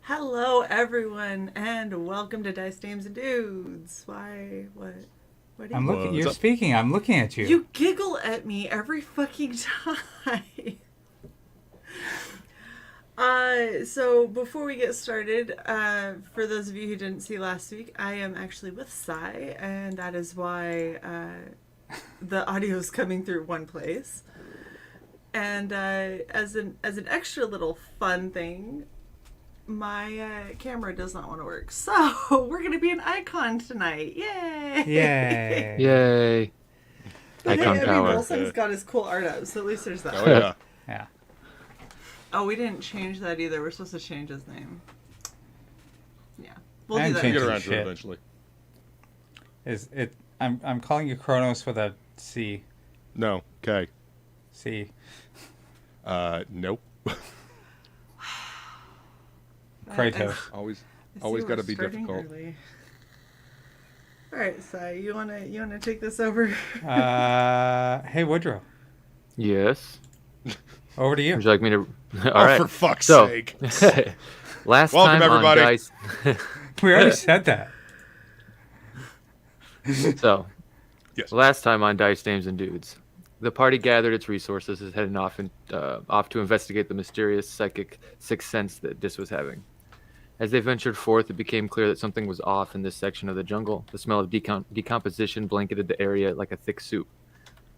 Hello, everyone, and welcome to Dice Dames and Dudes. Why? What do I'm you? looking. You're speaking. I'm looking at you. You giggle at me every fucking time. So before we get started, for those of you who didn't see last week, I am actually with Shae, and that is why the audio is coming through one place. And as an extra little fun thing, my camera does not want to work, so we're gonna be an icon tonight. Yay! Yay! Yay! But Icon hey, I mean, power. Volsung's got his cool art up, so at least there's that. Oh yeah. Yeah. Oh, we didn't change that either. We're supposed to change his name. Yeah, we'll And do that. change Get it. around to Shit. it eventually. Is it? I'm calling you Kronos with a C. No. Okay. C. Nope. Kratos. Always I see got to we're be starting difficult. early. All right, Sai, you wanna take this over? Hey Woodrow. Yes. Over to you. Would you like me to? All Oh, right. for fuck's So, sake! last Welcome, time everybody. on Dice. We already said that. So, Yes. last time on Dice Dames and Dudes, the party gathered its resources and headed off to investigate the mysterious psychic sixth sense that Dis was having. As they ventured forth, it became clear that something was off in this section of the jungle. The smell of decomposition blanketed the area like a thick soup.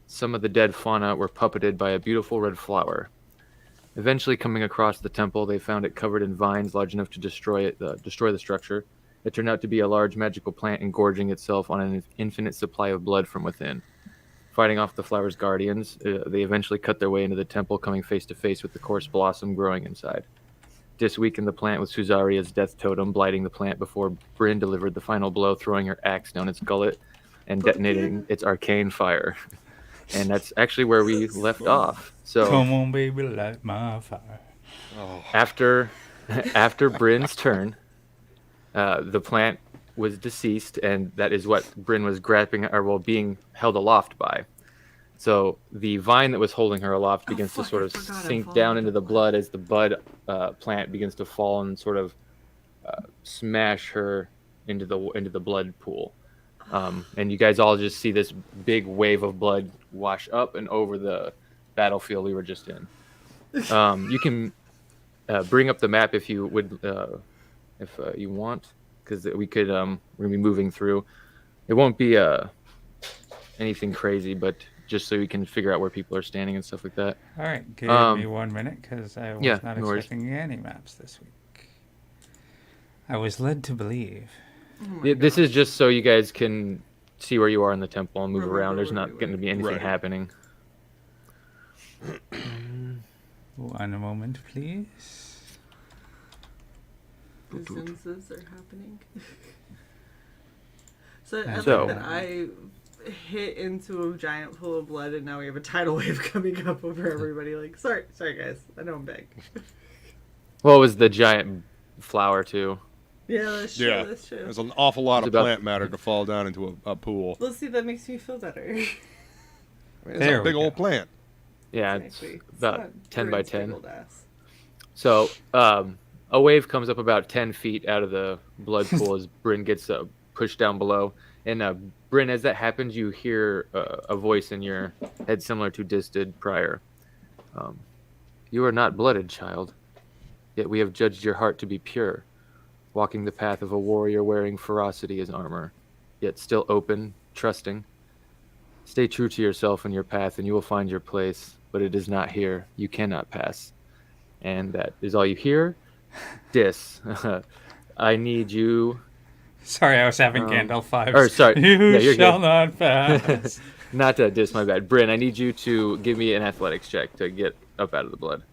Some of the dead fauna were puppeted by a beautiful red flower. Eventually, coming across the temple, they found it covered in vines large enough to destroy the structure. It turned out to be a large magical plant engorging itself on an infinite supply of blood from within. Fighting off the flower's guardians, they eventually cut their way into the temple, coming face to face with the coarse blossom growing inside. Dis weakened the plant with Suzaria's death totem, blighting the plant before Brynn delivered the final blow, throwing her axe down its gullet and detonating its arcane fire. And that's actually where we left off. So Come on, baby, light my fire. Oh. after Brynn's turn, the plant was deceased, and that is what Brynn was being held aloft by. So the vine that was holding her aloft begins to sort of sink down into the blood as the bud plant begins to fall and sort of smash her into the blood pool. And you guys all just see this big wave of blood wash up and over the battlefield we were just in. You can bring up the map if you would, if you want, because we're gonna be moving through. It won't be anything crazy, but just so you can figure out where people are standing and stuff like that. All right, give me 1 minute because I was not no worries. expecting any maps this week. I was led to believe. This is just so you guys can see where you are in the temple and move Remember around. There's where not you going to were. be anything Right. happening. 1 moment, please. Instances are happening. So I So- think that I hit into a giant pool of blood, and now we have a tidal wave coming up over everybody. Like, sorry guys, I know I'm big. Well, it was the giant flower too. Yeah, that's true. Yeah. That's true. There's an awful lot It's of about- plant matter to fall down into a pool. Let's see. That makes me feel better. I mean, it's There a we big old go. plant. Yeah, Exactly. it's about not 10 by Bryn's big 10. old ass. So a wave comes up about 10 feet out of the blood pool as Brynn gets pushed down below. And Brynn, as that happens, you hear a voice in your head similar to Dis did prior. You are not blooded, child, yet we have judged your heart to be pure, walking the path of a warrior wearing ferocity as armor, yet still open, trusting. Stay true to yourself and your path, and you will find your place, but it is not here. You cannot pass. And that is all you hear. Dis, I need you. Sorry, I was having Gandalf vibes. or sorry, You yeah, you're shall good. not pass. Not Dis, my bad. Brynn, I need you to give me an athletics check to get up out of the blood.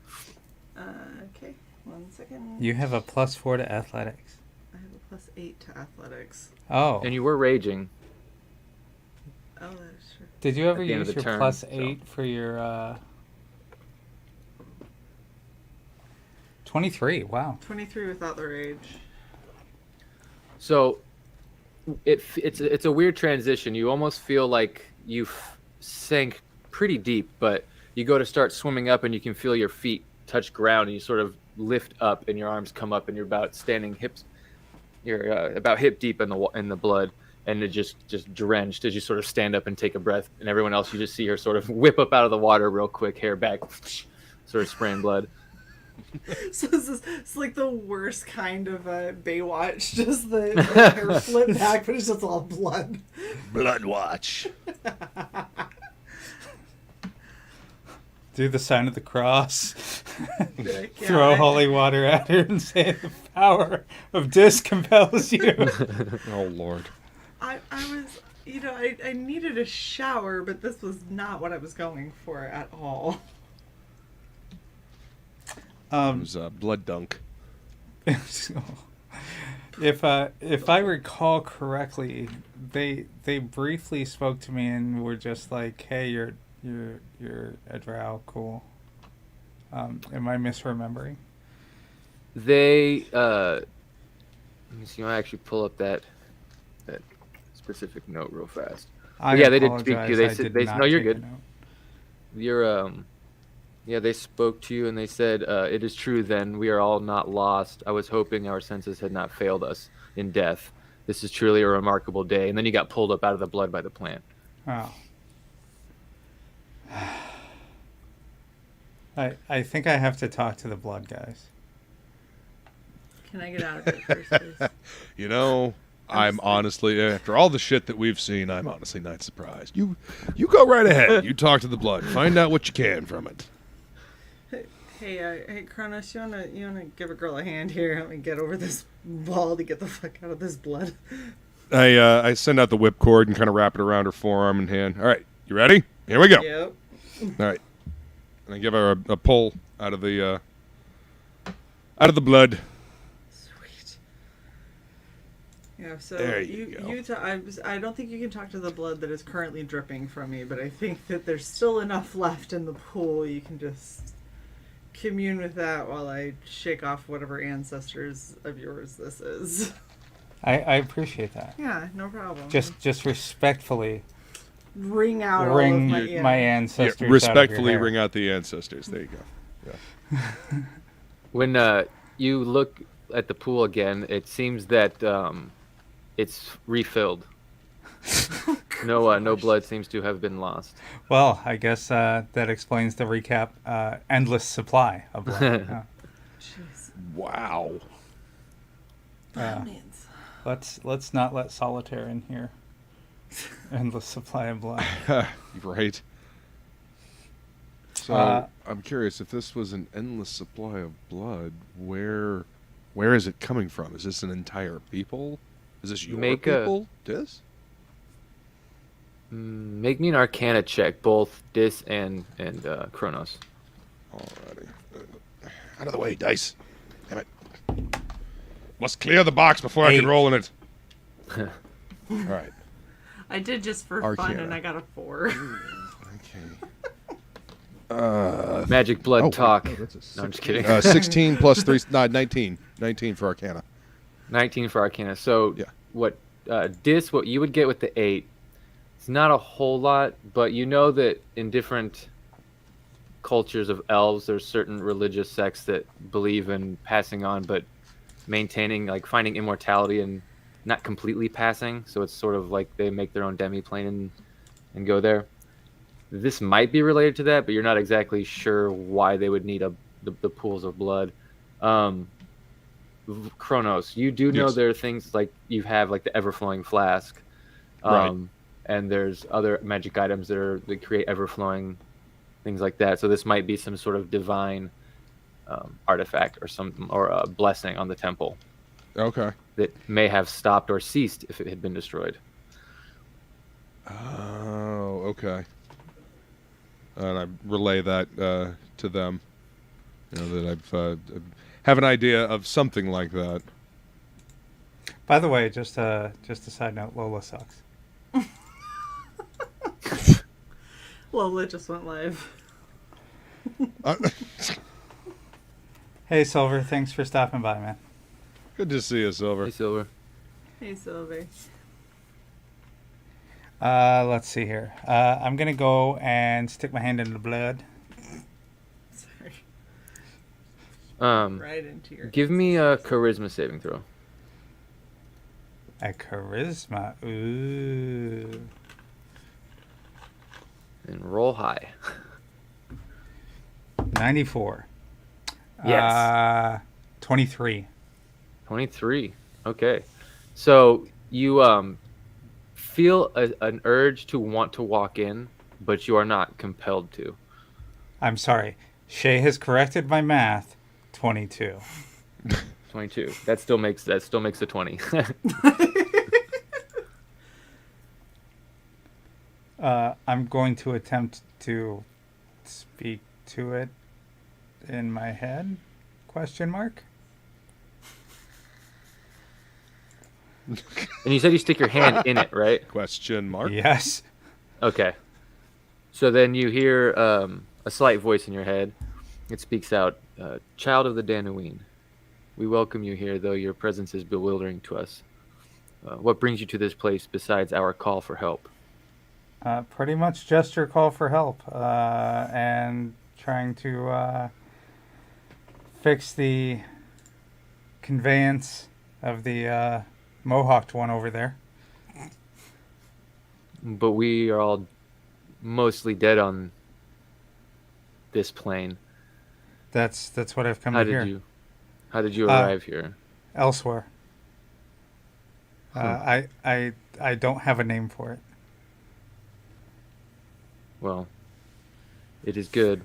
Okay, 1 second. You have a +4 to athletics. I have a +8 to athletics. Oh. And you were raging. Oh, that's true. Did you ever at the end of use the your turn, +8 for your 23? Wow. 23 without the rage. So it's a weird transition. You almost feel like you sank pretty deep, but you go to start swimming up and you can feel your feet touch ground, and you sort of lift up, and your arms come up, and you're about standing hips. You're about hip deep in the blood, and it just drenched as you sort of stand up and take a breath. And everyone else, you just see her sort of whip up out of the water real quick, hair back, sort of spraying blood. So it's like the worst kind of Baywatch, just the hair flip back, but it's just all blood. Blood watch. Do the sign of the cross. Heck yeah. Throw holy water at her and say the power of Dis compels you. Oh, Lord. I was, I needed a shower, but this was not what I was going for at all. It was a blood dunk. If I recall correctly, they briefly spoke to me and were just like, "Hey, you're a drow, cool." Am I misremembering? They let me see. I actually pull up that specific note real fast. Yeah, they did speak to you. They said, "No, you're good. You're Yeah, they spoke to you and they said, "It is true. Then we are all not lost. I was hoping our senses had not failed us in death. This is truly a remarkable day." And then you got pulled up out of the blood by the plant. Oh. I think I have to talk to the blood guys. Can I get out of it first, please? You know, I'm honestly, after all the shit that we've seen, I'm honestly not surprised. You go right ahead. You talk to the blood. Find out what you can from it. Hey, Kronos, you wanna give a girl a hand here? Help me get over this wall to get the fuck out of this blood. I send out the whipcord and kind of wrap it around her forearm and hand. All right, you ready? Here we go. Yep. All right. And I give her a pull out of the blood. Sweet. Yeah. So There you go. I don't think you can talk to the blood that is currently dripping from me, but I think that there's still enough left in the pool. You can just commune with that while I shake off whatever ancestors of yours this is. I appreciate that. Yeah, no problem. Just respectfully wring out wring all of my, my ancestors. Yeah, out of respectfully your hair. wring out the ancestors. There you go. Yeah. When you look at the pool again, it seems that it's refilled. No blood seems to have been lost. Well, I guess that explains the recap. Endless supply of blood. Jeez. Wow. That means. Let's not let solitaire in here. Endless supply of blood. Right. So I'm curious, if this was an endless supply of blood, where is it coming from? Is this an entire people? Is this your people? Dis? Make me an Arcana check, both Dis and Kronos. Alrighty. Out of the way, dice. Damn it. Must clear the box before I can roll in it. Alright. I did just for fun, Arcana. and I got a 4. Okay. Magic blood talk. That's a No, I'm just kidding. 16 plus 3, 19. 19 for Arcana. 19 for Arcana. So Yeah. what Dis, what you would get with the 8, it's not a whole lot, but you know that in different cultures of elves, there's certain religious sects that believe in passing on, but maintaining, like finding immortality and not completely passing. So it's sort of like they make their own demi-plane and go there. This might be related to that, but you're not exactly sure why they would need the pools of blood. Kronos, you do know Yes. there are things like you have like the ever-flowing flask, Right. and there's other magic items that create ever-flowing things like that. So this might be some sort of divine artifact or a blessing on the temple Okay. that may have stopped or ceased if it had been destroyed. Oh, okay. And I relay that to them. You know, that I've have an idea of something like that. By the way, just a side note, Lola sucks. Lola just went live. Hey, Silver, thanks for stopping by, man. Good to see you, Silver. Hey, Silver. Hey, Sylvie. Let's see here. I'm gonna go and stick my hand in the blood. Sorry. Right into your. Give me a charisma saving throw. A charisma. Ooh. And roll high. 94. Yes. 23. 23. Okay. So you feel an urge to want to walk in, but you are not compelled to. I'm sorry. Shae has corrected my math. 22. 22. That still makes a 20. I'm going to attempt to speak to it in my head? Question mark. And you said you stick your hand in it, right? Question mark. Yes. Okay. So then you hear a slight voice in your head. It speaks out, "Child of the Danuine, we welcome you here, though your presence is bewildering to us. What brings you to this place besides our call for help?" Pretty much just your call for help and trying to fix the conveyance of the Mohawked one over there. But we are all mostly dead on this plane. That's what I've come to hear. How did you arrive here? Elsewhere. Huh. I don't have a name for it. Well, it is good.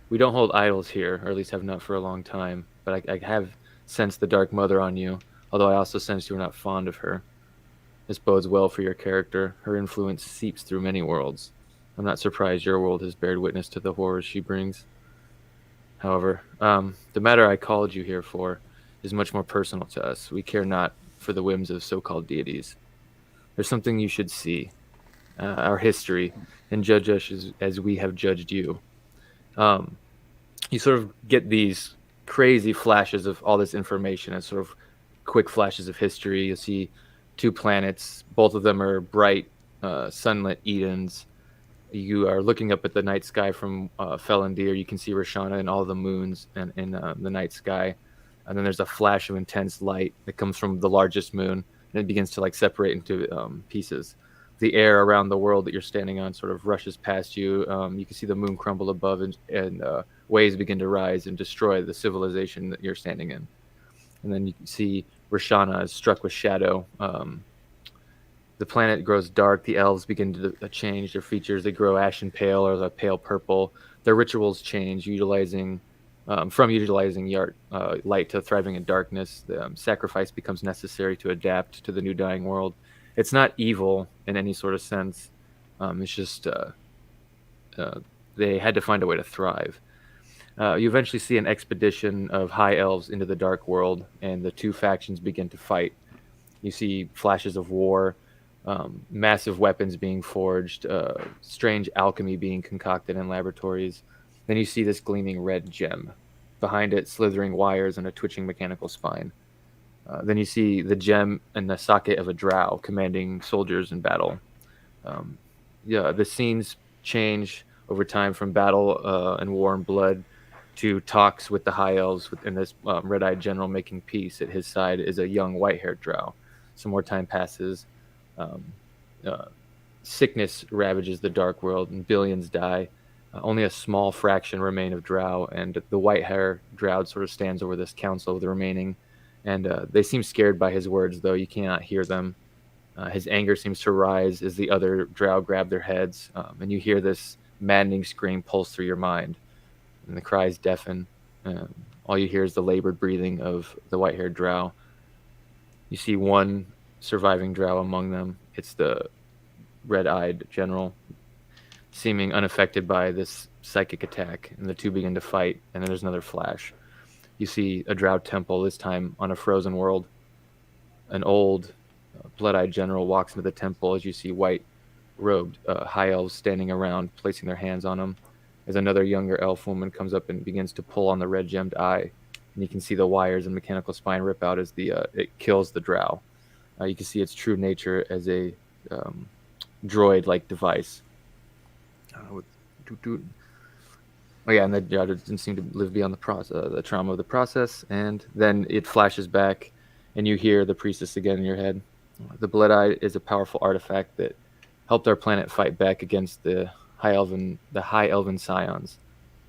We don't hold idols here, or at least have not for a long time. But I have sensed the Dark Mother on you, although I also sense you are not fond of her. This bodes well for your character. Her influence seeps through many worlds. I'm not surprised your world has bared witness to the horrors she brings. However, the matter I called you here for is much more personal to us. We care not for the whims of so-called deities. There's something you should see, our history, and judge us as we have judged you. You sort of get these crazy flashes of all this information and sort of quick flashes of history. You'll see 2 planets. Both of them are bright, sunlit Edens. You are looking up at the night sky from Felandir. You can see Roshana and all the moons in the night sky. And then there's a flash of intense light that comes from the largest moon, and it begins to like separate into pieces. The air around the world that you're standing on sort of rushes past you. You can see the moon crumble above, and waves begin to rise and destroy the civilization that you're standing in. And then you can see Roshana is struck with shadow. The planet grows dark. The elves begin to change their features. They grow ashen pale or a pale purple. Their rituals change, utilizing light to thriving in darkness. The sacrifice becomes necessary to adapt to the new dying world. It's not evil in any sort of sense. It's just they had to find a way to thrive. You eventually see an expedition of high elves into the dark world, and the 2 factions begin to fight. You see flashes of war, massive weapons being forged, strange alchemy being concocted in laboratories. Then you see this gleaming red gem. Behind it, slithering wires and a twitching mechanical spine. Then you see the gem and the socket of a drow commanding soldiers in battle. The scenes change over time from battle and war and blood to talks with the high elves, and this red-eyed general making peace. At his side is a young white-haired drow. Some more time passes. Sickness ravages the dark world, and billions die. Only a small fraction remain of drow, and the white-haired drow sort of stands over this council of the remaining. And they seem scared by his words, though you cannot hear them. His anger seems to rise as the other drow grab their heads, and you hear this maddening scream pulse through your mind. And the cries deafen. All you hear is the labored breathing of the white-haired drow. You see one surviving drow among them. It's the red-eyed general, seeming unaffected by this psychic attack, and the 2 begin to fight, and then there's another flash. You see a Drought Temple, this time on a frozen world. An old, blood-eyed general walks into the temple as you see white-robed high elves standing around, placing their hands on him, as another younger elf woman comes up and begins to pull on the red-gemmed eye. And you can see the wires and mechanical spine rip out as it kills the drow. You can see its true nature as a droid-like device. Oh yeah, and the daughter didn't seem to live beyond the trauma of the process. And then it flashes back, and you hear the priestess again in your head. The Blood Eye is a powerful artifact that helped our planet fight back against the High Elven Scions.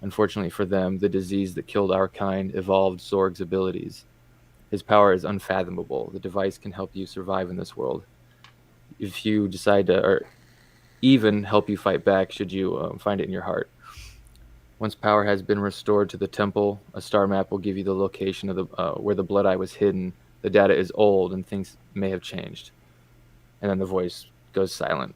Unfortunately for them, the disease that killed our kind evolved Zorg's abilities. His power is unfathomable. The device can help you survive in this world. If you decide to, or even help you fight back, should you find it in your heart. Once power has been restored to the temple, a star map will give you the location of the where the Blood Eye was hidden. The data is old and things may have changed. And then the voice goes silent.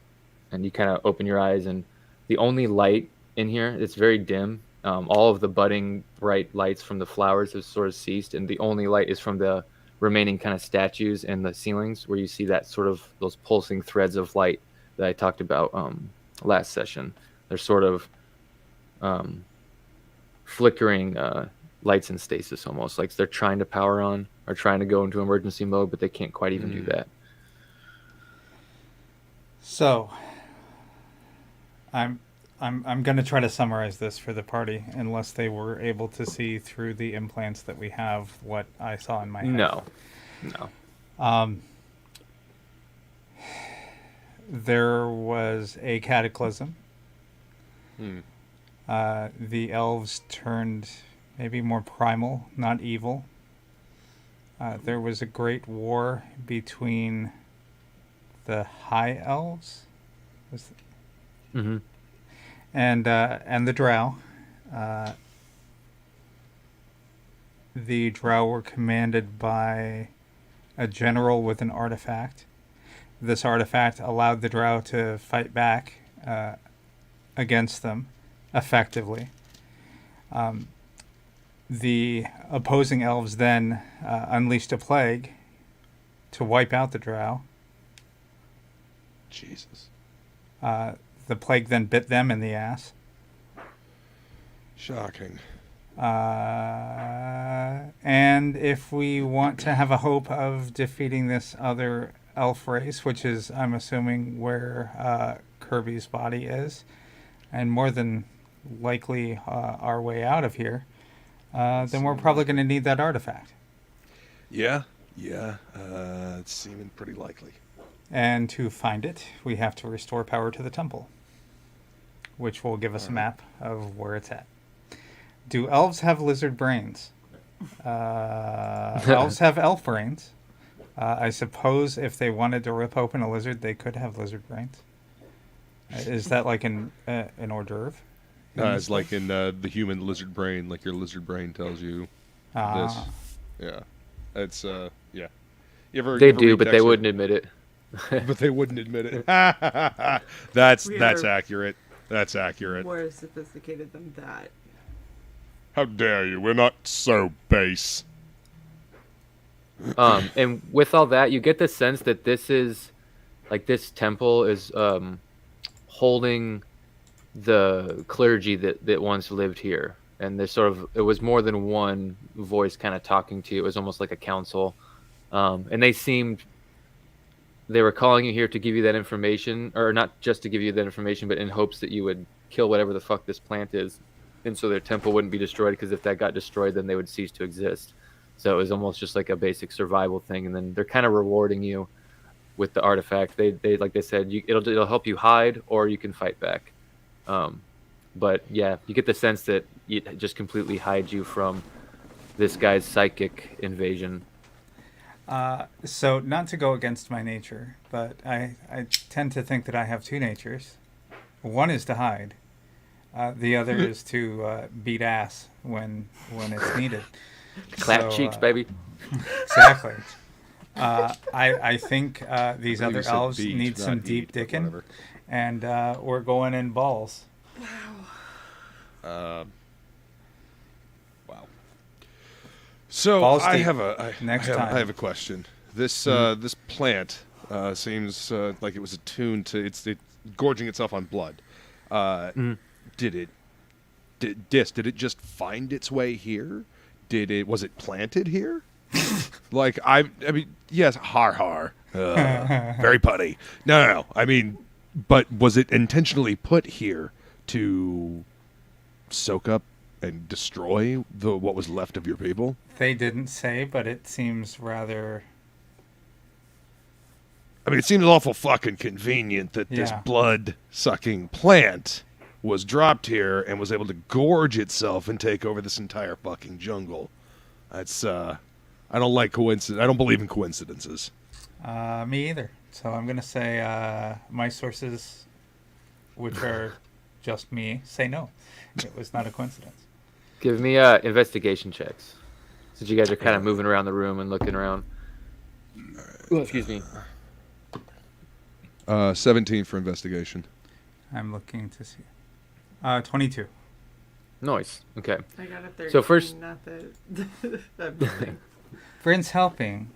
And you kind of open your eyes, and the only light in here, it's very dim. All of the budding bright lights from the flowers have sort of ceased, and the only light is from the remaining kind of statues and the ceilings, where you see that sort of those pulsing threads of light that I talked about last session. They're sort of flickering lights in stasis, almost like they're trying to power on or trying to go into emergency mode, but they can't quite even do that. So, I'm going to try to summarize this for the party, unless they were able to see through the implants that we have what I saw in my head. No. There was a cataclysm. The elves turned maybe more primal, not evil. There was a great war between the High Elves, and the Drow. The Drow were commanded by a general with an artifact. This artifact allowed the Drow to fight back against them effectively. The opposing elves then unleashed a plague to wipe out the Drow. Jesus. The plague then bit them in the ass. Shocking. And if we want to have a hope of defeating this other elf race, which is, I'm assuming, where Kirby's body is, and more than likely our way out of here, then we're probably going to need that artifact. Yeah, it's seeming pretty likely. And to find it, we have to restore power to the temple, which will give us a map of where it's at. Do elves have lizard brains? Elves have elf brains. I suppose if they wanted to rip open a lizard, they could have lizard brains. Is that like an hors d'oeuvre? It's like in the human lizard brain, like your lizard brain tells you this. Yeah. It's, yeah. They do, but they wouldn't admit it. But they wouldn't admit it. That's accurate. That's accurate. More sophisticated than that. How dare you? We're not so base. And with all that, you get the sense that this is, like, this temple is holding the clergy that once lived here. And there's it was more than one voice kind of talking to you. It was almost like a council. And they were calling you here to give you that information, or not just to give you that information, but in hopes that you would kill whatever the fuck this plant is. And so their temple wouldn't be destroyed, because if that got destroyed, then they would cease to exist. So it was almost just like a basic survival thing. And then they're kind of rewarding you with the artifact. They like they said, it'll help you hide, or you can fight back. But yeah, you get the sense that it just completely hides you from this guy's psychic invasion. So not to go against my nature, but I tend to think that I have two natures. One is to hide. The other is to beat ass when it's needed. Clap cheeks, baby. Exactly. I think these other elves need some deep dicking, and we're going in balls. Wow. So Balls I deep. have a I have a question. This this plant seems like it was attuned to it's gorging itself on blood. Did it just find its way here? Was it planted here? Like I mean, yes, har. Very putty. No. I mean, but was it intentionally put here to soak up and destroy what was left of your people? They didn't say, but it seems rather... I mean, it seems awful fucking convenient that this Yeah. blood-sucking plant was dropped here and was able to gorge itself and take over this entire fucking jungle. That's, I don't like coincidence. I don't believe in coincidences. Me either. So I'm going to say my sources, which are just me, say no. It was not a coincidence. Give me investigation checks. Since you guys are kind of moving around the room and looking around. Oh, excuse me. 17 for investigation. I'm looking to see. 22. Nice. Okay. I got a 13. So first- Not that. I'm kidding. Bryn's helping.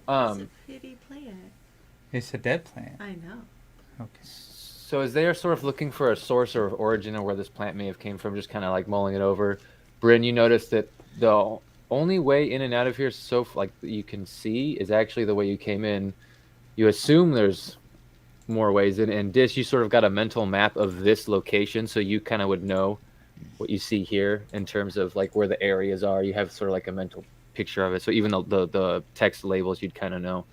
It's a pretty plant. It's a dead plant. I know. Okay. So as they are sort of looking for a source or origin of where this plant may have came from, just kind of like mulling it over, Brynn, you notice that the only way in and out of here, so like you can see, is actually the way you came in. You assume there's more ways in, and Dis, you sort of got a mental map of this location, so you kind of would know what you see here in terms of like where the areas are. You have sort of like a mental picture of it. So even the text labels, you'd kind of know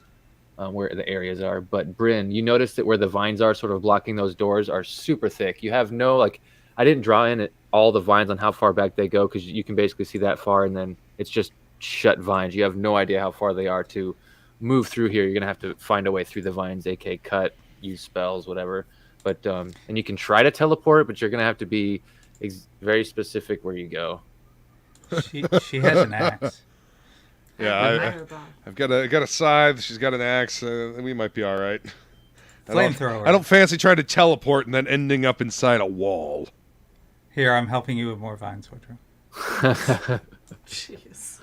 where the areas are. But Brynn, you notice that where the vines are sort of blocking those doors are super thick. You have no, like, I didn't draw in all the vines on how far back they go, because you can basically see that far, and then it's just shut vines. You have no idea how far they are to move through here. You're going to have to find a way through the vines, aka cut, use spells, whatever. But and you can try to teleport, but you're going to have to be very specific where you go. She has an axe. Yeah, I've got a scythe. She's got an axe. We might be all right. Flamethrower. I don't fancy trying to teleport and then ending up inside a wall. Here, I'm helping you with more vines, Woodrow. Jeez.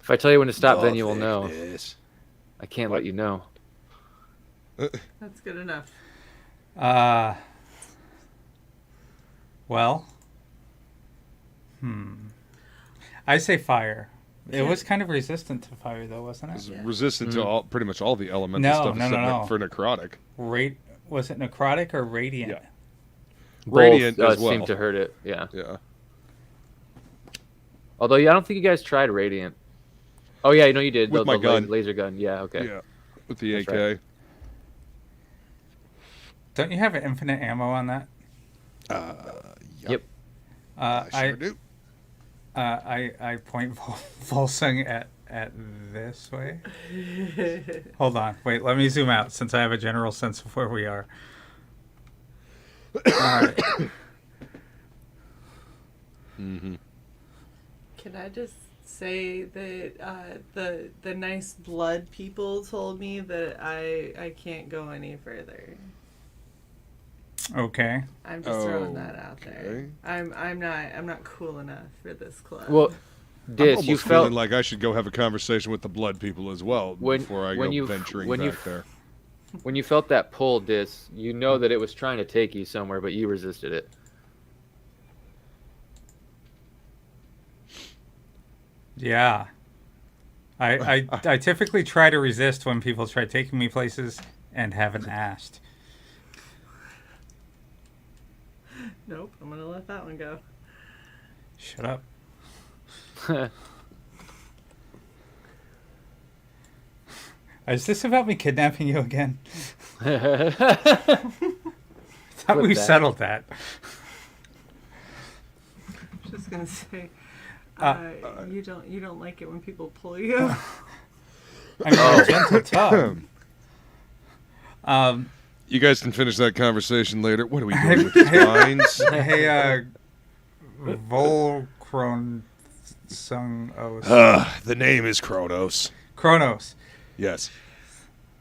If I tell you when to stop, then you will know. Yes. I can't let you know. That's good enough. Well. I say fire. It was kind of resistant to fire, though, wasn't It's it? resistant to pretty much all the elemental No, stuff no, except no. for necrotic. Was it necrotic or radiant? Yeah. Radiant Both, as well. seem to hurt it, yeah. Yeah. Although, I don't think you guys tried radiant. Oh, yeah, you did. With my gun. Laser gun, yeah, okay. Yeah. With the That's AK. right. Don't you have an infinite ammo on that? Yep. I sure do. I point Volsung at this way. Hold on. Wait, let me zoom out since I have a general sense of where we are. Alright. Mm-hmm. Can I just say that the nice blood people told me that I can't go any further. Okay. I'm just throwing that out Okay. there. I'm not cool enough for this club. Well, I'm Dis, almost you feeling felt like I should go have a conversation with the blood people as well before I go venturing back there. when you felt that pull, Dis, you know that it was trying to take you somewhere, but you resisted it. Yeah. I typically try to resist when people try taking me places and haven't asked. Nope, I'm gonna let that one go. Shut up. Is this about me kidnapping you again? I thought Flip we that. settled that. Just gonna say, you don't like it when people pull you. I mean, a gentle tug. You guys can finish that conversation later. What are we doing with these lines? Hey, Volsung. The name is Kronos. Kronos. Yes.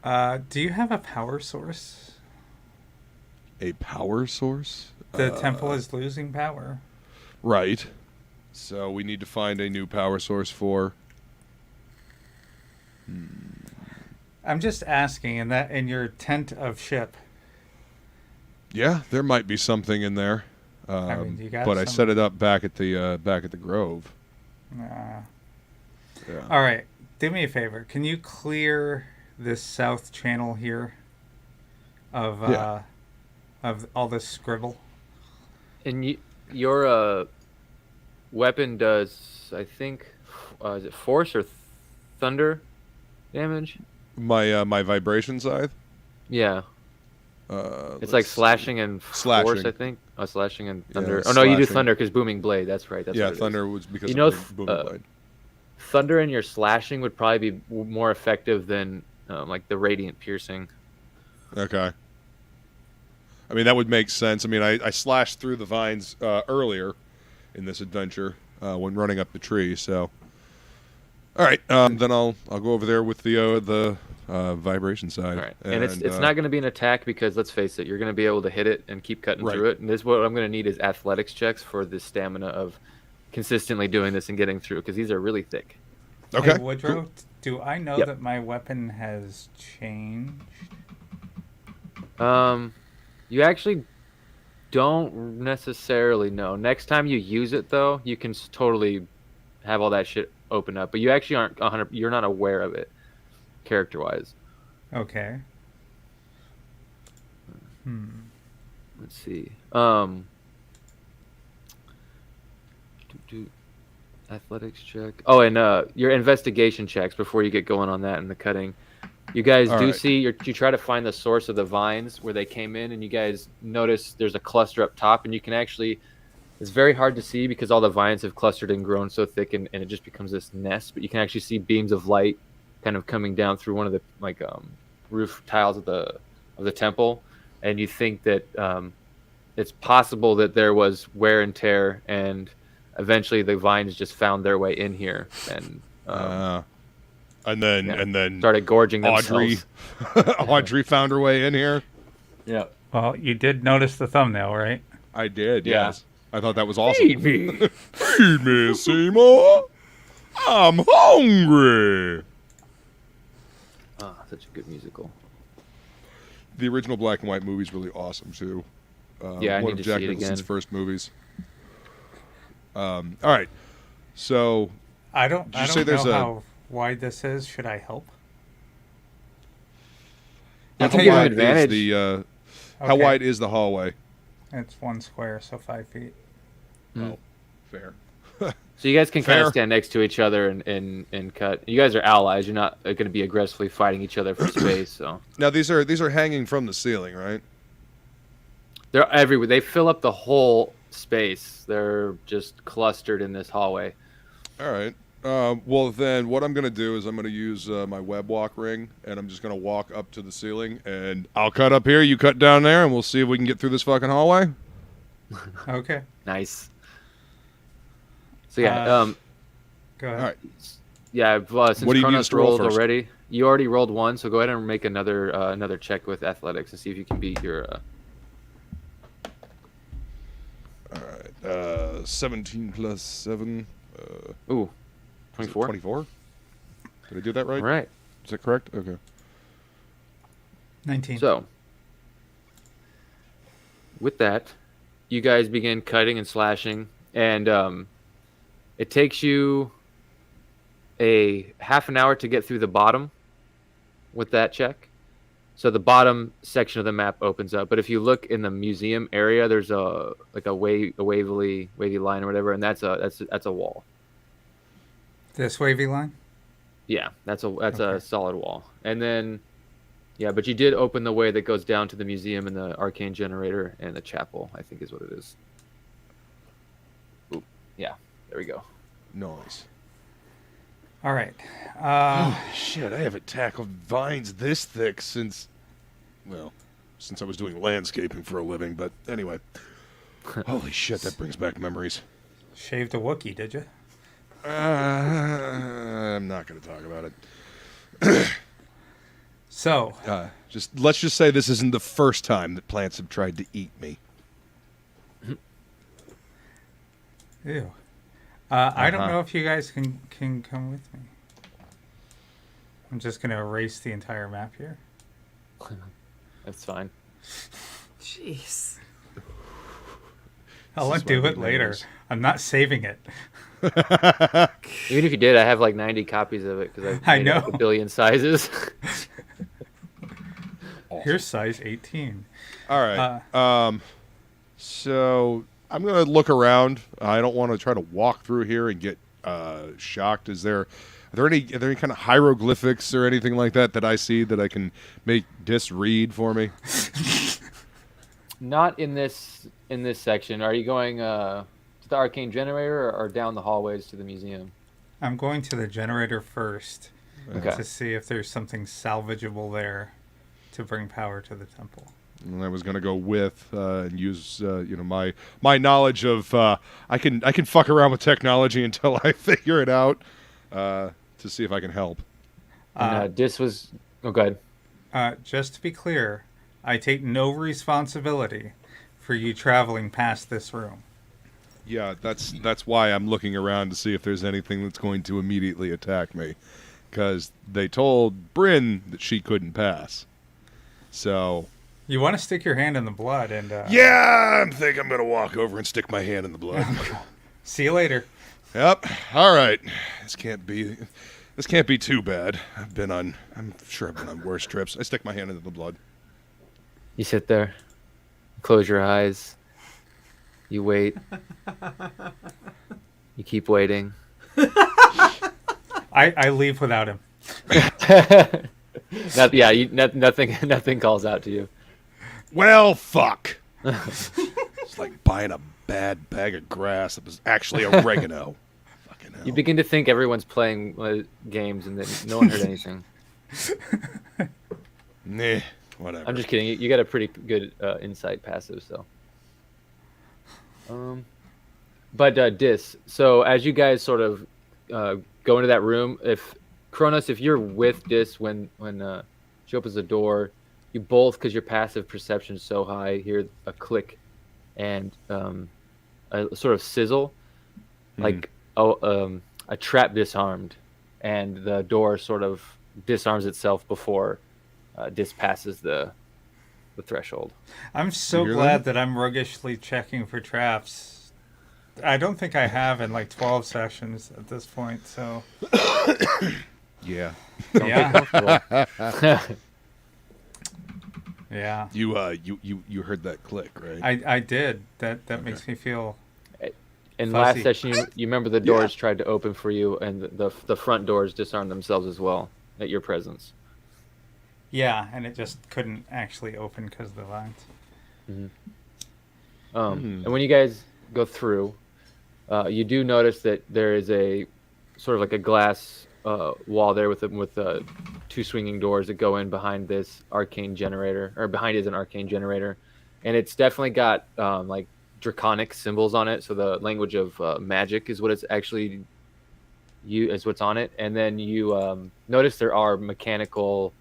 Do you have a power source? A power source? The temple is losing power. Right. So we need to find a new power source for... I'm just asking, in your tent of ship. Yeah, there might be something in there. mean, you got but I some- set it up back at the Grove. Yeah. Yeah. All right, do me a favor. Can you clear this south channel here of Yeah. of all this scribble? And Your weapon does, I think, is it force or thunder damage? My vibration scythe. Yeah. It's Let's like see. slashing and force, Slashing. I think. Oh, slashing and Yeah, thunder. Oh no, you do slashing. thunder because booming blade. That's right. That's Yeah, what it is. thunder was because You know, of booming blade. Thunder and your slashing would probably be more effective than like the radiant piercing. Okay. I mean, that would make sense. I mean, I slashed through the vines earlier in this adventure when running up the tree. So, all right. Then I'll go over there with the vibration side. All right, and it's not going to be an attack because let's face it, you're going to be able to hit it and keep cutting Right. through it. And this what I'm going to need is athletics checks for the stamina of consistently doing this and getting through because these are really thick. Okay. Hey, Woodrow, cool. do I know Yep. that my weapon has changed? You actually don't necessarily know. Next time you use it, though, you can totally have all that shit open up. But you actually aren't 100. You're not aware of it, character-wise. Okay. Let's see. Athletics check. Oh, and your investigation checks before you get going on that and the cutting. You guys All do right. see, you try to find the source of the vines where they came in, and you guys notice there's a cluster up top, and you can actually, it's very hard to see because all the vines have clustered and grown so thick, and it just becomes this nest, but you can actually see beams of light kind of coming down through one of the roof tiles of the temple, and you think that it's possible that there was wear and tear, and eventually the vines just found their way in here, and and then started gorging Audrey, themselves. Audrey found her way in here. Yeah. Well, you did notice the thumbnail, right? I did. Yeah. Yes. I thought that was awesome. Feed me. Feed me, Seymour. I'm hungry. Oh, such a good musical. The original black and white movie's really awesome too. Yeah, I one need of to Jack see it Nicholson's again. first movies. All right. So I don't you say there's know a- how wide this is. Should I help? I how can give him wide is advantage. the how Okay. wide is the hallway? It's 1 square, so 5 feet. Oh, fair. So you guys can kind Fair. of stand next to each other and cut. You guys are allies. You're not going to be aggressively fighting each other for space. So Now these are hanging from the ceiling, right? they're everywhere. They fill up the whole space. They're just clustered in this hallway. All right. Well, then what I'm going to do is I'm going to use my web walk ring, and I'm just going to walk up to the ceiling, and I'll cut up here, you cut down there, and we'll see if we can get through this fucking hallway. Okay. Nice. So yeah, Go ahead. All right. yeah. Since What do you need Kronos us to roll rolled first? already, you already rolled one. So go ahead and make another check with athletics and see if you can beat your. All right. 17 plus 7. Ooh, Is it 24. 24? Did I do that right? All right. Is that correct? Okay. 19. So, with that, you guys begin cutting and slashing, and it takes you a half an hour to get through the bottom with that check. So the bottom section of the map opens up, but if you look in the museum area, there's a wavy line or whatever, and that's a wall. This wavy line? Yeah, that's a Okay. solid wall. And then, yeah, but you did open the way that goes down to the museum and the arcane generator and the chapel, I think is what it is. Ooh, yeah, there we go. Nice. All right. Holy shit, I haven't tackled vines this thick since I was doing landscaping for a living, but anyway. Holy shit, that brings back memories. Shaved a Wookiee, did you? I'm not going to talk about it. So, Let's just say this isn't the first time that plants have tried to eat me. ew. I don't Uh-huh. know if you guys can come with me. I'm just going to erase the entire map here. That's fine. Jeez. I'll is do why it we later. neighbors. I'm not saving it. Even if you did, I have like 90 copies of it because I I've made it know. a billion sizes. Here's size 18. All right. So I'm gonna look around. I don't want to try to walk through here and get shocked. Are there any kind of hieroglyphics or anything like that I see that I can make Dis read for me? Not in this section. Are you going to the arcane generator or down the hallways to the museum? I'm going to the generator first Okay. to see if there's something salvageable there to bring power to the temple. And I was gonna go with and use my knowledge of I can fuck around with technology until I figure it out to see if I can help. And Dis was. Oh, go ahead. Just to be clear, I take no responsibility for you traveling past this room. Yeah, that's why I'm looking around to see if there's anything that's going to immediately attack me, because they told Brynn that she couldn't pass. So. You want to stick your hand in the blood and... Yeah, I think I'm going to walk over and stick my hand in the blood. See you later. Yep. All right. This can't be too bad. I'm sure I've been on worse trips. I stick my hand into the blood. You sit there, close your eyes, you wait, you keep waiting. I leave without him. Nothing calls out to you. Well, fuck. It's like buying a bad bag of grass that was actually oregano. Fucking hell. You begin to think everyone's playing games and then no one heard anything. Nah, whatever. I'm just kidding. You got a pretty good insight passive, so. But Dis, so as you guys sort of go into that room, if you're with Dis when she opens the door, you both, because your passive perception is so high, hear a click and a sort of sizzle, like a trap disarmed, and the door sort of disarms itself before Dis passes the threshold. I'm so glad that I'm roguishly checking for traps. I don't think I have in like 12 sessions at this point, so... Yeah. Yeah. Yeah. You heard that click, right? I did. That makes me feel In fuzzy. last session, you remember the doors tried to open for you, and the front doors disarmed themselves as well at your presence. Yeah, and it just couldn't actually open because of the lines. And when you guys go through, you do notice that there is a sort of like a glass wall there with two swinging doors that go in behind this arcane generator, or behind is an arcane generator, and it's definitely got like draconic symbols on it. So the language of magic is what it's actually is what's on it. And then you notice there are mechanical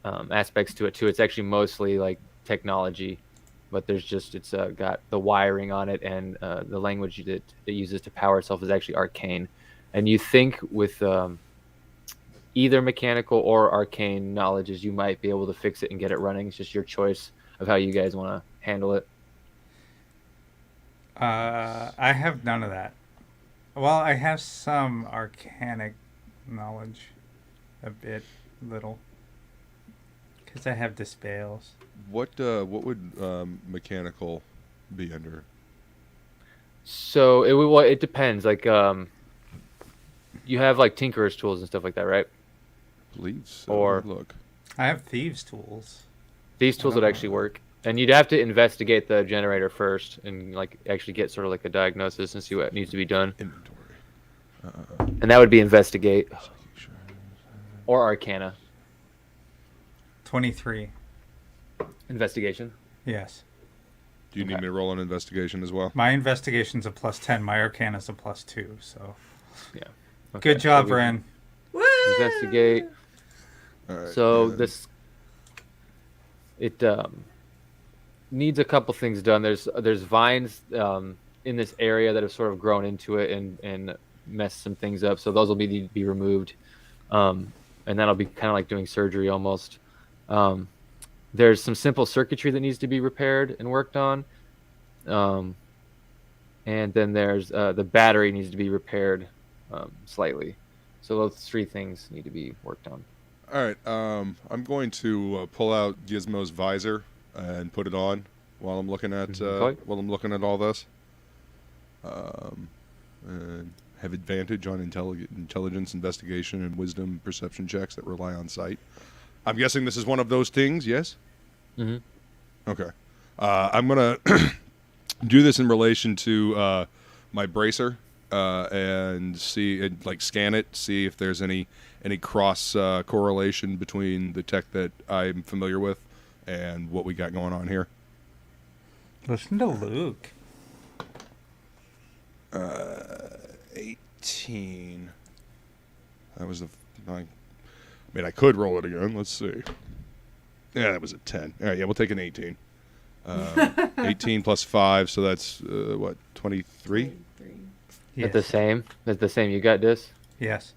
aspects to it too. It's actually mostly like technology, but it's got the wiring on it, and the language that it uses to power itself is actually arcane. And you think with either mechanical or arcane knowledges, you might be able to fix it and get it running. It's just your choice of how you guys want to handle it. I have none of that. Well, I have some arcanic knowledge, little, because I have dispels. What would mechanical be under? So it depends. Like you have like tinkerer's tools and stuff like that, right? Believe so. Or look, I have thieves' tools. These tools would actually work, and you'd have to investigate the generator first and like actually get sort of like a diagnosis and see what needs to be done. inventory. And that would be investigate or arcana. 23. Investigation. Yes. Do you need me to roll an investigation as well? My investigation's a +10. My arcana's a +2. So. Yeah. Good job, so Brynn. Investigate. All right, So and it needs a couple things done. There's vines in this area that have sort of grown into it and messed some things up. So those will need to be removed, and that'll be kind of like doing surgery almost. There's some simple circuitry that needs to be repaired and worked on, and then there's the battery needs to be repaired slightly. So those three things need to be worked on. all right. I'm going to pull out Gizmo's visor and put it on, while I'm looking at all this. And have advantage on intelligence, investigation, and wisdom perception checks that rely on sight. I'm guessing this is one of those things. Yes. Mm-hmm. Okay. I'm gonna do this in relation to my bracer and see and scan it, see if there's any cross correlation between the tech that I'm familiar with and what we got going on here. Listen to Luke. 18. That was I I could roll it again. Let's see. Yeah, that was a 10. All right, yeah, we'll take an 18. 18 plus 5, so that's, 23? Yes. That's the same you got, Dis? Yes.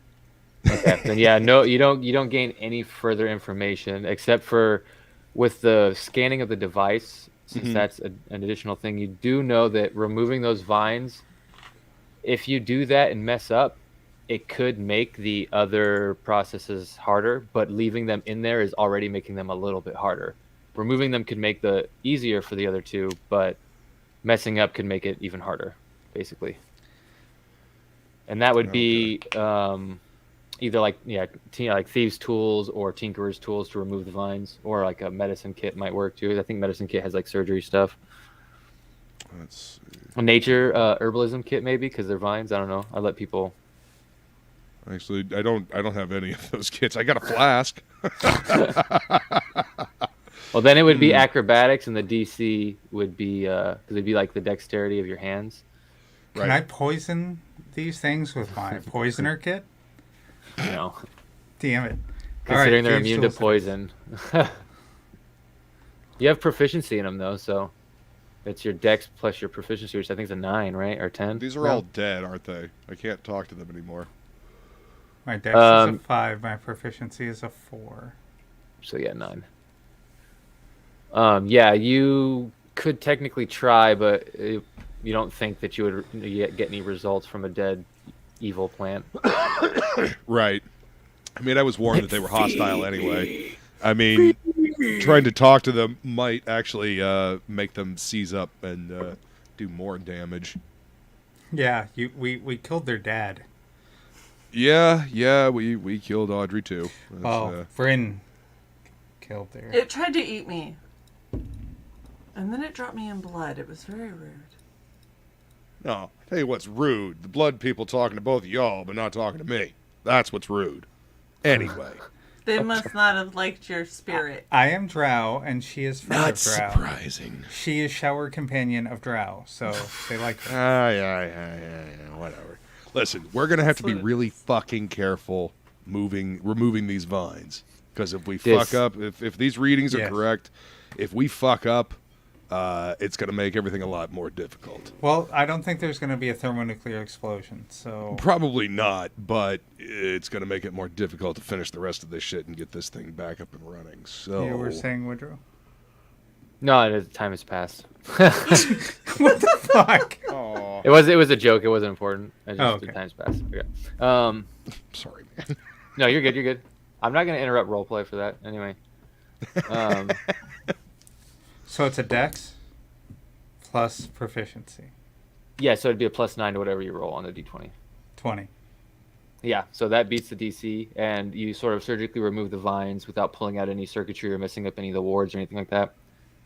Okay. Then yeah, no, you don't gain any further information except for with the scanning of the device, since that's an additional thing. You do know that removing those vines, if you do that and mess up, it could make the other processes harder, but leaving them in there is already making them a little bit harder. Removing them could make the easier for the other two, but messing up could make it even harder, basically. And that would be either like thieves' tools or tinkerers' tools to remove the vines, or like a medicine kit might work too. I think medicine kit has like surgery stuff. Let's see. A nature herbalism kit maybe, because they're vines. I don't know. I let people. Actually, I don't have any of those kits. I got a flask. Well, then it would be acrobatics, and the DC would be because it'd be like the dexterity of your hands. Can I poison these things with my poisoner kit? No. Damn it. Considering they're immune to poison. You have proficiency in them, though, so it's your dex plus your proficiency, which I think is a 9, right? Or 10? These are all dead, aren't they? I can't talk to them anymore. My dex is a 5. My proficiency is a 4. So, yeah, 9. Yeah, you could technically try, but you don't think that you would get any results from a dead evil plant. Right. I mean, I was warned that they were hostile anyway. I mean, trying to talk to them might actually make them seize up and do more damage. Yeah, we killed their dad. Yeah, we killed Audrey too. Brynn killed their... It tried to eat me. And then it dropped me in blood. It was very rude. No, I tell you what's rude. The blood people talking to both of y'all, but not talking to me. That's what's rude. Anyway. They must not have liked your spirit. I am Drow, and she is friend of Drow. Not surprising. She is shower companion of Drow, so they like her. Yeah, whatever. Listen, we're going to have to be really fucking careful removing these vines. Because if we fuck up, if these readings are correct, if we fuck up, it's going to make everything a lot more difficult. Well, I don't think there's going to be a thermonuclear explosion, so... Probably not, but it's going to make it more difficult to finish the rest of this shit and get this thing back up and running, so... You were saying, Woodrow? No, time has passed. What the fuck? Aww. It was a joke. It wasn't important. I just did time's passed. Okay. Sorry, man. No, you're good. I'm not going to interrupt roleplay for that, anyway. So it's a dex plus proficiency. Yeah, so it'd be a +9 to whatever you roll on the d20. 20. Yeah, so that beats the DC, and you sort of surgically remove the vines without pulling out any circuitry or messing up any of the wards or anything like that.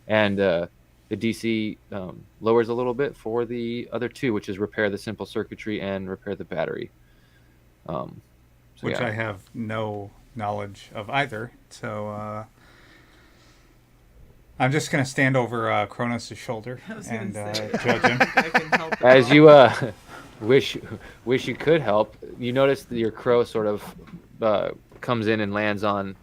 And the DC lowers a little bit for the other two, which is repair the simple circuitry and repair the battery. Which I have no knowledge of either, so... I'm just going to stand over Kronos' shoulder and judge him. I can help As you wish you could help, you notice that your crow sort of comes in and lands on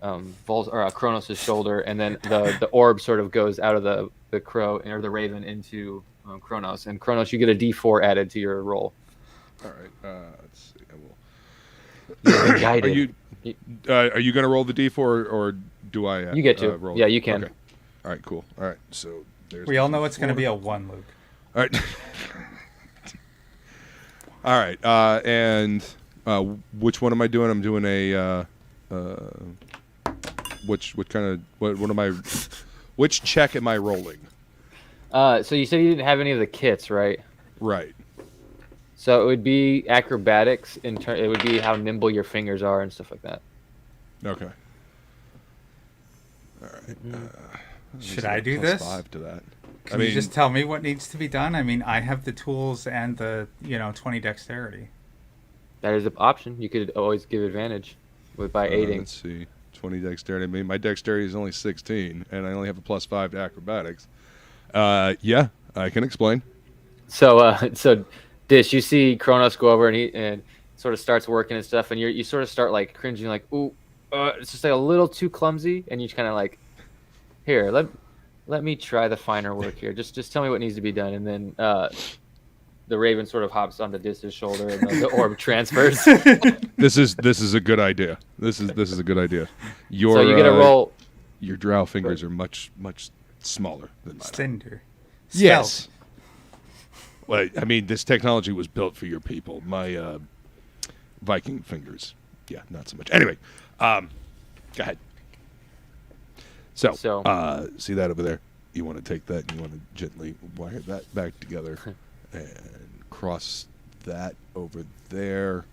Kronos' shoulder, and then the orb sort of goes out of the crow or the raven into Kronos. And Kronos, you get a D4 added to your roll. All right, let's see. You've been guided. Are you going to roll the D4 or do I? You get to. Roll Yeah, it? you can. Okay. All right, cool. All right, so there's. We all know it's going to be a 1, Luke. All right. All right, and which one am I doing? I'm doing a what am I Which check am I rolling? So you said you didn't have any of the kits, right? Right. So it would be acrobatics. It would be how nimble your fingers are and stuff like that. Okay. All right. Should I do this? +5 to that. Can you just tell me what needs to be done? I mean, I have the tools and the 20 dexterity. That is an option. You could always give advantage by aiding. Let's see. 20 dexterity. I mean, my dexterity is only 16, and I only have a +5 to acrobatics. Yeah, I can explain. So Dish, you see Kronos go over and he sort of starts working and stuff, and you sort of start like cringing, like, ooh, it's just like a little too clumsy, and you kind of like, here, let me try the finer work here. Just tell me what needs to be done, and then the Raven sort of hops onto Dish's shoulder, and the orb transfers. This is a good idea. This is a good idea. So you get a roll. Your drow fingers are much smaller than mine. Slender. Yes. Well, I mean, this technology was built for your people. My Viking fingers, yeah, not so much. Anyway, go ahead. So see that over there? You want to take that and you want to gently wire that back together and cross that over there.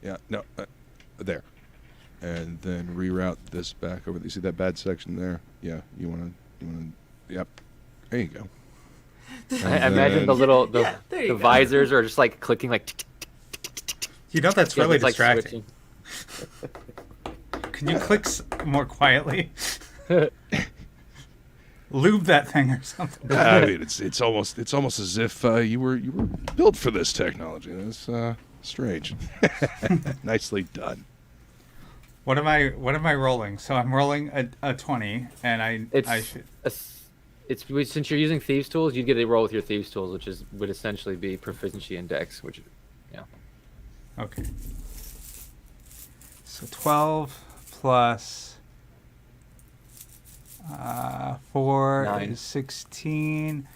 Yeah, no, there. And then reroute this back over. You see that bad section there? Yeah, you want to, yep. There you go. I imagine the visors are just like clicking, like. That's really distracting. Switching. Can you click more quietly? Lube that thing or something. I mean, it's almost as if you were built for this technology. That's strange. Nicely done. What am I rolling? So I'm rolling a 20, and since you're using thieves tools, you'd get a roll with your thieves tools, which would essentially be proficiency in Dex, which, yeah. Okay. So 12 plus 4 9. is 16,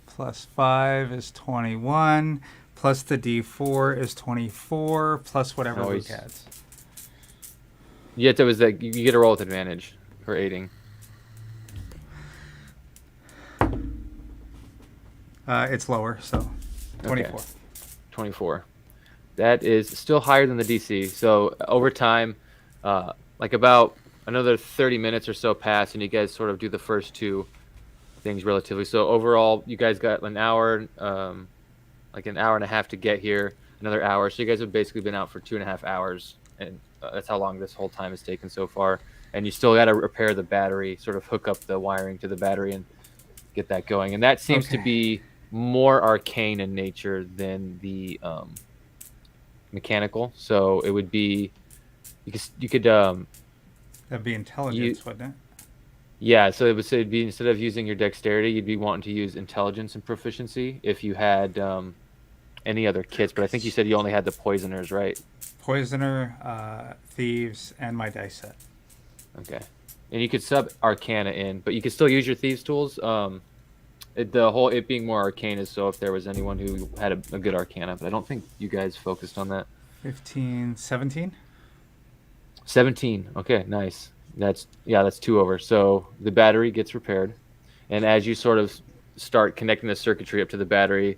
plus 5 is 21, plus the D4 is 24, plus whatever Luke adds. You get a roll with advantage for aiding. It's lower, so 24. Okay. 24. That is still higher than the DC. So over time, like about another 30 minutes or so pass, and you guys sort of do the first two things relatively. So overall, you guys got an hour, like an hour and a half to get here, another hour. So you guys have basically been out for 2.5 hours, and that's how long this whole time has taken so far. And you still got to repair the battery, sort of hook up the wiring to the battery and get that going. And that seems to be more arcane in nature than the mechanical. So it would be you could that'd be intelligence, wouldn't it? Yeah, so it'd be, instead of using your dexterity, you'd be wanting to use intelligence and proficiency if you had any other kits. But I think you said you only had the poisoners, right? Poisoner, thieves, and my dice set. Okay. And you could sub Arcana in, but you could still use your thieves tools. It being more arcane is so if there was anyone who had a good Arcana, but I don't think you guys focused on that. 15, 17? 17. Okay, nice. That's 2 over. So the battery gets repaired, and as you sort of start connecting the circuitry up to the battery,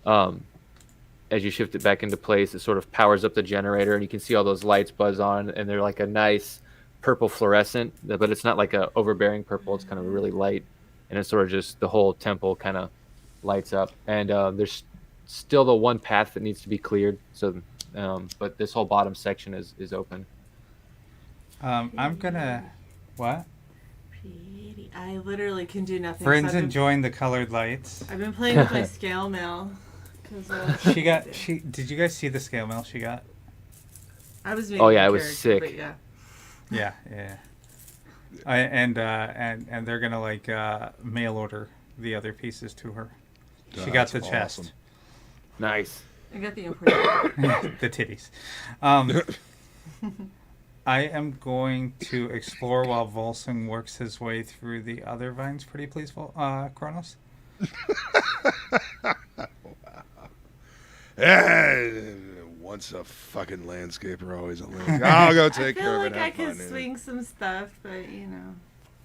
as you shift it back into place, it sort of powers up the generator, and you can see all those lights buzz on, and they're like a nice purple fluorescent, but it's not like a overbearing purple. It's kind of really light, and it's sort of just the whole temple kind of lights up. And there's still the one path that needs to be cleared. So, but this whole bottom section is open. I'm gonna what? Pretty. I literally can do nothing. Brynn's enjoying the colored lights. I've been playing with my scale mail. Did you guys see the scale mail she got? I was. Oh yeah, it was sick. But yeah. Yeah. And they're gonna mail order the other pieces to her. She got the chest. Awesome. Nice. I got the important. The titties. I am going to explore while Volsung works his way through the other vines. Pretty please, Kronos. Once a fucking landscaper, always a landscaper. I'll go take care of it. I feel like I could swing some stuff, but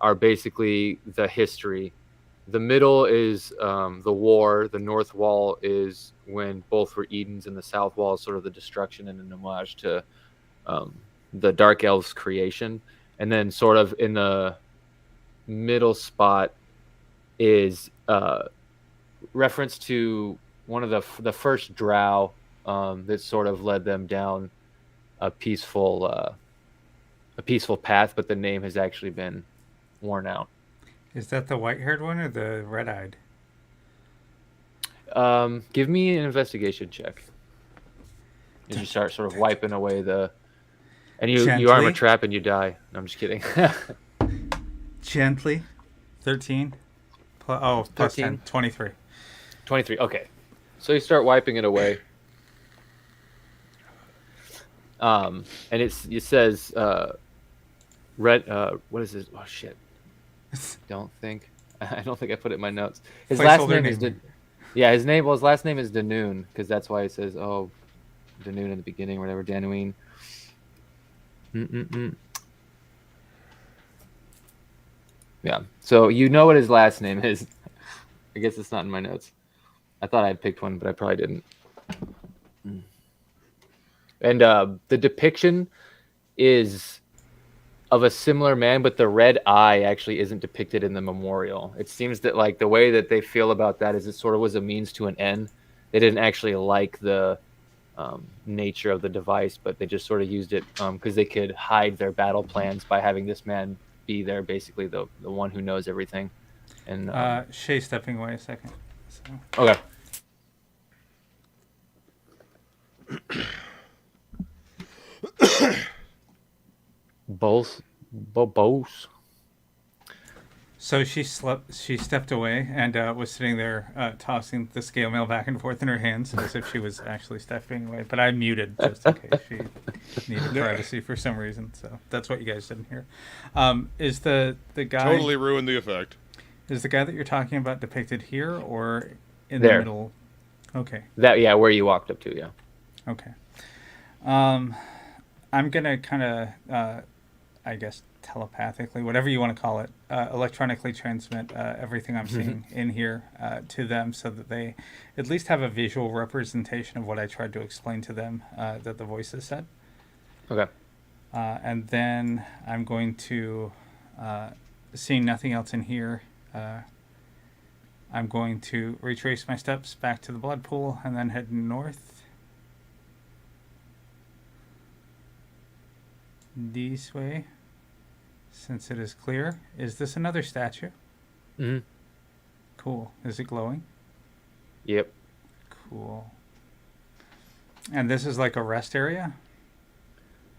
are basically the history. The middle is the war. The north wall is when both were Edens, and the south wall is sort of the destruction and an homage to the Dark Elves' creation. And then sort of in the middle spot is reference to one of the first drow that sort of led them down a peaceful path, but the name has actually been worn out. Is that the white-haired one or the red-eyed? Give me an investigation check. And you start sort of wiping away and you arm a trap and you die. No, I'm just kidding. Gently. 13. Plus 13? 10. 23. 23. Okay. So you start wiping it away. And it says red. What is this? Oh shit! I don't think I put it in my notes. His last name is his last name is Danoon, because that's why it says Danoon in the beginning or whatever. Danuin. Yeah. So you know what his last name is. I guess it's not in my notes. I thought I had picked one, but I probably didn't. And the depiction is of a similar man, but the red eye actually isn't depicted in the memorial. It seems that like the way that they feel about that is it sort of was a means to an end. They didn't actually like the nature of the device, but they just sort of used it because they could hide their battle plans by having this man be there, basically the one who knows everything. And Shae stepping away a second. So. Okay. Both. So she stepped away and was sitting there tossing the scale mail back and forth in her hands as if she was actually stepping away. But I muted just in case she needed privacy for some reason. So that's what you guys didn't hear. Is the guy... Totally ruined the effect. Is the guy that you're talking about depicted here or in there. The middle? Okay. Where you walked up to, yeah. Okay. I'm going to kind of, I guess, telepathically, whatever you want to call it, electronically transmit everything I'm seeing in here to them so that they at least have a visual representation of what I tried to explain to them that the voices said. Okay. And then I'm going to, seeing nothing else in here, I'm going to retrace my steps back to the blood pool and then head north. This way, since it is clear. Is this another statue? Mm-hmm. Cool. Is it glowing? Yep. Cool. And this is like a rest area?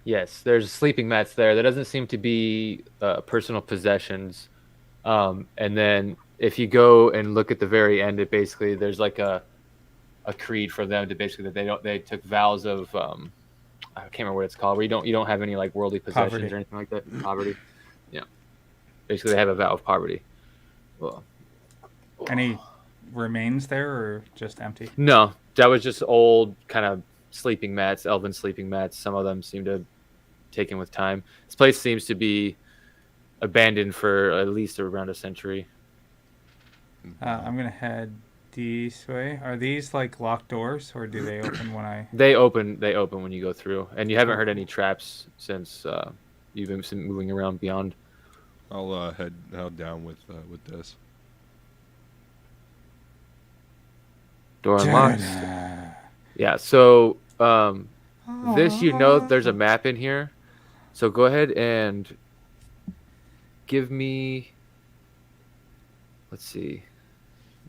Yes, there's sleeping mats there. There doesn't seem to be personal possessions. And then if you go and look at the very end, it basically there's like a creed for them to basically that they took vows of I can't remember what it's called, where you don't have any like worldly possessions poverty. Or anything like that. Poverty. Yeah. Basically they have a vow of poverty. Well, Any remains there or just empty? no, that was just old kind of sleeping mats, elven sleeping mats. Some of them seem to have taken with time. This place seems to be abandoned for at least around a century. I'm going to head this way. Are these like locked doors or do they open when I... They open when you go through, and you haven't heard any traps since you've been moving around beyond. I'll head down with this. Door unlocked. Yeah, so this, there's a map in here. So go ahead and give me, let's see,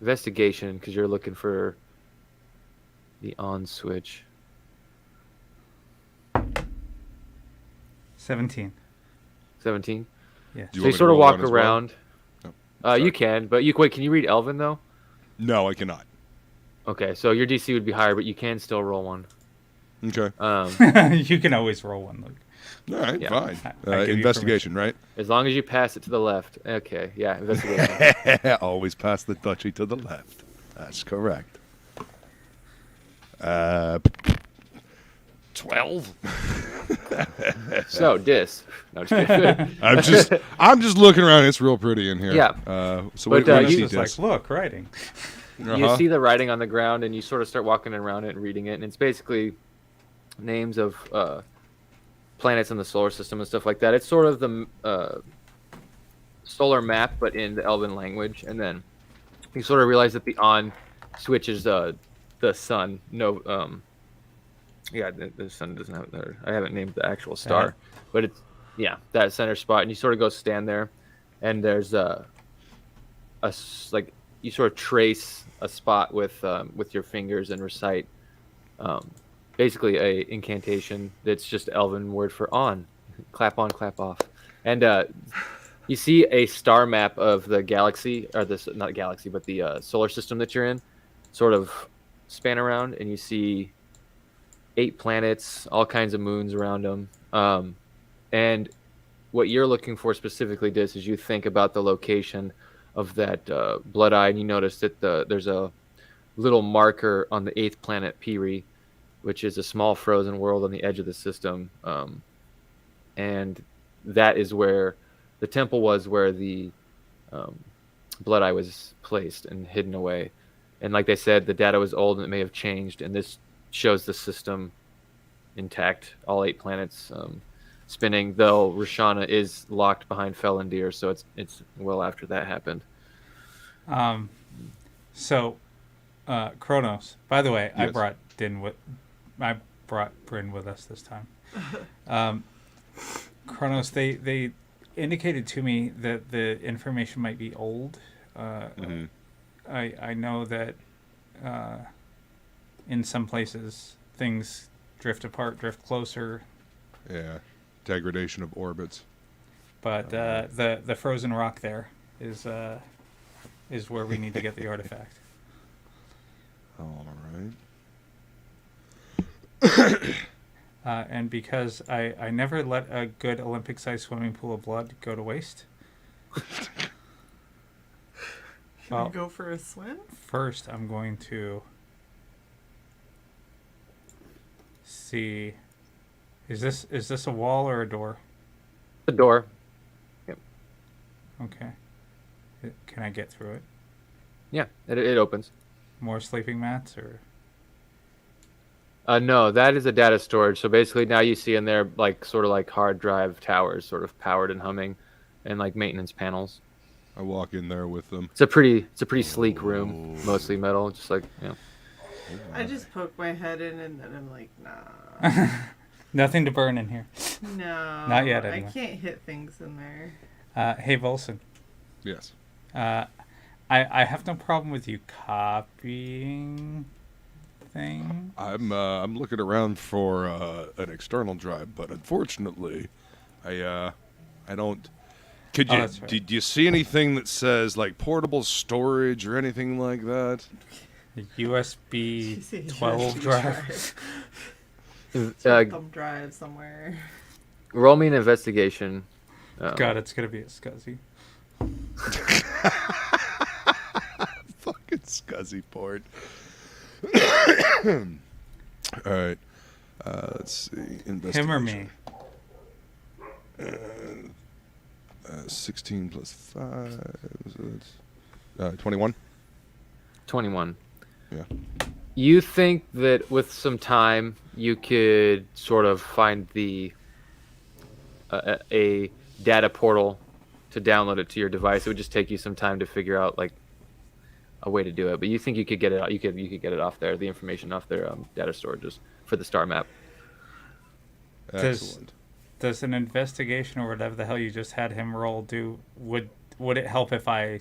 investigation, because you're looking for the on switch. 17. 17? Yeah. Do So you want me to sort of roll walk one as well? around. Oh, sorry. You can, but wait, can you read Elven, though? No, I cannot. Okay, so your DC would be higher, but you can still roll one. Okay. You can always roll one, Luke. All right, Yeah. fine. I give you Investigation, right? As long as you pass it to the left. Okay, yeah, investigation. Always pass the duchy to the left. That's correct. 12. So, Dis. No, just kidding. I'm just looking around. It's real pretty in here. Yeah. So But, what do you He's see, just like, Dis? look, writing. You see the writing on the ground, and you sort of start walking around it and reading it, and it's basically names of planets in the solar system and stuff like that. It's sort of the solar map, but in the Elven language, and then you sort of realize that the on switch is the sun. No, the sun doesn't have. I haven't named the actual star, but it's that center spot, and you sort of go stand there, and there's like you sort of trace a spot with your fingers and recite basically a incantation that's just Elven word for on, clap on, clap off, and you see a star map of the galaxy, or this not galaxy, but the solar system that you're in, sort of span around, and you see 8 planets, all kinds of moons around them, and what you're looking for specifically, Dis, is you think about the location of that blood eye, and you notice that there's a little marker on the 8th planet, Piri, which is a small frozen world on the edge of the system, and that is where the temple was, where the blood eye was placed and hidden away. And like they said, the data was old and it may have changed, and this shows the system intact, all 8 planets spinning, though Roshana is locked behind Felondir, so it's well after that happened. So, Kronos. By the way, Yes. I brought Brynn with us this time. Kronos, they indicated to me that the information might be old. I know that in some places things drift apart, drift closer. Yeah, degradation of orbits. But the frozen rock there is where we need to get the artifact. All right. And because I never let a good Olympic-sized swimming pool of blood go to waste. Can we go for a swim? First, I'm going to see. Is this a wall or a door? The door. Yep. Okay. Can I get through it? Yeah, it opens. More sleeping mats or? No, that is a data storage. So basically, now you see in there like sort of like hard drive towers, sort of powered and humming, and like maintenance panels. I walk in there with them. It's a pretty sleek room, mostly metal, just like I just poke my head in and then I'm like, nah. Nothing to burn in here. No. Not yet, anyway. I can't hit things in there. Hey, Volsung. Yes. I have no problem with you copying thing. I'm looking around for an external drive, but unfortunately, I don't. Could you? That's right. Do you see anything that says like portable storage or anything like that? The USB USB 12 drive. Thumb drive somewhere. roll me an investigation. God, it's gonna be a scuzzy. Fucking scuzzy port. All right. Let's see. Him or me? 16 plus 5. So that's 21. 21. Yeah. You think that with some time you could sort of find the a data portal to download it to your device. It would just take you some time to figure out like a way to do it, but you think you could get it out. You could get it off there, the information off their data storages for the star map. Excellent. Does an investigation or whatever the hell you just had him roll do? Would it help if I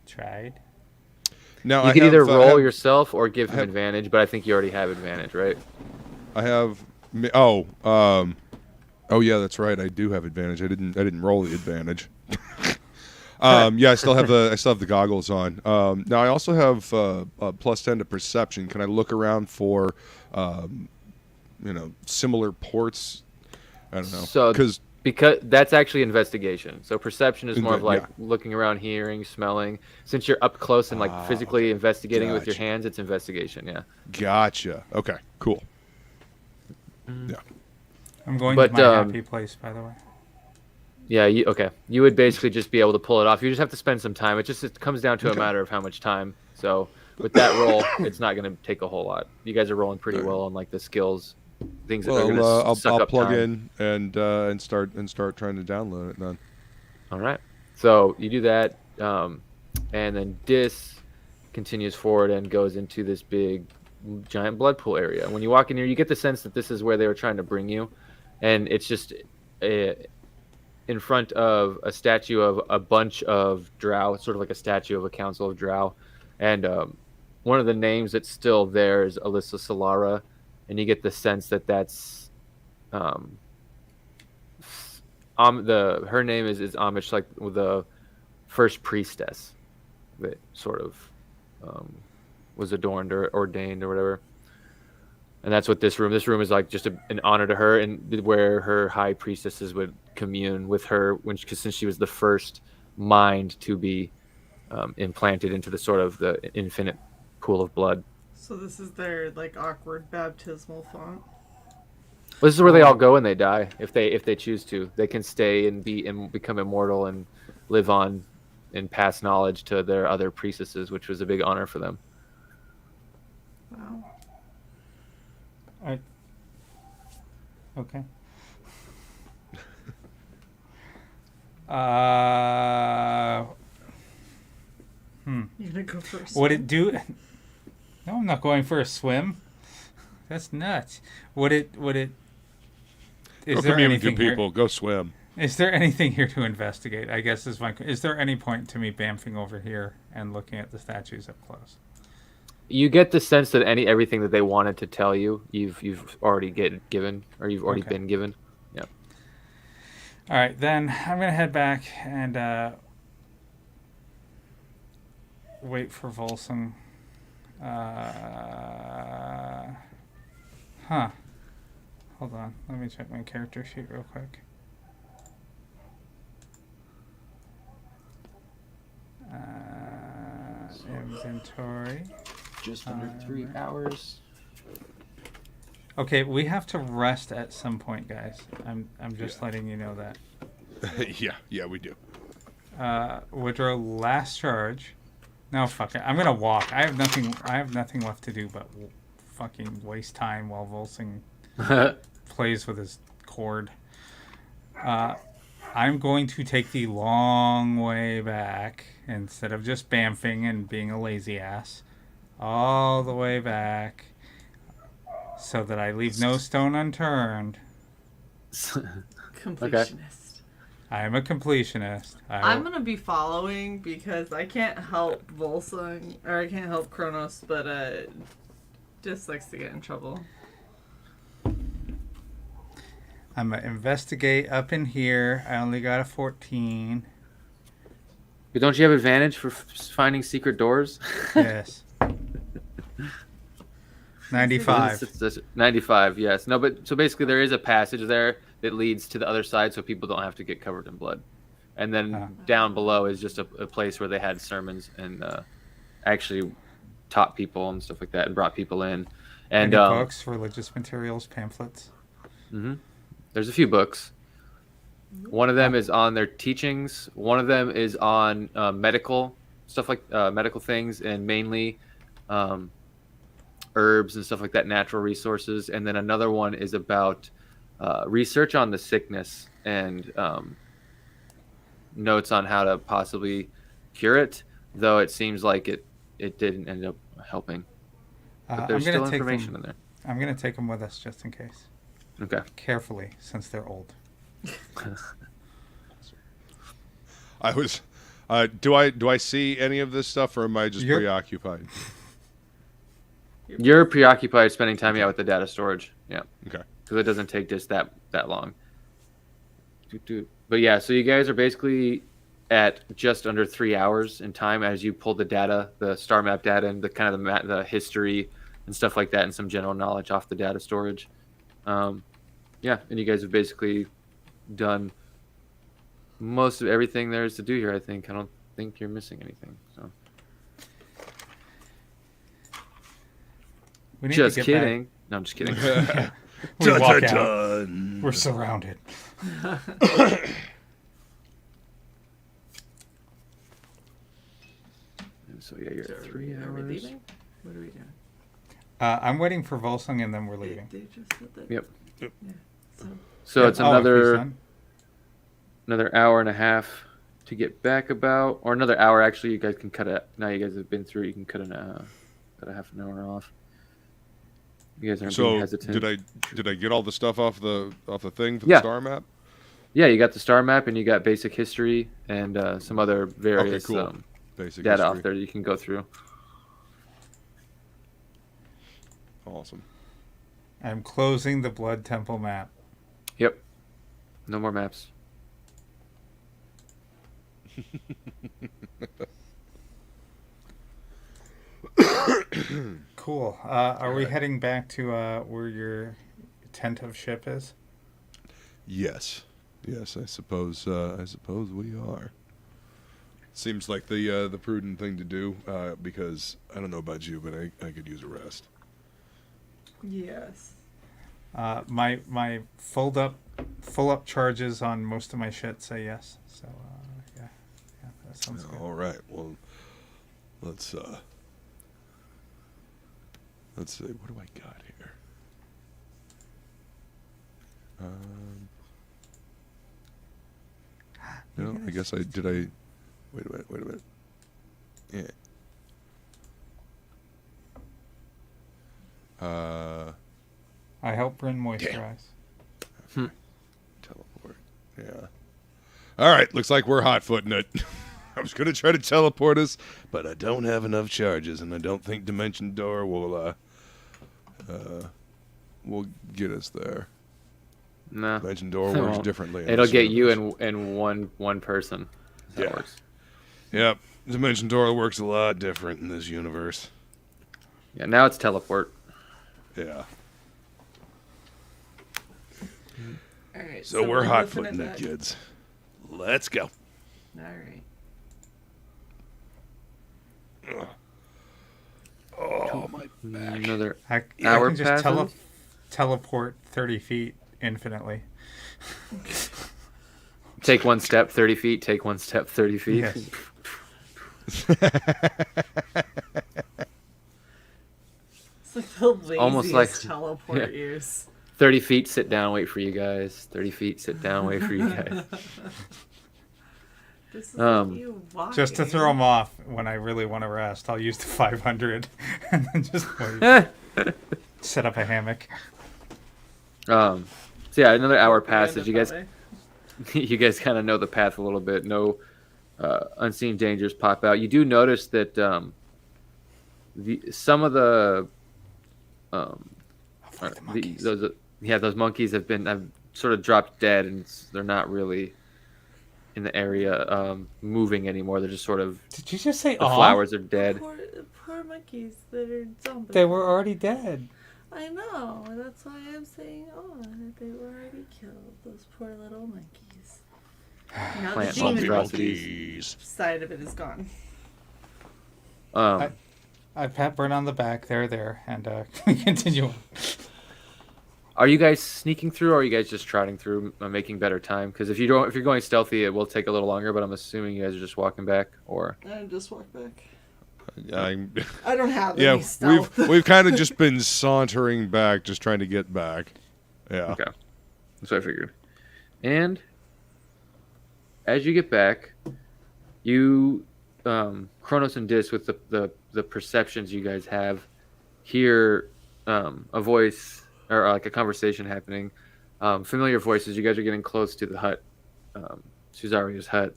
tried? Now You could either roll yourself or give him advantage, but I think you already have advantage, right? I have. Oh yeah, that's right. I do have advantage. I didn't roll the advantage. Yeah, I still have the goggles on. Now I also have a plus 10 to perception. Can I look around for, similar ports? I don't know. So because that's actually investigation. So perception is more of like yeah. looking around, hearing, smelling. Since you're up close and like physically investigating it with your Gotcha. hands, it's investigation. Yeah. Gotcha. Okay. Cool. Yeah. I'm going But, to my happy place, by the way. Yeah, okay. You would basically just be able to pull it off. You just have to spend some time. It comes down to a Okay. matter of how much time. So with that roll, it's not going to take a whole lot. You guys are rolling pretty well on like the skills, things that are going to suck I'll up plug time. in and start trying to download it then. All right. So you do that, and then Dis continues forward and goes into this big, giant blood pool area. When you walk in here, you get the sense that this is where they were trying to bring you, and it's just in front of a statue of a bunch of drow, sort of like a statue of a council of drow, and one of the names that's still there is Alyssa Solara, and you get the sense that that's her name is Amish, like the first priestess that sort of was adorned or ordained or whatever. And that's what this room is like, just an honor to her, and where her high priestesses would commune with her since she was the first mind to be implanted into the sort of the infinite pool of blood. So this is their like awkward baptismal font. Well, this is where they all go when they die, if they choose to. They can stay and become immortal and live on and pass knowledge to their other priestesses, which was a big honor for them. Wow. Okay. You gonna go first? Would it do? No, I'm not going for a swim. That's nuts. Would it? Is there anything people here? go swim? Is there anything here to investigate? I guess is my. Is there any point to me bamfing over here and looking at the statues up close? You get the sense that everything that they wanted to tell you, you've already given, or you've already been given. Yeah. All right, then I'm gonna head back and wait for Volsung. Hold on. Let me check my character sheet real quick. Inventory. Just under 3 hours. Okay, we have to rest at some point, guys. I'm just letting you know that. yeah, we do. Woodrow, last charge. No, fuck it. I'm gonna walk. I have nothing left to do but fucking waste time while Volsung plays with his cord. I'm going to take the long way back instead of just bamfing and being a lazy ass. All the way back so that I leave no stone unturned. Completionist. Okay. I am a completionist. I'm gonna be following because I can't help Volsung, or I can't help Kronos, but just likes to get in trouble. I'm going to investigate up in here. I only got a 14. But don't you have advantage for finding secret doors? Yes. 95. 95, yes. No, but so basically there is a passage there that leads to the other side so people don't have to get covered in blood. And then down below is just a place where they had sermons and actually taught people and stuff like that and brought people in. And Any books, religious materials, pamphlets? Mm-hmm. There's a few books. One of them is on their teachings. One of them is on medical stuff, like medical things, and mainly herbs and stuff like that, natural resources. And then another one is about research on the sickness and notes on how to possibly cure it, though it seems like it didn't end up helping. But there's still information in there. I'm going to take them with us just in case. Okay. Carefully, since they're old. I was. Do I see any of this stuff, or am I just preoccupied? You're preoccupied spending time with the data storage. Yeah. Okay. Because it doesn't take just that long. But yeah, so you guys are basically at just under 3 hours in time as you pull the data, the star map data, and the kind of the history and stuff like that, and some general knowledge off the data storage. Yeah, and you guys have basically done most of everything there is to do here. I think. I don't think you're missing anything. So. Just kidding. No, I'm just kidding. We walk out. Dun. We're surrounded. So yeah, you're at 3 Are we hours. leaving? What are we doing? I'm waiting for Volsung, and then we're leaving. They just said that. Yep. Yeah. So So it's Oh, if he's another done. hour and a half to get back about, or another hour actually. You guys can cut it. Now you guys have been through. You can cut a half an hour off. You guys aren't being So hesitant. did I get all the stuff off the thing for Yeah. the star map? Yeah, you got the star map and you got basic history and some other various cool. Basic data history. off there that you can go through. Awesome. I'm closing the Blood Temple map. Yep. No more maps. Cool. Are we heading back to where your tent of ship is? Yes. Yes, I suppose we are. Seems like the prudent thing to do, because I don't know about you, but I could use a rest. yes. My full up charges on most of my shit say yes. So yeah, that sounds good. All right. Well, let's see. What do I got here? No, I guess I did. Wait a minute. Yeah. I help Brynn moisturize. Teleport. Yeah. All right. Looks like we're hot-footing it. I was going to try to teleport us, but I don't have enough charges, and I don't think Dimension Door will get us there. No. Dimension Door It works won't. differently. in It'll this get you universe. and one person. That's how it Yeah. works. Yep. Dimension Door works a lot different in this universe. Yeah, now it's teleport. Yeah. All right. So we're hoofing hot-footing it, back. kids. Let's go. All right. Oh, my back. Another I hour can just passes? teleport 30 feet infinitely. Take one step, 30 feet. Take one step, 30 feet. Yes. It's like the laziest almost like- teleport yeah. use. 30 feet, sit down, wait for you guys. 30 feet, sit down, wait for you guys. This is Um, like you walking. Just to throw them off when I really want to rest, I'll use the 500 and then just wait. Set up a hammock. So yeah, another hour passes. Random You guys, probably. you guys kind of know the path a little bit. No unseen dangers pop out. You do notice that some of the Avoid the monkeys. those monkeys have sort of dropped dead, and they're not really in the area moving anymore. They're just sort of Did you just say the aw? flowers are dead. Poor monkeys that are zombies. They were already dead. I know. That's why I'm saying, that they were already killed. Those poor little monkeys. Now the Plant demon monstrosities. side of it is gone. I pat Brynn on the back. There, and we continue on. Are you guys sneaking through, or are you guys just trotting through, making better time? Because if you're going stealthy, it will take a little longer. But I'm assuming you guys are just walking back, or I just walk back. I don't have Yeah, any stealth. we've kind of just been sauntering back, just trying to get back. Yeah. okay, that's what I figured. And as you get back, you, Kronos and Dis, with the perceptions you guys have, hear a voice or like a conversation happening. Familiar voices. You guys are getting close to the hut, Susaria's hut,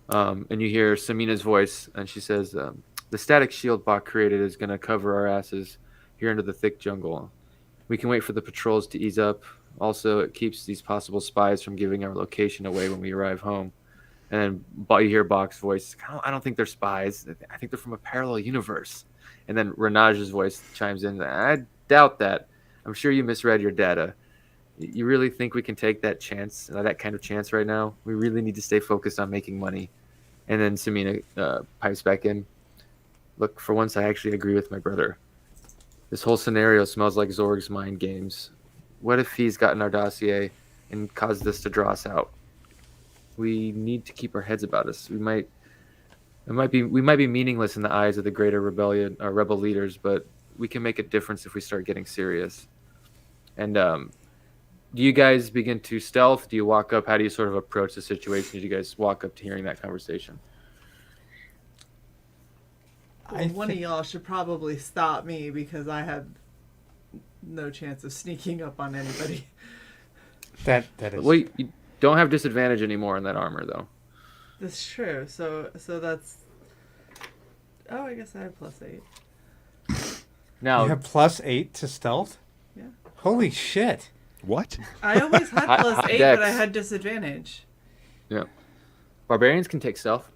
and you hear Samina's voice, and she says, "The static shield Bach created is going to cover our asses here into the thick jungle. We can wait for the patrols to ease up. Also, it keeps these possible spies from giving our location away when we arrive home." And then you hear Bach's voice. I don't think they're spies. I think they're from a parallel universe. And then Renaj's voice chimes in. I doubt that. I'm sure you misread your data. You really think we can take that chance, that kind of chance right now? We really need to stay focused on making money. And then Samina pipes back in. Look, for once, I actually agree with my brother. This whole scenario smells like Zorg's mind games. What if he's gotten our dossier and caused us to draw us out? We need to keep our heads about us. We might be meaningless in the eyes of the greater rebellion or rebel leaders, but we can make a difference if we start getting serious. And do you guys begin to stealth? Do you walk up? How do you sort of approach the situation? Do you guys walk up to hearing that conversation? Well, one of y'all should probably stop me because I have no chance of sneaking up on anybody. That is. Well, you don't have disadvantage anymore in that armor, though. That's true. So that's. Oh, I guess I have +8. Now You have +8 to stealth? Yeah. Holy shit. What? I always had High +8, dex. but I had disadvantage. yeah, barbarians can take stealth.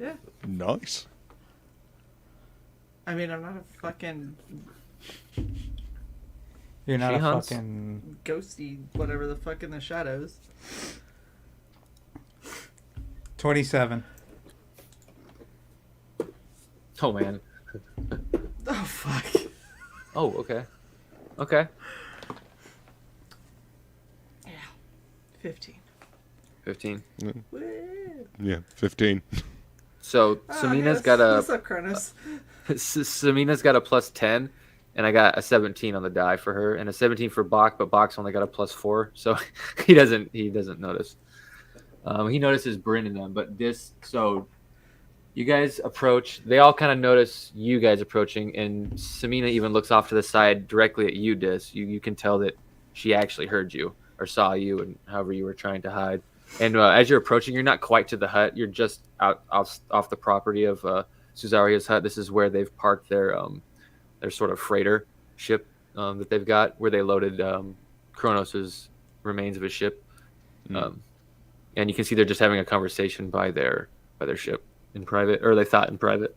Yeah. Nice. I mean, I'm not a fucking You're not She a hunts. fucking... ghosty whatever the fuck in the shadows. 27. Oh man. Oh fuck. Oh, okay. Okay. Yeah. 15. 15. Woo. Yeah, 15. So Oh, Samina's yes. got a What's up, Cronus? Samina's got a +10, and I got a 17 on the die for her, and a 17 for Bach, but Bach's only got a +4, so he doesn't notice. He notices Brynn in them, but so you guys approach. They all kind of notice you guys approaching, and Samina even looks off to the side directly at you, Dis. You can tell that she actually heard you or saw you, and however you were trying to hide. And as you're approaching, you're not quite to the hut. You're just out off the property of Susaria's hut. This is where they've parked their sort of freighter ship that they've got, where they loaded Kronos's remains of his ship. And you can see they're just having a conversation by their ship in private, or they thought in private.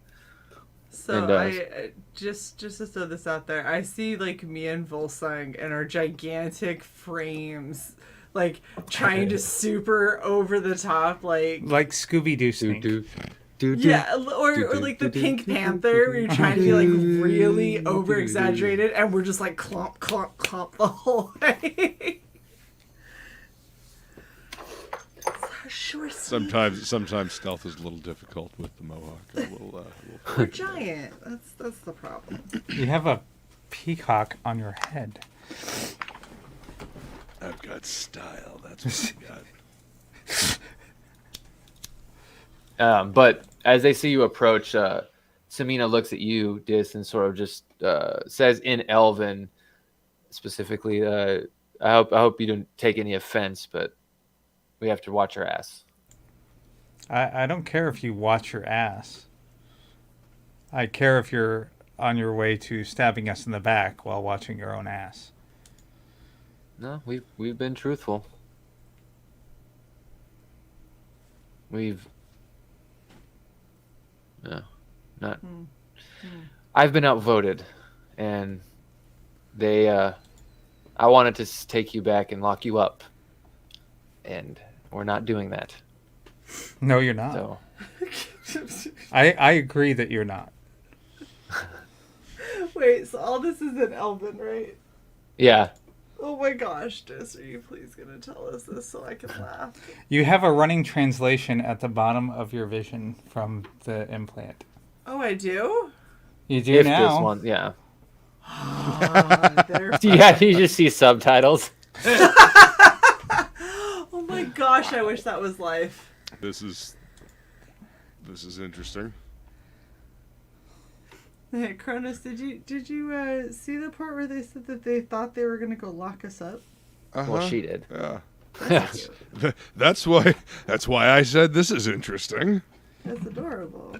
So And, I just to throw this out there, I see like me and Volsung and our gigantic frames, like trying to super over the top, like Scooby-Doo sneak. yeah, or like the Pink Panther, where you're trying to be like really over exaggerated, and we're just like clomp, clomp, clomp the whole way. Sure. Sometimes stealth is a little difficult with the mohawk. We're giant. That's the problem. You have a peacock on your head. I've got style. That's what I got. But as they see you approach, Samina looks at you, Dis, and sort of just says in Elven, specifically, I hope you don't take any offense, but we have to watch our ass. I don't care if you watch your ass. I care if you're on your way to stabbing us in the back while watching your own ass. No, we've been truthful. I've been outvoted, and they I wanted to take you back and lock you up, and we're not doing that. No, you're not. So I agree that you're not. Wait, so all this is in Elven, right? yeah, Oh my gosh, Dis, are you please gonna tell us this so I can laugh? You have a running translation at the bottom of your vision from the implant. Oh, I do? You do if now. this one, yeah. They're Yeah, you just see subtitles. Oh my gosh, I wish that was life. This is interesting. Hey, Cronus, did you see the part where they said that they thought they were gonna go lock us up? Well, she did. Yeah. That's cute. That's why I said this is interesting. That's adorable.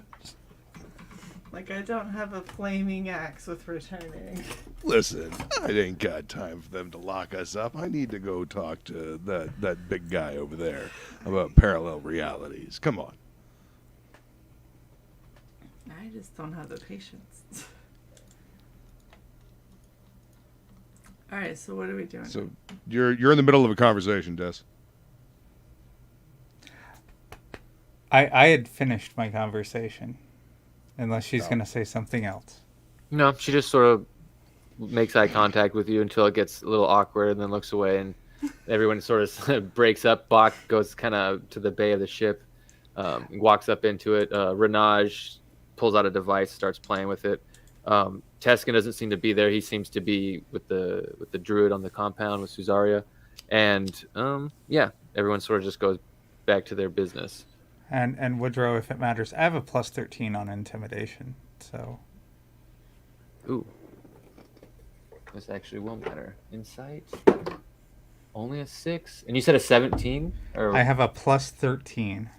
Like, I don't have a flaming axe with returning. Listen, I ain't got time for them to lock us up. I need to go talk to that big guy over there about parallel realities. Come on. I just don't have the patience. Alright, so what are we doing? So you're in the middle of a conversation, Des. I had finished my conversation. Unless she's going to say something else. No, she just sort of makes eye contact with you until it gets a little awkward, and then looks away, and everyone sort of breaks up. Bach goes kind of to the bay of the ship, walks up into it. Renage pulls out a device, starts playing with it. Teskin doesn't seem to be there. He seems to be with the druid on the compound with Suzaria, and everyone sort of just goes back to their business. And Woodrow, if it matters, I have a plus 13 on intimidation, so. Ooh, this actually will matter. Insight, only a 6, and you said a 17. Or I have a plus 13.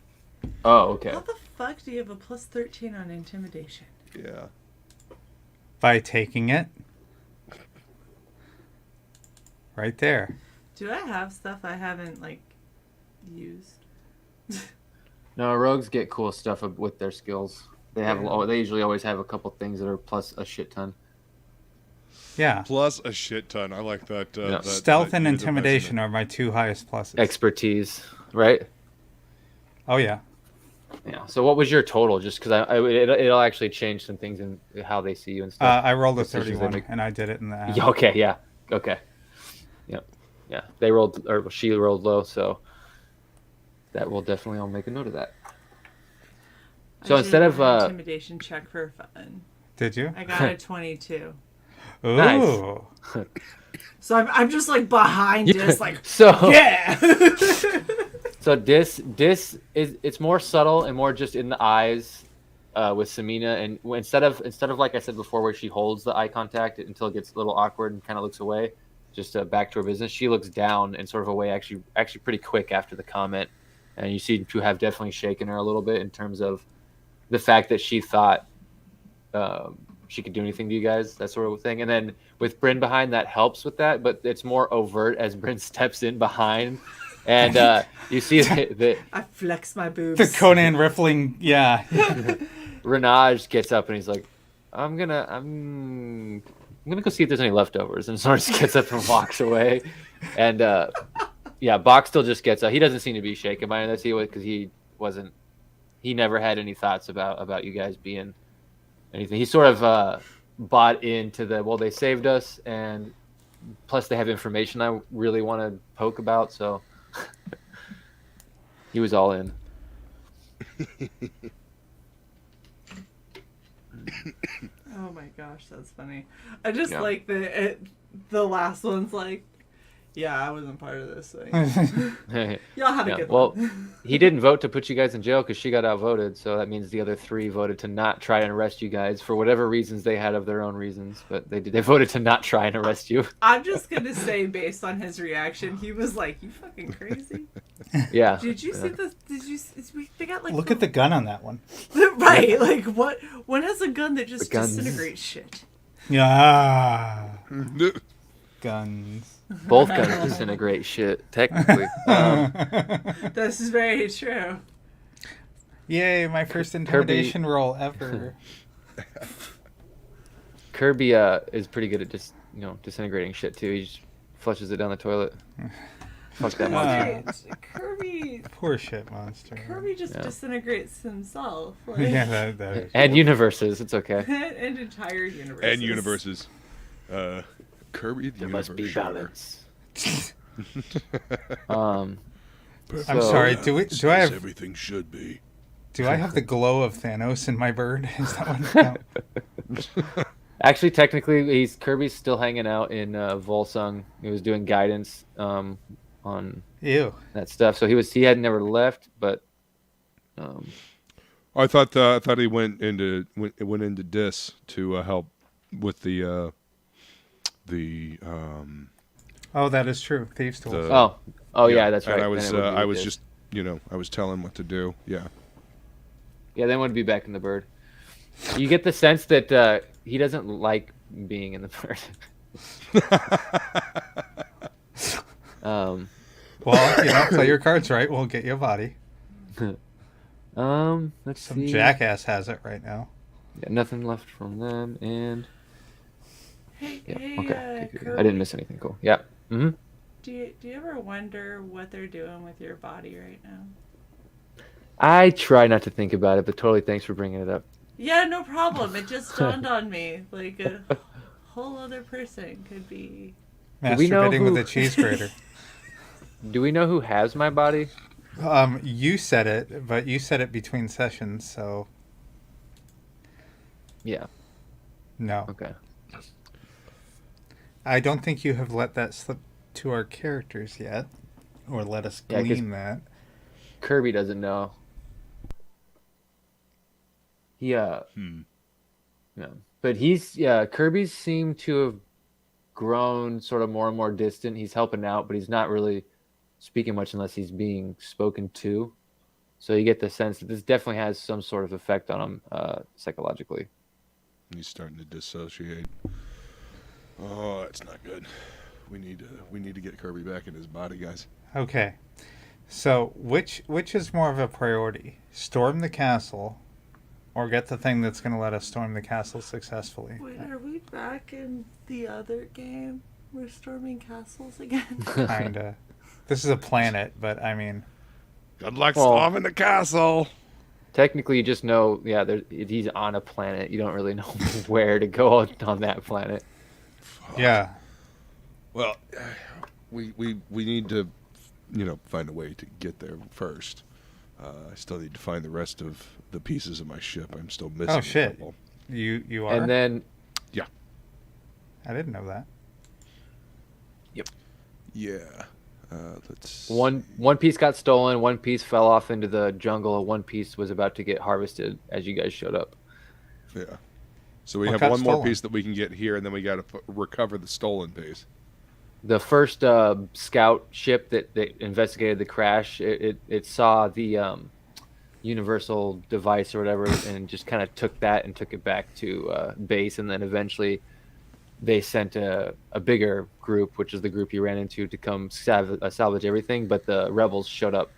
Oh, okay. How the fuck do you have a plus 13 on intimidation? Yeah. By taking it. Right there. Do I have stuff I haven't, used? No, rogues get cool stuff with their skills. They usually always have a couple things that are plus a shit ton. Yeah. Plus a shit ton. I like that. Stealth and intimidation are my 2 highest pluses. Expertise, right? Oh, yeah. Yeah. So what was your total? Just because it'll actually change some things in how they see you and stuff. I rolled a Decisions 31, and I did it in the app. Yeah, okay, yeah. Okay. Yep. Yeah. They rolled, or she rolled low, so that will definitely, I'll make a note of that. So instead of intimidation check for fun. Did you? I got a 22. Ooh. Nice. So I'm just behind this, so yeah. So this is, it's more subtle and more just in the eyes with Samina, and instead of like I said before, where she holds the eye contact until it gets a little awkward and kind of looks away, just back to her business, she looks down and sort of away actually pretty quick after the comment, and you seem to have definitely shaken her a little bit in terms of the fact that she thought she could do anything to you guys, that sort of thing. And then with Brynn behind, that helps with that, but it's more overt as Brynn steps in behind. And you see the I flex my boobs. The Conan riffling, yeah. Renage gets up and he's like, I'm gonna go see if there's any leftovers, and sort of just gets up and walks away. And Bach still just gets up. He doesn't seem to be shaken by this because he never had any thoughts about you guys being anything. He sort of bought into they saved us, and plus they have information I really want to poke about, so he was all in. Oh my gosh, that's funny. I just like the last one's yeah, I wasn't part of this thing. Y'all have a good one. Well, he didn't vote to put you guys in jail because she got outvoted, so that means the other 3 voted to not try and arrest you guys for whatever reasons they had of their own reasons, but they voted to not try and arrest you. I'm just gonna say, based on his reaction, he was like, "You fucking crazy." Yeah. Did you see this? They got Look at the gun on that one. Right, what? One has a gun that just disintegrates shit. Yeah. Guns. Both guns disintegrate shit, technically. This is very true. Yay, my first intimidation roll ever. Kirby is pretty good at just disintegrating shit too. He just flushes it down the toilet. Fuck that monster. Kirby. Poor shit monster. Kirby just disintegrates himself. Yeah, that is. And universes, it's okay. And entire universes. And universes. Kirby the There universe. must be balance. I'm sorry. Do I have everything should be? Do I have the glow of Thanos in my bird? Is that what counts? Actually, technically, Kirby's still hanging out in Volsung. He was doing guidance on that stuff. So he had never left, but I thought he went into Dis to help with the Oh, that is true. Thieves' tools. Yeah, that's right. And I was just I was telling him what to do. Yeah. Yeah, then would be back in the bird. You get the sense that he doesn't like being in the bird. Well, play your cards right. We'll get you a body. Let's Some see. jackass has it right now. Yeah, nothing left from them, and Hey, okay. Kirby, I didn't miss anything cool. Yeah. Mm-hmm. Do you ever wonder what they're doing with your body right now? I try not to think about it, but totally thanks for bringing it up. Yeah, no problem. It just dawned on me. whole other person could be. Do we know Masturbating with who- a cheese grater. Do we know who has my body? You said it, but you said it between sessions, so Yeah. no. Okay. I don't think you have let that slip to our characters yet, or let us Yeah, 'cause- glean that. Kirby doesn't know. He Yeah. But Kirby's seemed to have grown sort of more and more distant. He's helping out, but he's not really speaking much unless he's being spoken to. So you get the sense that this definitely has some sort of effect on him psychologically. He's starting to dissociate. Oh, that's not good. We need to get Kirby back in his body, guys. Okay. So, which is more of a priority? Storm the castle, or get the thing that's going to let us storm the castle successfully? Wait, are we back in the other game? We're storming castles again? Kinda. This is a planet, but I mean, Good luck Well- storming the castle. Technically, you just know, he's on a planet. You don't really know where to go on that planet. yeah. Well, we need to, find a way to get there first. I still need to find the rest of the pieces of my ship. I'm still missing. Oh a shit. couple. You are. And then, I didn't know that. Yeah. Let's. one piece got stolen, one piece fell off into the jungle, and one piece was about to get harvested as you guys showed up. Yeah. So we What have got one more stolen? piece that we can get here, and then we got to recover the stolen piece. The first scout ship that investigated the crash, it saw the universal device or whatever, and just kind of took that and took it back to base, and then eventually they sent a bigger group, which is the group you ran into, to come salvage everything. But the rebels showed up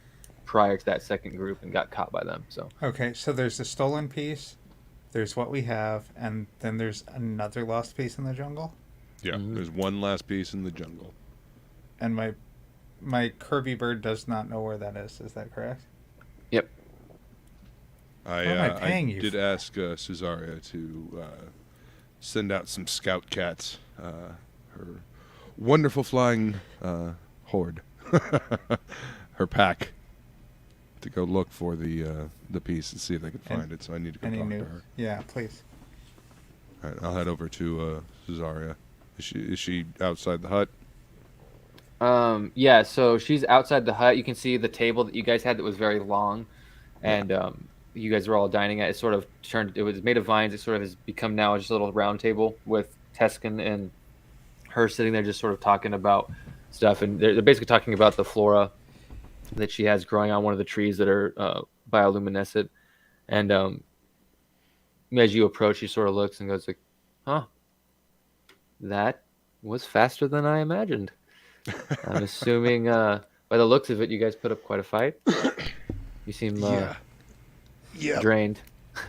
prior to that second group and got caught by them. So Okay, so there's the stolen piece, there's what we have, and then there's another lost piece in the jungle. Yeah. Mhm. There's one last piece in the jungle. And my Kirby bird does not know where that is. Is that correct? yep. I What am I paying you did for? ask Cesaria to send out some scout cats. Her wonderful flying horde, her pack, to go look for the piece and see if they can And find it. So I need to go Any talk new? to her. Yeah, please. All right, I'll head over to Cesaria. Is she outside the hut? Yeah, so she's outside the hut. You can see the table that you guys had that was very long, and you guys were all dining at. It sort of turned. It was made of vines. It sort of has become now just a little round table with Teskin and her sitting there, just sort of talking about stuff. And they're basically talking about the flora that she has growing on one of the trees that are bioluminescent. And as you approach, she sort of looks and goes like, "Huh, that was faster than I imagined." I'm assuming by the looks of it, you guys put up quite a fight. You seem Yeah. drained.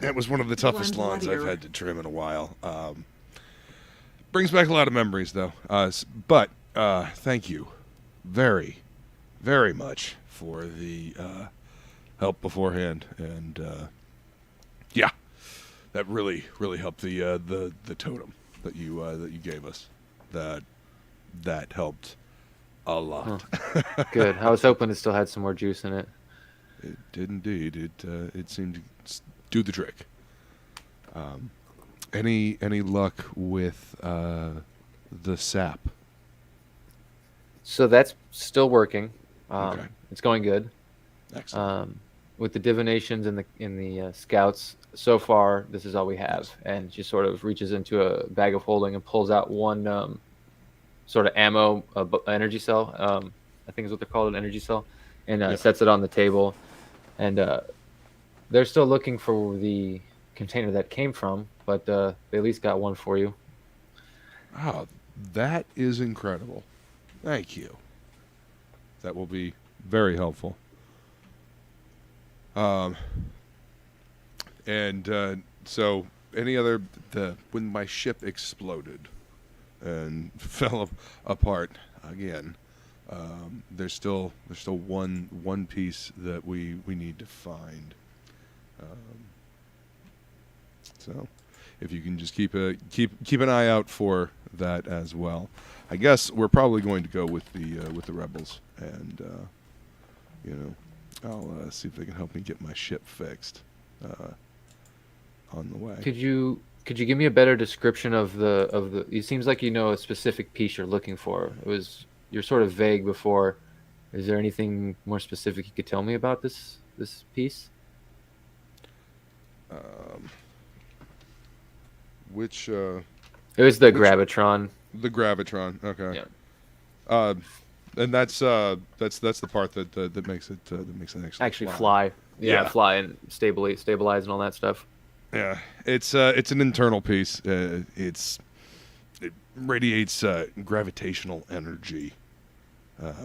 That was one of the toughest One lines I've bloodier. had to trim in a while. Brings back a lot of memories, though. But thank you very, very much for the help beforehand, and yeah, that really helped the totem that you gave us. That helped a lot. Good. I was hoping it still had some more juice in it. It did indeed. It seemed to do the trick. Any luck with the sap? So that's still working. Okay. It's going good. Excellent. With the divinations and the scouts, so far this is all we have. And she sort of reaches into a bag of holding and pulls out one sort of ammo energy cell. I think is what they're called, an energy cell, and sets it on the table. And they're still looking for the container that came from, but they at least got one for you. Oh, that is incredible. Thank you. That will be very helpful. So any other when my ship exploded and fell apart again, there's still one piece that we need to find. So if you can just keep an eye out for that as well. I guess we're probably going to go with the rebels, and I'll see if they can help me get my ship fixed on the way. Could you give me a better description of the? It seems like you know a specific piece you're looking for. You're sort of vague before. Is there anything more specific you could tell me about this piece? Which It was the gravitron. The gravitron. Okay. Yeah. And that's the part that makes it Actually fly. Yeah, fly and stabilize and all that stuff. Yeah, it's an internal piece. It radiates gravitational energy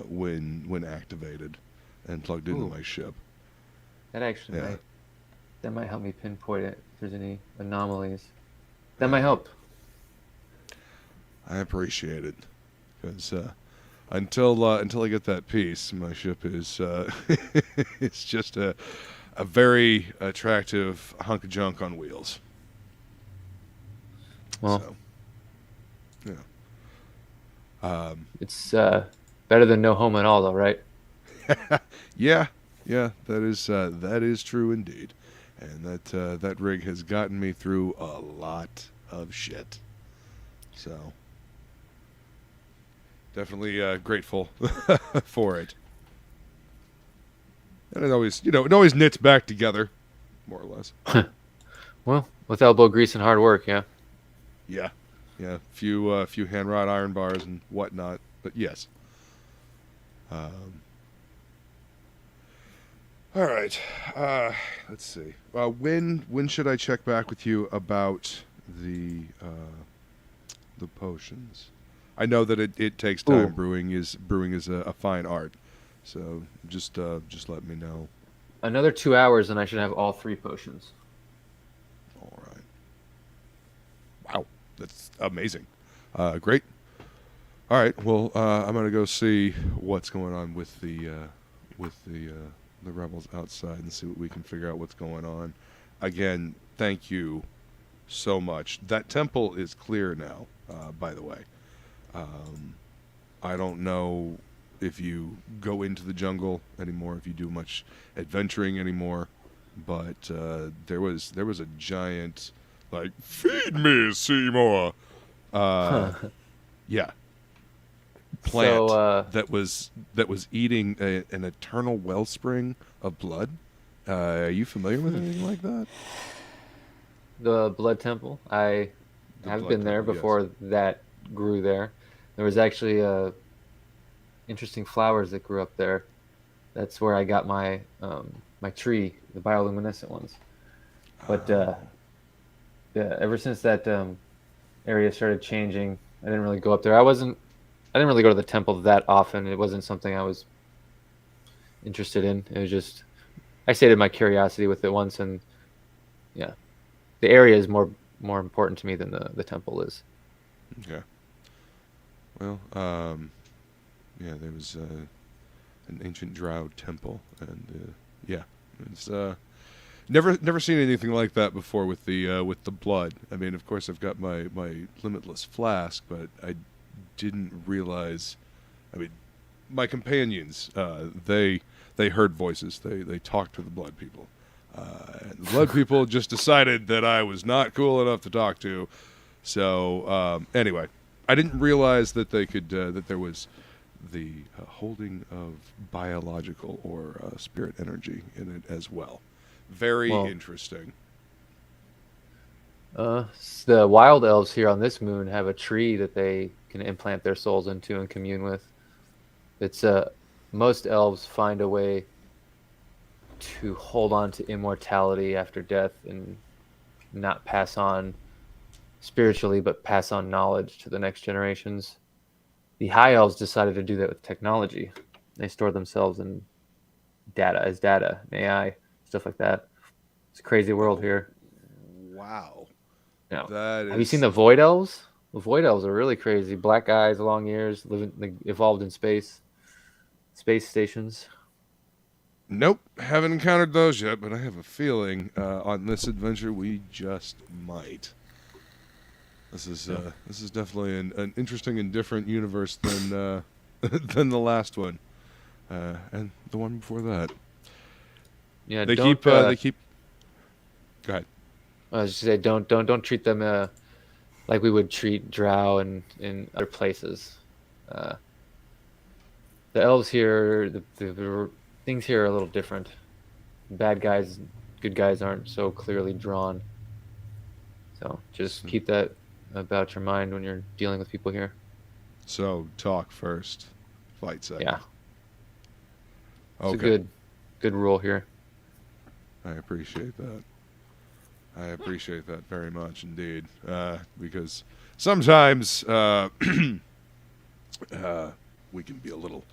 when activated and plugged into my ship. That actually might help me pinpoint it if there's any anomalies. That might help. I appreciate it, because until I get that piece, my ship is it's just a very attractive hunk of junk on wheels. Well, so, yeah. It's better than no home at all, though, right? Yeah, that is true indeed, and that rig has gotten me through a lot of shit. So, definitely grateful for it. And it always knits back together, more or less. Well, with elbow grease and hard work, yeah. Yeah. Few hand wrought iron bars and whatnot, but yes. All right. Let's see. When should I check back with you about the potions? I know that it takes time. Ooh. Brewing is a fine art. So just let me know. Another 2 hours, and I should have all 3 potions. All right. Wow, that's amazing. Great. All right. Well, I'm gonna go see what's going on with the rebels outside and see what we can figure out what's going on. Again, thank you so much. That temple is clear now. By the way, I don't know if you go into the jungle anymore, if you do much adventuring anymore, but there was a giant, like, feed me, Seymour. Yeah. Plant that was eating an eternal wellspring of blood. Are you familiar with anything like that? The Blood Temple. I have been there before. Yes. That grew there. There was actually interesting flowers that grew up there. That's where I got my my tree, the bioluminescent ones. But ever since that area started changing, I didn't really go up there. I didn't really go to the temple that often. It wasn't something I was interested in. It was just, I sated my curiosity with it once, and yeah, the area is more important to me than the temple is. Okay. Well, yeah, there was an ancient Drought Temple, and yeah, it's never seen anything like that before with the blood. I mean, of course, I've got my limitless flask, but I didn't realize. I mean, my companions, they heard voices. They talked to the blood people. And the blood people just decided that I was not cool enough to talk to. So anyway, I didn't realize that they could that there was the holding of biological or spirit energy in it as well. Very interesting. The wild elves here on this moon have a tree that they can implant their souls into and commune with. It's most elves find a way to hold on to immortality after death and not pass on spiritually, but pass on knowledge to the next generations. The high elves decided to do that with technology. They store themselves in data, AI, stuff like that. It's a crazy world here. Wow. Yeah. Have you seen the Void Elves? The Void Elves are really crazy. Black eyes, long ears, evolved in space stations. Nope, haven't encountered those yet, but I have a feeling on this adventure we just might. This is definitely an interesting and different universe than than the last one, and the one before that. Yeah, They don't. keep. Go ahead. I was just say don't treat them like we would treat Drow and in other places. Uh, the elves here, the things here are a little different. Bad guys, good guys aren't so clearly drawn. So just keep that about your mind when you're dealing with people here. So talk first, fight second. Yeah, it's Okay. a good rule here. I appreciate that. I appreciate that very much indeed, because sometimes we can be a little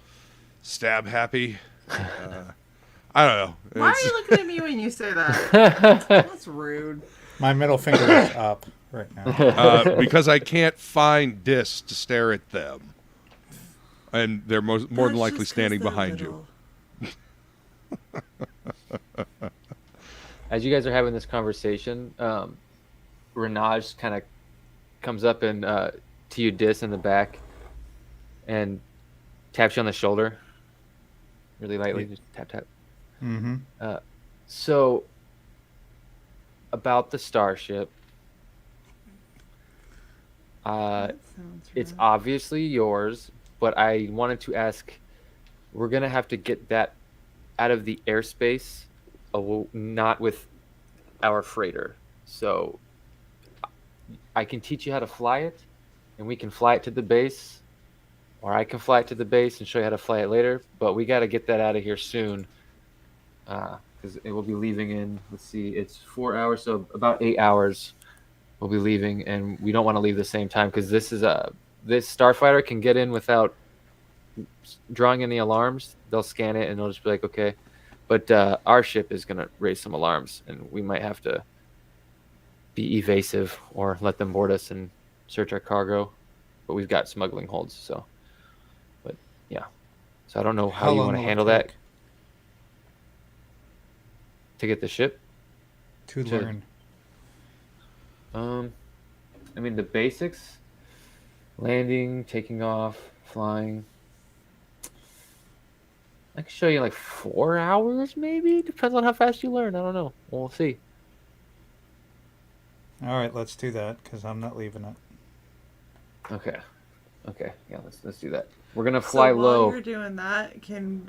stab happy. I don't know. Why are you looking at me when you say that? That's rude. My middle finger is up right now. Because I can't find discs to stare at them, and they're more than That's likely just 'cause standing they're behind you. little. As you guys are having this conversation, Renaj kind of comes up and to you, Dis, in the back, and taps you on the shoulder, really lightly, just tap tap. Mm-hmm. So, about the starship, That sounds it's right. obviously yours, but I wanted to ask, we're gonna have to get that out of the airspace, not with our freighter. So I can teach you how to fly it, and we can fly it to the base, or I can fly it to the base and show you how to fly it later. But we got to get that out of here soon, because it will be leaving in. Let's see, it's 4 hours, so about 8 hours. We'll be leaving, and we don't want to leave the same time because this starfighter can get in without drawing any alarms. They'll scan it and they'll just be like, okay. But our ship is going to raise some alarms, and we might have to be evasive or let them board us and search our cargo. But we've got smuggling holds, so. But yeah, so I don't know how you want to handle that. To get the ship. To learn. I mean the basics: landing, taking off, flying. I can show you like 4 hours, maybe. Depends on how fast you learn. I don't know. We'll see. All right, let's do that because I'm not leaving it. Okay. Yeah, let's do that. We're gonna fly so low. While you're doing that, can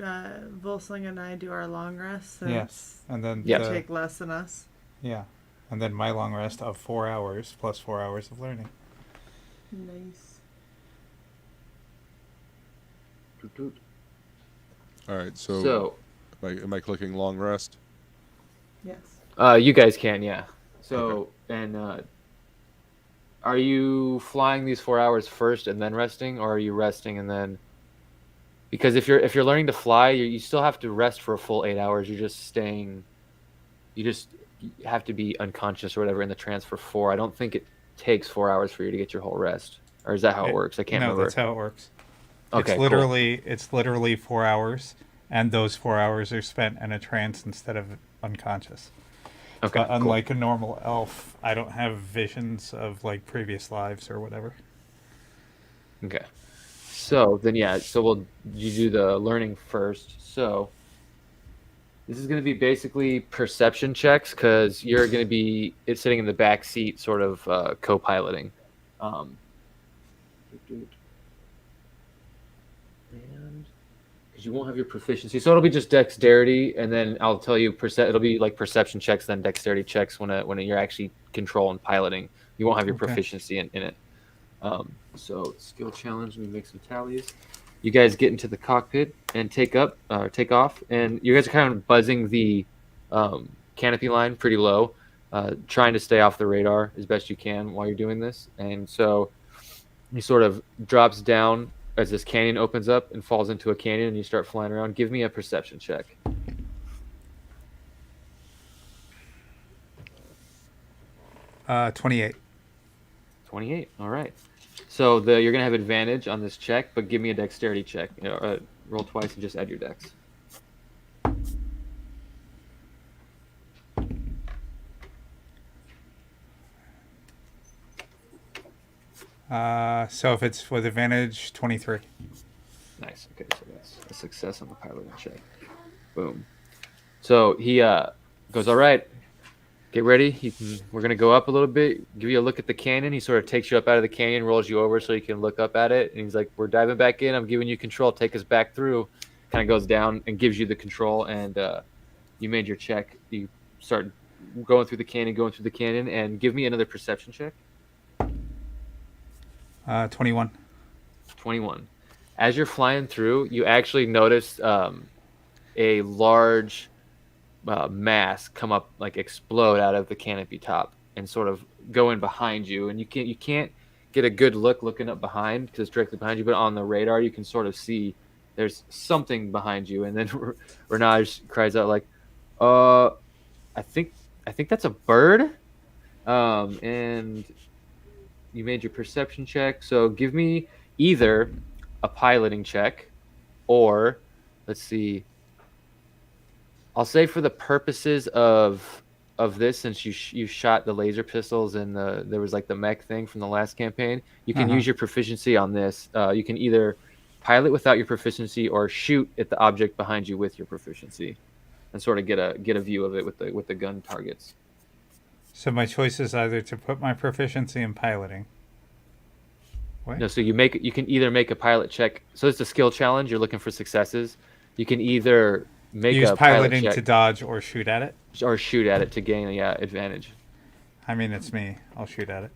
Volsung and I do our long rest? Since Yes, and then you take less than us. Yeah, and then my long rest of 4 hours plus 4 hours of learning. Nice. All right. So am I clicking long rest? Yes. You guys can, yeah. So Okay. and are you flying these 4 hours first and then resting, or are you resting and then? Because if you're learning to fly, you still have to rest for a full 8 hours. You're just staying. You just have to be unconscious or whatever in the trance for 4. I don't think it takes 4 hours for you to get your whole rest, or is that how it works? I can't remember. No, that's how it works. Okay, It's literally 4 hours, and those 4 hours are spent in a trance instead of unconscious. Okay. But unlike a normal elf, I don't have visions of like previous lives or whatever. Okay. So then, yeah. So you do the learning first. So this is going to be basically perception checks because you're going to be sitting in the back seat, sort of co-piloting. And because you won't have your proficiency, so it'll be just dexterity, and then I'll tell you it'll be like perception checks, then dexterity checks when you're actually control and piloting. You won't have your proficiency in it. So skill challenge. Let me make some tallies. You guys get into the cockpit and take off, and you guys are kind of buzzing the canopy line pretty low, trying to stay off the radar as best you can while you're doing this. And so he sort of drops down as this canyon opens up and falls into a canyon, and you start flying around. Give me a perception check. 28. 28. All right. So you're gonna have advantage on this check, but give me a dexterity check. Roll twice and just add your dex. So if it's with advantage, 23. Nice. Okay, so that's a success on the piloting check. Boom. So he goes, all right, get ready. We're going to go up a little bit, give you a look at the canyon. He sort of takes you up out of the canyon, rolls you over so you can look up at it. And he's like, we're diving back in. I'm giving you control. Take us back through. Kind of goes down and gives you the control. And you made your check. You start going through the canyon, and give me another perception check. 21. 21. As you're flying through, you actually notice a large mass come up, like explode out of the canopy top and sort of go in behind you. And you can't get a good look looking up behind because it's directly behind you, but on the radar you can sort of see there's something behind you. And then Renaj cries out like, I think that's a bird. And you made your perception check. So give me either a piloting check or, let's see, I'll say for the purposes of this, since you shot the laser pistols and there was like the mech thing from the last campaign, you can use your proficiency on this. You can either pilot without your proficiency or shoot at the object behind you with your proficiency, and sort of get a view of it with the gun targets. So my choice is either to put my proficiency in piloting. What? No, so you can either make a pilot check. So it's a skill challenge. You're looking for successes. You can either use a piloting pilot check to dodge or shoot at it. or shoot at it to gain advantage. I mean, it's me. I'll shoot at it.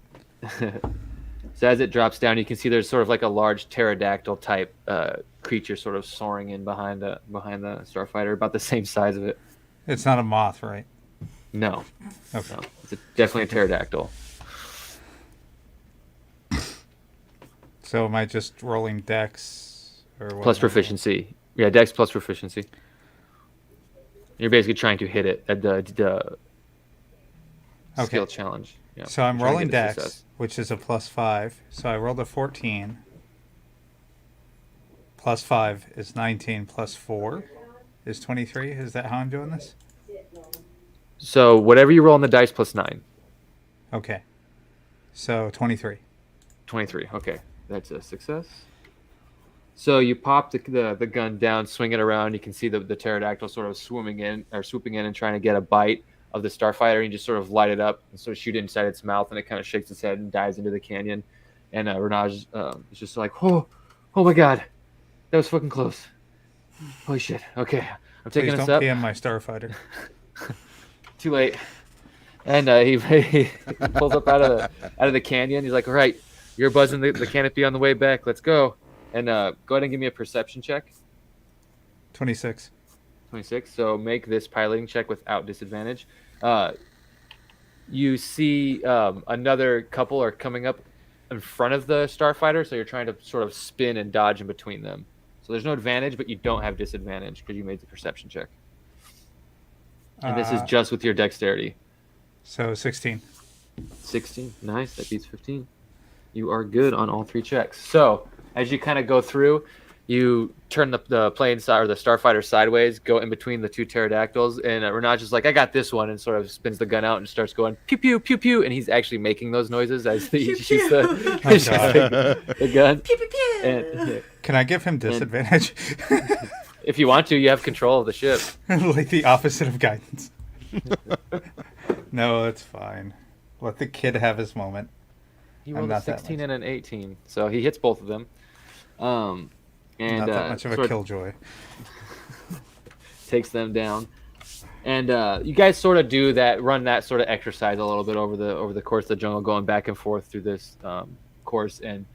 So as it drops down, you can see there's sort of like a large pterodactyl type creature sort of soaring in behind the starfighter, about the same size of it. It's not a moth, right? No, Okay. no, it's definitely a pterodactyl. So am I just rolling dex or what? Plus proficiency. Yeah, dex plus proficiency. You're basically trying to hit it at the skill challenge. Yeah. So I'm You're trying to rolling get a dex, success. which is a +5. So I rolled a 14. +5 is 19. +4 is 23. Is that how I'm doing this? So whatever you roll on the dice plus 9. Okay. So 23. 23. Okay, that's a success. So you pop the gun down, swing it around. You can see the pterodactyl sort of swooping in and trying to get a bite of the starfighter. And you just sort of light it up and sort of shoot it inside its mouth, and it kind of shakes its head and dives into the canyon. And Renaj is just like, oh my god, that was fucking close. Holy shit. Okay, I'm taking Please us don't up. PM my starfighter. Too late. And he pulls up out of the canyon. He's like, all right, you're buzzing the canopy on the way back. Let's go. And go ahead and give me a perception check. 26. 26. So make this piloting check without disadvantage. You see another couple are coming up in front of the starfighter, so you're trying to sort of spin and dodge in between them. So there's no advantage, but you don't have disadvantage because you made the perception check. And this is just with your dexterity. So 16. 16. Nice. That beats 15. You are good on all 3 checks. So as you kind of go through, you turn the plane side or the starfighter sideways, go in between the 2 pterodactyls, and Renaj is like, I got this one, and sort of spins the gun out and starts going pew pew pew pew, and he's actually making those noises as he shoots the gun. Pew, pew, pew. And, Can I give him disadvantage? if you want to, you have control of the ship. Like the opposite of guidance. No, it's fine. Let the kid have his moment. He I'm rolled a not that 16 much. and an 18, so he hits both of them. And Not that much of a sort killjoy. takes them down. And you guys sort of run that sort of exercise a little bit over the course of the jungle, going back and forth through this course. And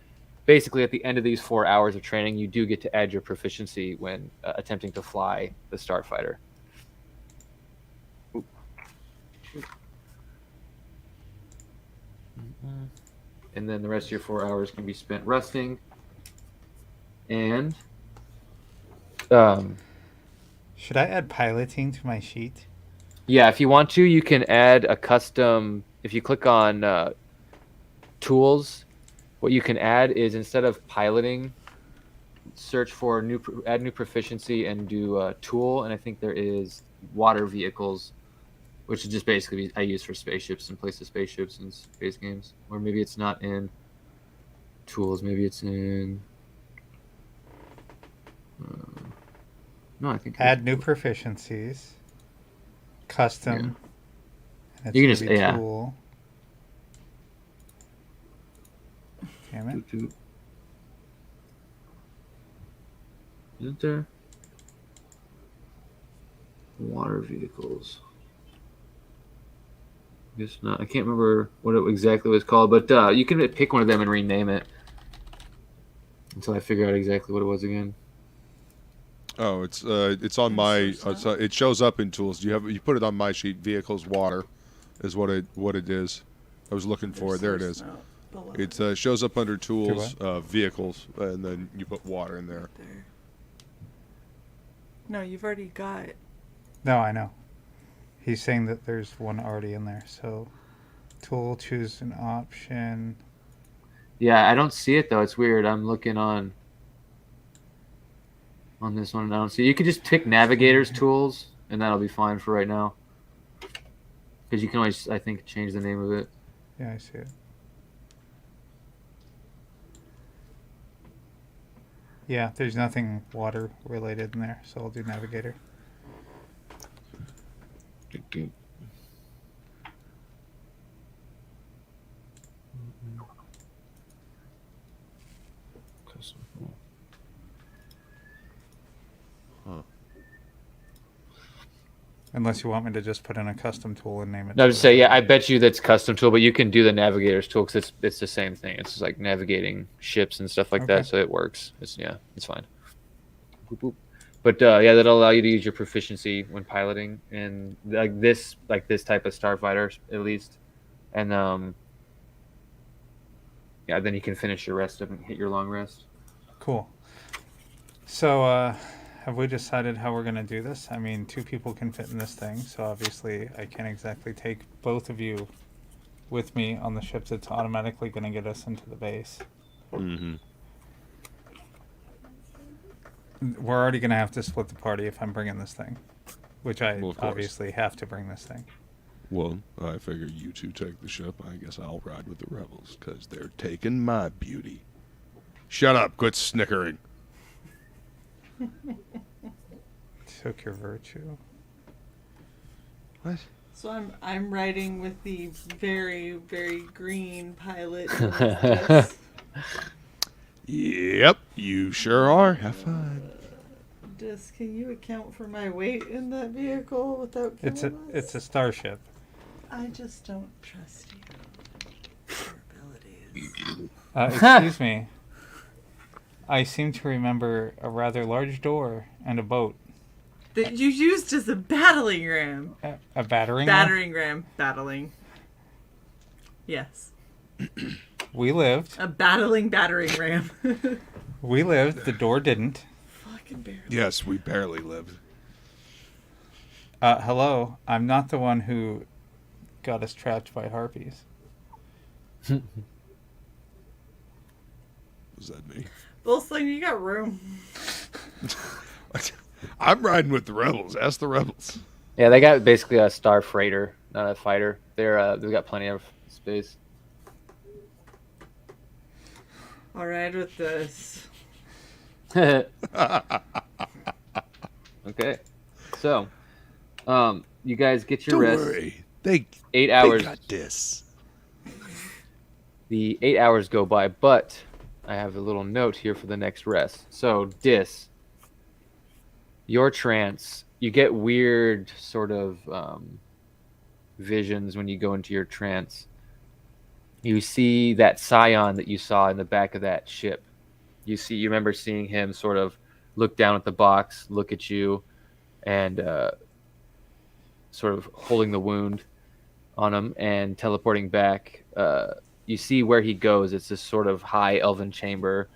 basically, at the end of these 4 hours of training, you do get to add your proficiency when attempting to fly the starfighter. And then the rest of your 4 hours can be spent resting. And Should I add piloting to my sheet? yeah, if you want to, you can add a custom. If you click on tools, what you can add is, instead of piloting, search for add new proficiency and do tool. And I think there is water vehicles, which is just basically I use for spaceships and place of spaceships in space games. Or maybe it's not in. tools. Maybe it's in. No, I think. Add new proficiencies. Custom. And You can it's just- gonna be yeah. tool. Damn it. Isn't there? Water vehicles. Guess not. I can't remember what it exactly was called, but you can pick one of them and rename it until I figure out exactly what it was again. Oh, it's on my. It shows up in tools. You put it on my sheet. Vehicles, water, is what it is. I was looking for it. There it is. It shows up under tools, vehicles, and then you put water in there. No, you've already got. No, I know. He's saying that there's one already in there. So, tool, choose an option. Yeah, I don't see it though. It's weird. I'm looking on this one and I don't see it. You could just pick navigator's tools and that'll be fine for right now. Because you can always, I think, change the name of it. Yeah, I see it. Yeah, there's nothing water related in there, so I'll do navigator. Unless you want me to just put in a custom tool and name it. No, I would say, yeah, I bet you that's custom tool, but you can do the navigator's tool because it's the same thing. It's just like navigating ships and stuff like that, so it works. It's fine. Boop, boop. But yeah, that'll allow you to use your proficiency when piloting and like this type of starfighter at least, and yeah, then you can finish your rest up and hit your long rest. Cool. So, have we decided how we're going to do this? I mean, 2 people can fit in this thing, so obviously I can't exactly take both of you with me on the ship that's automatically going to get us into the base. Mm-hmm. We're already going to have to split the party if I'm bringing this thing, which I Well, of course. obviously have to bring this thing. Well, I figure you two take the ship. I guess I'll ride with the rebels, because they're taking my beauty. Shut up. Quit snickering. Took your virtue. What? So I'm riding with the very, very green pilot. Yes. Yep, you sure are. Have fun. Just can you account for my weight in that vehicle without killing It's a starship. I just don't trust you. Your abilities. Excuse me. I seem to remember a rather large door and a boat. That you used as a battling ram. A battering ram? Battering ram. Battling. Yes. We lived. A battering ram. We lived. The door didn't. Fucking barely. Yes, we barely lived. Hello. I'm not the one who got us trapped by harpies. Was that me? Volsung, you got room. I'm riding with the rebels. Ask the rebels. Yeah, they got basically a star freighter, not a fighter. They've got plenty of space. I'll ride with this. Okay, so you guys get your Don't rest. worry. They 8 hours. They got this. The 8 hours go by, but I have a little note here for the next rest. So, Dis, your trance, you get weird sort of visions when you go into your trance. You see that scion that you saw in the back of that ship. You remember seeing him sort of look down at the box, look at you, and sort of holding the wound on him and teleporting back. You see where he goes. It's this sort of high elven chamber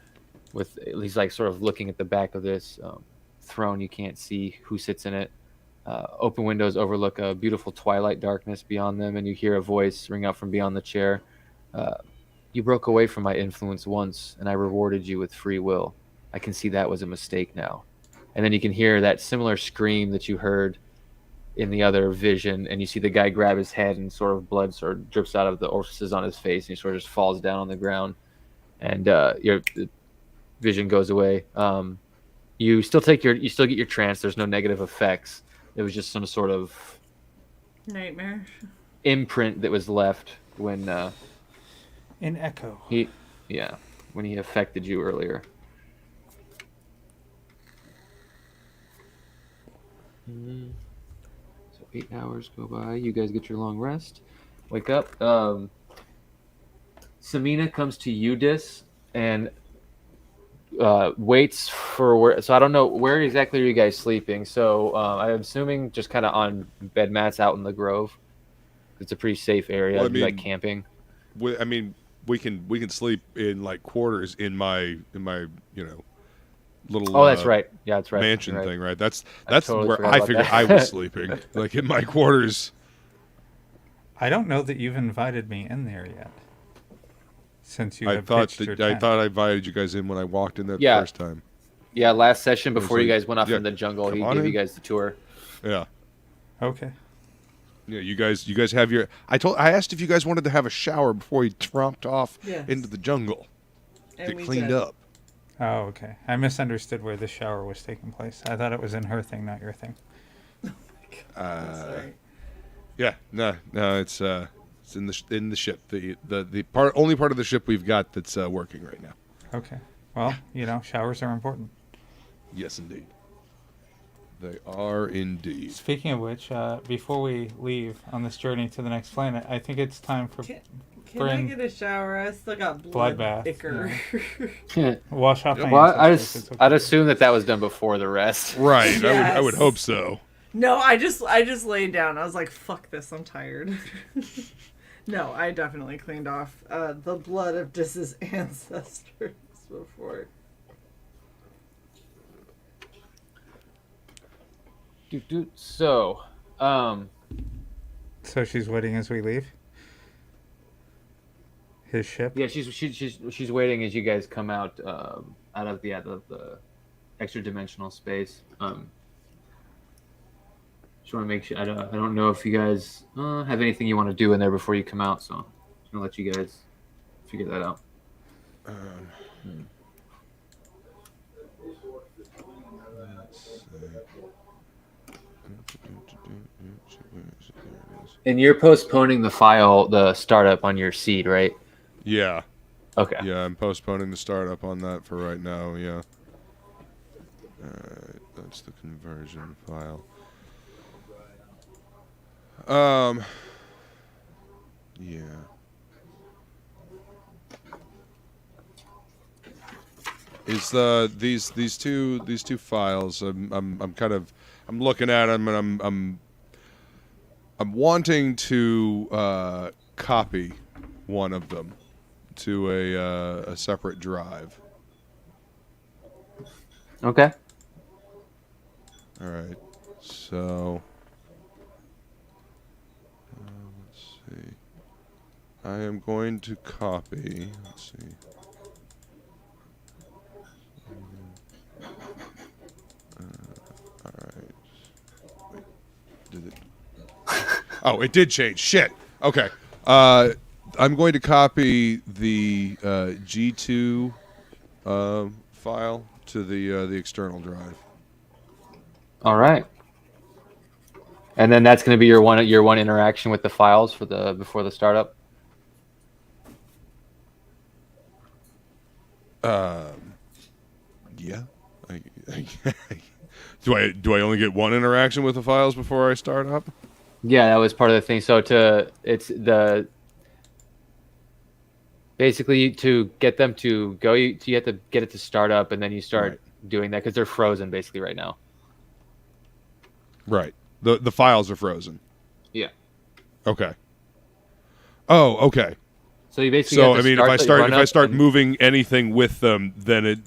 with, he's like sort of looking at the back of this throne. You can't see who sits in it. Open windows overlook a beautiful twilight darkness beyond them, and you hear a voice ring out from beyond the chair. You broke away from my influence once, and I rewarded you with free will. I can see that was a mistake now. And then you can hear that similar scream that you heard in the other vision, and you see the guy grab his head, and sort of blood sort of drips out of the orifices on his face, and he sort of just falls down on the ground. and your vision goes away. You still get your trance. There's no negative effects. It was just some sort of Nightmare. imprint that was left when An echo. when he affected you earlier. So 8 hours go by. You guys get your long rest. Wake up. Samina comes to Udis and waits for where. So I don't know where exactly are you guys sleeping. So I'm assuming just kind of on bed mats out in the grove. It's a pretty safe area. Well, I It'd be like mean, camping. We can sleep in like quarters in my little Oh, that's right. Yeah, that's right. mansion You're right. thing, right? That's totally where forgot I about figured that. I was sleeping, like in my quarters. I don't know that you've invited me in there yet. Since you I have thought pitched your I tent. thought I invited you guys in when I walked in there the Yeah. first time. Yeah, last session before you like, guys went off yeah, in the jungle, come he on gave you in. guys the tour. Yeah. Okay. Yeah, you guys have your. I asked if you guys wanted to have a shower before you tromped off Yes. into the jungle. And Get we cleaned did. up. Oh, okay. I misunderstood where the shower was taking place. I thought it was in her thing, not your thing. Sorry. Yeah, no, it's in the ship. The only part of the ship we've got that's working right now. Okay. Well, showers are important. Yes, indeed. They are indeed. Speaking of which, before we leave on this journey to the next planet, I think it's time for Can I Brynn, get a shower? I still got blood Bloodbath, ichor. wash off my Well, ancestors. It's okay. I'd assume that was done before the rest. Right. Yes. I would hope so. No, I just laid down. I was like, fuck this, I'm tired. No, I definitely cleaned off the blood of Dis's ancestors before. So, So she's waiting as we leave? His ship? yeah, she's waiting as you guys come out out of the extra dimensional space. Just want to make sure. I don't know if you guys have anything you want to do in there before you come out, so I'm gonna let you guys figure that out. And you're postponing the startup on your seed, right? Yeah. Okay. Yeah, I'm postponing the startup on that for right now. Yeah. Alright, that's the conversion file. Yeah. Is these two files? I'm looking at them and I'm wanting to copy one of them to a separate drive. Okay. All right. So let's see. I am going to copy. Let's see. All right. Wait, did it? Oh, it did change. Shit. Okay. I'm going to copy the G2 file to the external drive. All right. And then that's going to be your one interaction with the files for before the startup. Yeah. Do I only get one interaction with the files before I start up? Yeah, that was part of the thing. So basically to get them to go, you have to get it to start up, and then you start doing that because they're frozen basically right now. Right. The files are frozen. Yeah. Okay. Oh, okay. So you basically. So have to I mean, if I start and moving anything with them, then it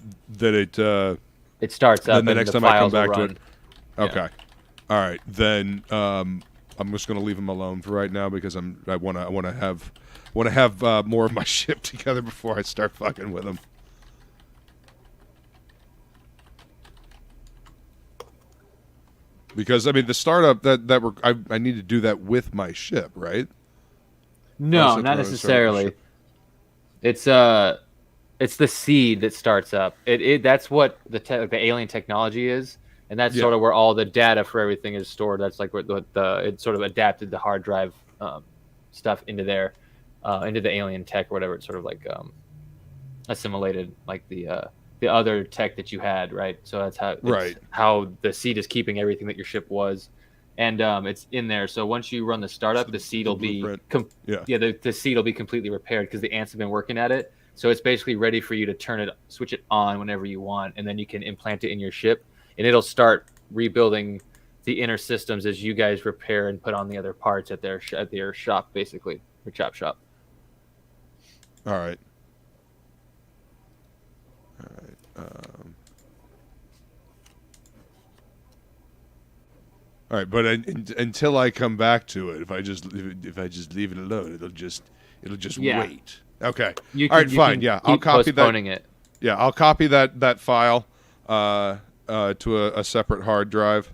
starts up. then the and next the time I come files will back to run. it. Okay. All right. Then I'm just gonna leave them alone for right now because I wanna have more of my ship together before I start fucking with them. Because I mean, the startup I need to do that with my ship, right? No, Or is it not the necessarily. ship? It's It's the seed that starts up. That's what the alien technology is, and that's sort of where all the data for everything is stored. That's like what it sort of adapted the hard drive stuff into there, into the alien tech or whatever. It's sort of like assimilated like the other tech that you had, right? So that's how the seed is keeping everything that your ship was, and it's in there. So once you run the startup, the seed will be the seed will be completely repaired because the ants have been working at it. So it's basically ready for you to switch it on whenever you want, and then you can implant it in your ship, and it'll start rebuilding the inner systems as you guys repair and put on the other parts at their shop, basically, or chop shop. All right. All right, but until I come back to it, if I just leave it alone, it'll just wait. Okay. All right, fine. Yeah, I'll copy that. It. Yeah, I'll copy that file to a separate hard drive,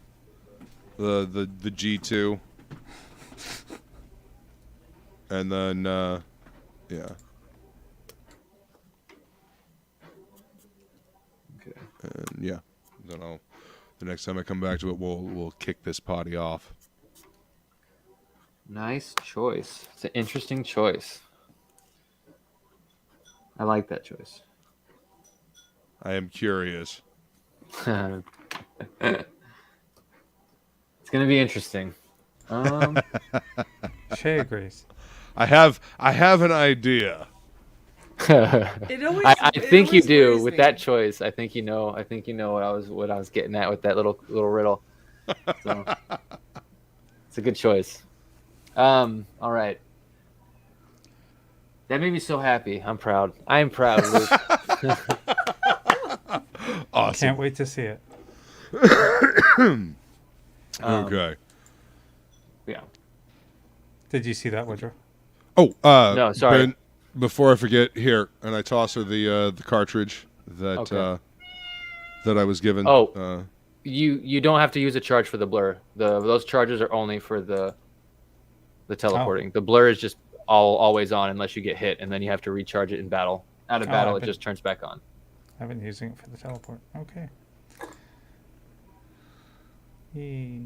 the G2, and then yeah. Okay. And yeah, then the next time I come back to it, we'll kick this potty off. Nice choice. It's an interesting choice. I like that choice. I am curious. It's gonna be interesting. Shae agrees. I have an idea. I think you do with that choice. I think you know what I was getting at with that little riddle. So, it's a good choice. All right. That made me so happy. I'm proud. I am proud, Luke. Awesome. Can't wait to see it. Okay. Yeah. Did you see that, Woodrow? Oh, no, sorry. Brynn, before I forget, here, and I toss her the cartridge that that I was given. Oh, you don't have to use a charge for the blur. Those charges are only for the teleporting. Oh. The blur is just always on unless you get hit, and then you have to recharge it in battle. Out of battle, it just turns back on. I've been using it for the teleport. Okay. Yay.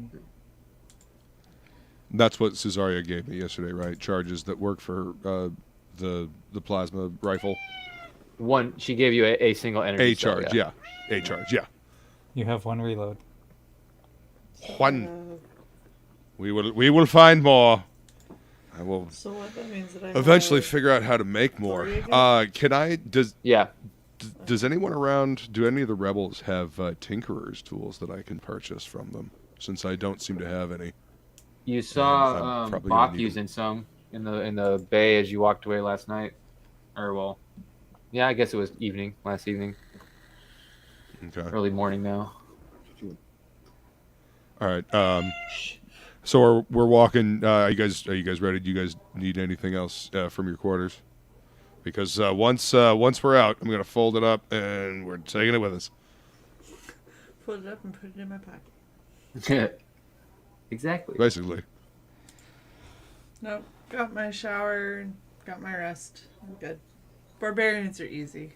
That's what Cesaria gave me yesterday, right? Charges that work for the plasma rifle. She gave you a single energy. A charge, yeah. A charge, yeah. You have one reload. One. We will find more. I will. So what that means that I eventually figure out how to make more. Can I? Does anyone around? Do any of the rebels have tinkerers tools that I can purchase from them? Since I don't seem to have any. You saw Bach using some in the bay as you walked away last night, or I guess it was last evening. Okay. Early morning now. All right. So we're walking. Are you guys ready? Do you guys need anything else from your quarters? Because once we're out, I'm gonna fold it up and we're taking it with us. Fold it up and put it in my pocket. Exactly. Basically. Nope. Got my shower. Got my rest. I'm good. Barbarians are easy.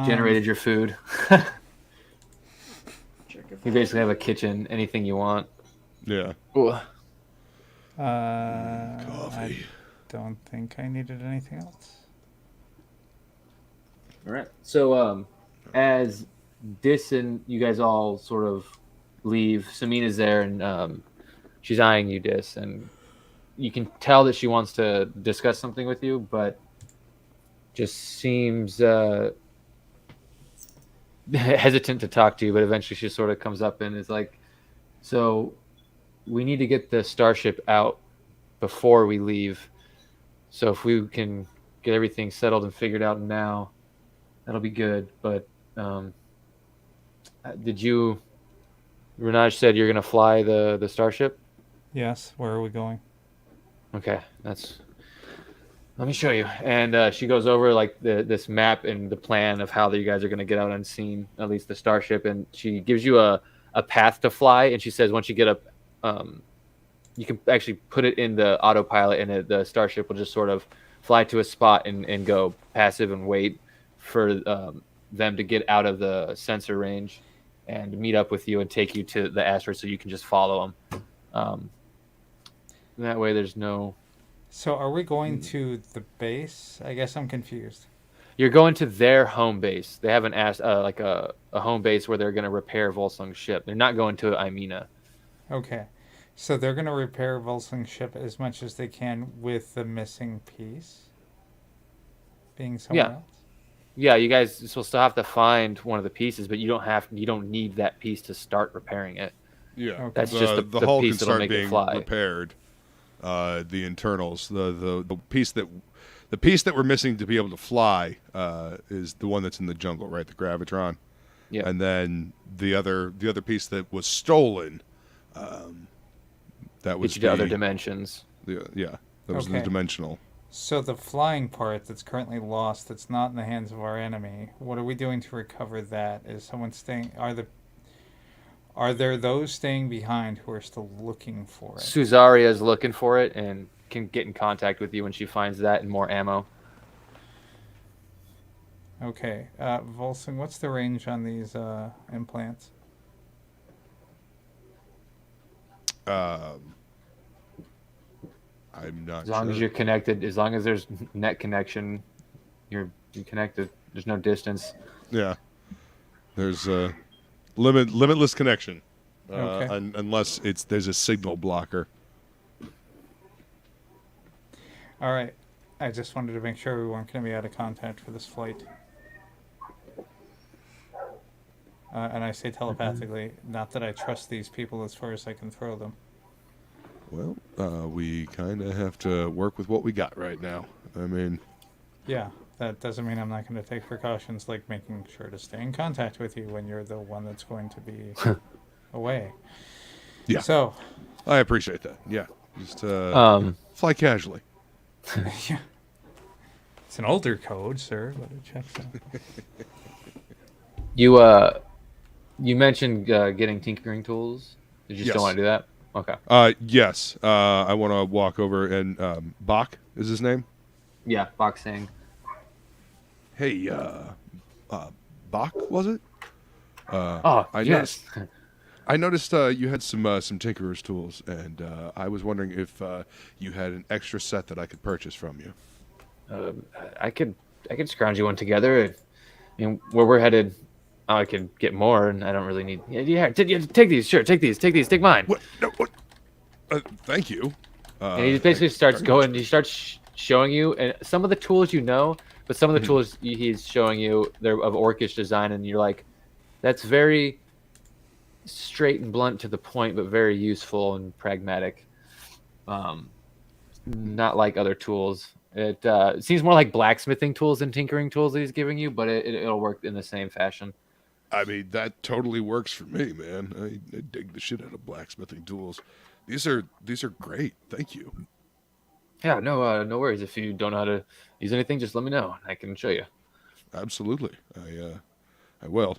Generated your food. You basically have a kitchen. Anything you want. Yeah. Coffee. I don't think I needed anything else. All right. So, as Dis and you guys all sort of leave, Samina's there, and she's eyeing you, Dis, and you can tell that she wants to discuss something with you, but just seems hesitant to talk to you. But eventually, she sort of comes up and is like, "So, we need to get the starship out before we leave. So if we can get everything settled and figured out now, that'll be good. But Renaj said you're going to fly the starship? Yes. Where are we going? Okay. Let me show you. And she goes over like this map and the plan of how you guys are going to get out unseen, at least the starship. And she gives you a path to fly. And she says, once you get up, you can actually put it in the autopilot, and the starship will just sort of fly to a spot and go passive and wait for them to get out of the sensor range and meet up with you and take you to the asteroid so you can just follow them. That way there's no... So are we going to the base? I guess I'm confused. You're going to their home base. They have an like a home base where they're going to repair Volsung's ship. They're not going to Imena. Okay. So they're going to repair Volsung's ship as much as they can with the missing piece being somewhere else? Yeah, you guys will still have to find one of the pieces, but you don't need that piece to start repairing it. Yeah, Okay. That's just the hull piece can that'll start make it being fly. repaired. The internals, the piece that we're missing to be able to fly is the one that's in the jungle, right? The gravitron. Yeah. And then the other piece that was stolen, that was Get you to other dimensions. that was the Okay. dimensional. So the flying part that's currently lost, that's not in the hands of our enemy, what are we doing to recover that? Is someone staying... Are there those staying behind who are still looking for it? Suzaria is looking for it and can get in contact with you when she finds that and more ammo. Okay. Volsung, what's the range on these implants? I'm not As long sure. as you're connected, as long as there's net connection, you're connected. There's no distance. Yeah. There's limitless connection, Okay. unless there's a signal blocker. All right. I just wanted to make sure we weren't going to be out of contact for this flight. And I say telepathically, not that I trust these people as far as I can throw them. Well, we kind of have to work with what we got right now. I mean, Yeah, that doesn't mean I'm not going to take precautions like making sure to stay in contact with you when you're the one that's going to be away. Yeah. So, I appreciate that. Yeah, just fly casually. yeah. It's an older code, sir, but it checks out. You mentioned getting tinkering tools. Did you Yes. still want to do that? Okay. Yes. I want to walk over and Bach is his name. Yeah, boxing. Hey, Bach, was it? Oh, I yes. I noticed you had some tinkerer's tools, and I was wondering if you had an extra set that I could purchase from you. I could scrounge you one together. I mean, where we're headed, I could get more, and I don't really need. Yeah, take these. Sure, take these. Take mine. What? No, what? Thank you. And he just basically starts going. He starts showing you, and some of the tools you know, but some of the tools he's showing you, they're of orcish design, and you're like, that's very straight and blunt to the point, but very useful and pragmatic. Not like other tools. It seems more like blacksmithing tools than tinkering tools that he's giving you, but it'll work in the same fashion. I mean, that totally works for me, man. I dig the shit out of blacksmithing tools. These are great. Thank you. Yeah, no worries. If you don't know how to use anything, just let me know. I can show you. Absolutely. I will.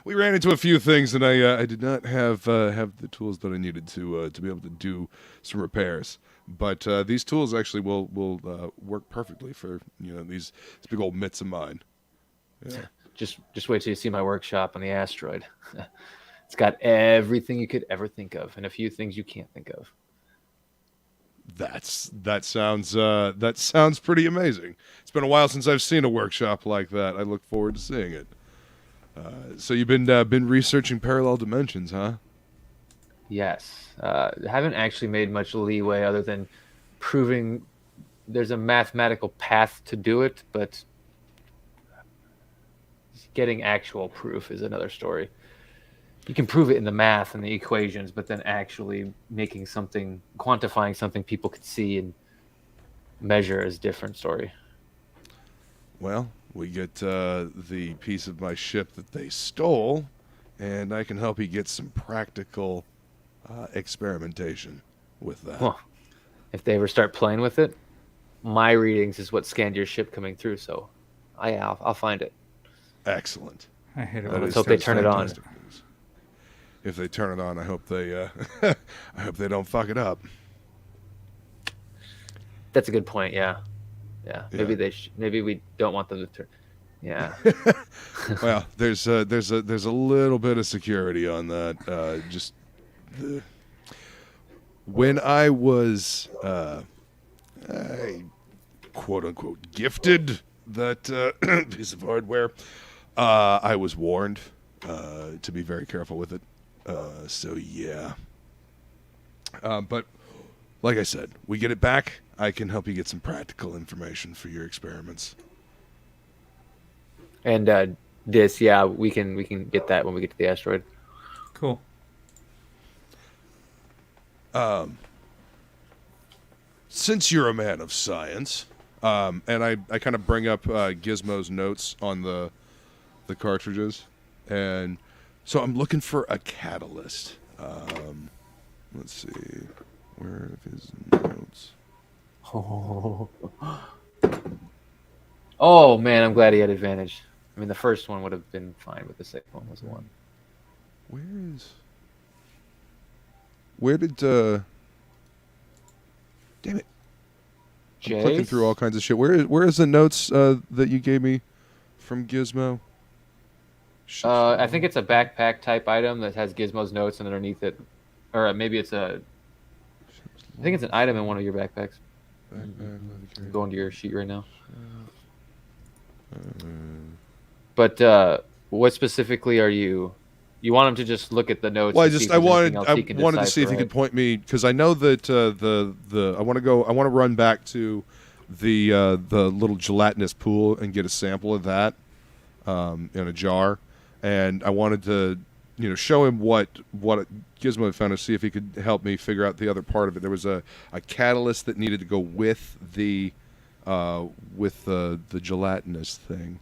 We ran into a few things, and I did not have the tools that I needed to be able to do some repairs. But these tools actually will work perfectly for these big old mitts of mine. Yeah. Just wait till you see my workshop on the asteroid. It's got everything you could ever think of, and a few things you can't think of. That sounds pretty amazing. It's been a while since I've seen a workshop like that. I look forward to seeing it. So you've been researching parallel dimensions, huh? Yes. Haven't actually made much leeway other than proving there's a mathematical path to do it, but getting actual proof is another story. You can prove it in the math and the equations, but then actually quantifying something people could see and measure is a different story. Well, we get the piece of my ship that they stole, and I can help you get some practical experimentation with that. Well, if they ever start playing with it, my readings is what scanned your ship coming through, so I'll find it. Excellent. I hate it. That Let's is hope they turn it on. fantastic news. If they turn it on, I hope they don't fuck it up. That's a good point. Yeah. Maybe Yeah. maybe we don't want them to turn. Yeah. Well, there's a little bit of security on that. Just the when I was quote unquote gifted that piece of hardware, I was warned to be very careful with it. So yeah. But like I said, we get it back. I can help you get some practical information for your experiments. And this, yeah, we can get that when we get to the asteroid. Cool. Since you're a man of science, and I kind of bring up Gizmo's notes on the cartridges, and so I'm looking for a catalyst. Let's see, where are his notes? Oh man, I'm glad he had advantage. I mean, the first one would have been fine, but the second one was the one. Where did damn it! I'm clicking through all kinds of shit. Where is the notes that you gave me from Gizmo? I think it's a backpack type item that has Gizmo's notes, and underneath it, or maybe it's I think it's an item in one of your backpacks. I'm going to your sheet right now. But what specifically are you? You want him to just look at the notes? Well, I wanted to see if he could point me, because I know that I want to run back to the little gelatinous pool and get a sample of that in a jar, and I wanted to show him what Gizmo had found, to see if he could help me figure out the other part of it. There was a catalyst that needed to go with the gelatinous thing.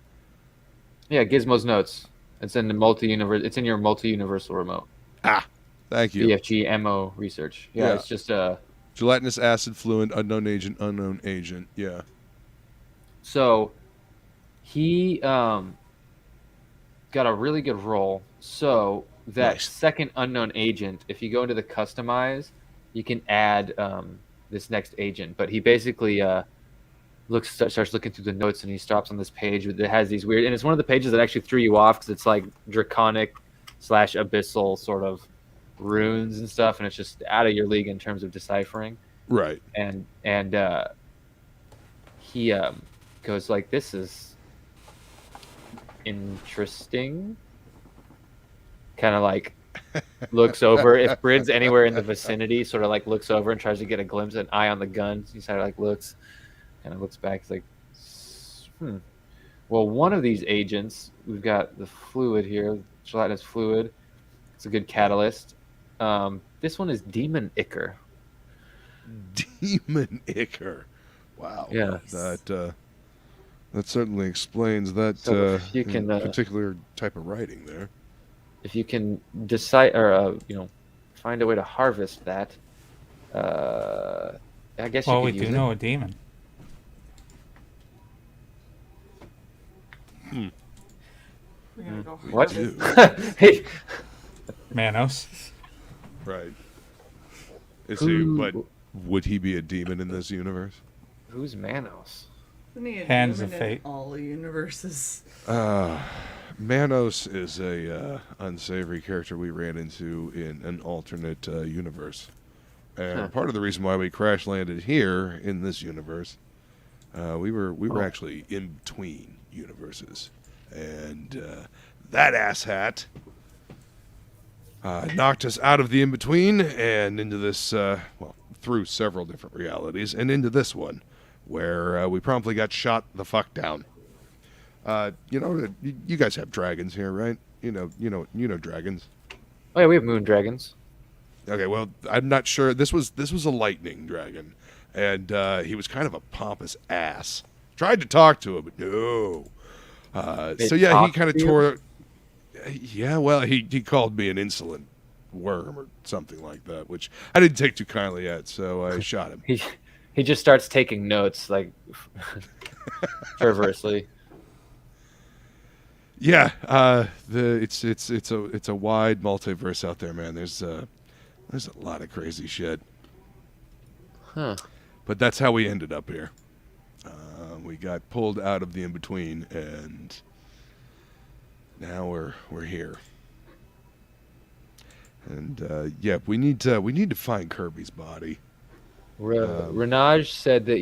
Yeah, Gizmo's notes. It's in the multi-universe. It's in your multi-universal remote. Ah, thank you. BFG MO research. Yeah, it's just gelatinous acid fluid, unknown agent. Yeah. So he got a really good roll. So that second unknown agent, if you go into the customize, you can add this next agent. But he basically starts looking through the notes, and he stops on this page that has these weird, and it's one of the pages that actually threw you off because it's like draconic / abyssal sort of runes and stuff, and it's just out of your league in terms of deciphering. Right. And he goes like, "This is interesting." Kind of like looks over. If Brynn's anywhere in the vicinity, sort of like looks over and tries to get a glimpse, an eye on the gun. He sort of like looks. Kind of looks back. He's like, Well, one of these agents, we've got the fluid here, gelatinous fluid. It's a good catalyst. This one is Demon Ichor. Demon Ichor. Wow. Yeah. That certainly explains that if you can, particular type of writing there. If you can decide, or find a way to harvest that, I guess. Well, you we could do use know a demon. We're gonna go What? harvest. Manos. Right. Is he? But would he be a demon in this universe? Who's Manos? Isn't he a Hands demon of fate. in all universes? Manos is a unsavory character we ran into in an alternate universe, and part of the reason why we crash landed here in this universe, we were actually in between universes, and that asshat knocked us out of the in between and into this through several different realities and into this one, where we promptly got shot the fuck down. You guys have dragons here, right? You know dragons. Oh yeah, we have moon dragons. Okay, well, I'm not sure. This was a lightning dragon, and he was kind of a pompous ass. Tried to talk to him, but no. So yeah, he kind of tore. Yeah, well, he called me an insolent worm or something like that, which I didn't take too kindly at, so I shot him. He just starts taking notes like fervorously. Yeah, it's a wide multiverse out there, man. There's a lot of crazy shit. Huh. But that's how we ended up here. We got pulled out of the in-between, and now we're here. And yeah, we need to find Kirby's body. Renaj said that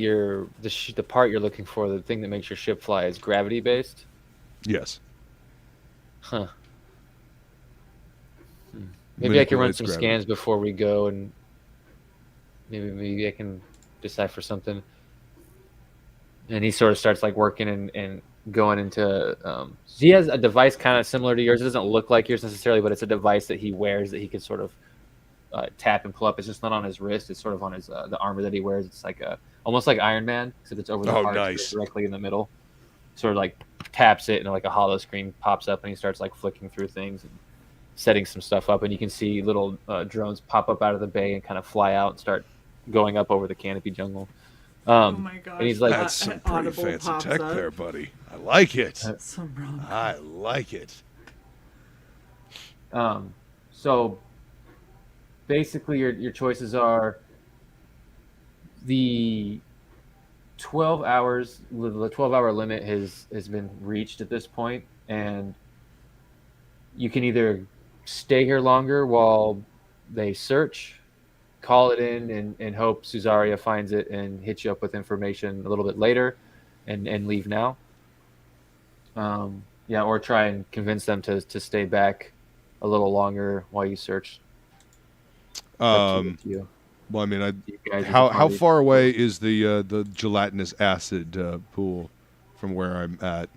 the part you're looking for, the thing that makes your ship fly, is gravity based. Yes. Huh. Maybe I can run Manipulates some gravity. scans before we go, and maybe I can decipher something. And he sort of starts like working and going into. He has a device kind of similar to yours. It doesn't look like yours necessarily, but it's a device that he wears that he can sort of tap and pull up. It's just not on his wrist. It's sort of on his the armor that he wears. It's like almost like Iron Man, except it's over the heart, nice. directly in the middle. Sort of like taps it, and like a hollow screen pops up, and he starts like flicking through things and setting some stuff up. And you can see little drones pop up out of the bay and kind of fly out and start going up over the canopy jungle. Oh my gosh! And he's like, That's some pretty Audible fancy pops tech up. there, buddy. I like it. Some rom-com. I like it. So basically your choices are the 12 hours. The 12-hour limit has been reached at this point, and you can either stay here longer while they search, call it in, and hope Suzaria finds it and hits you up with information a little bit later, and leave now. Yeah, or try and convince them to stay back a little longer while you search. Up to you. Well, I mean, You guys as a how party. far away is the gelatinous acid pool from where I'm at?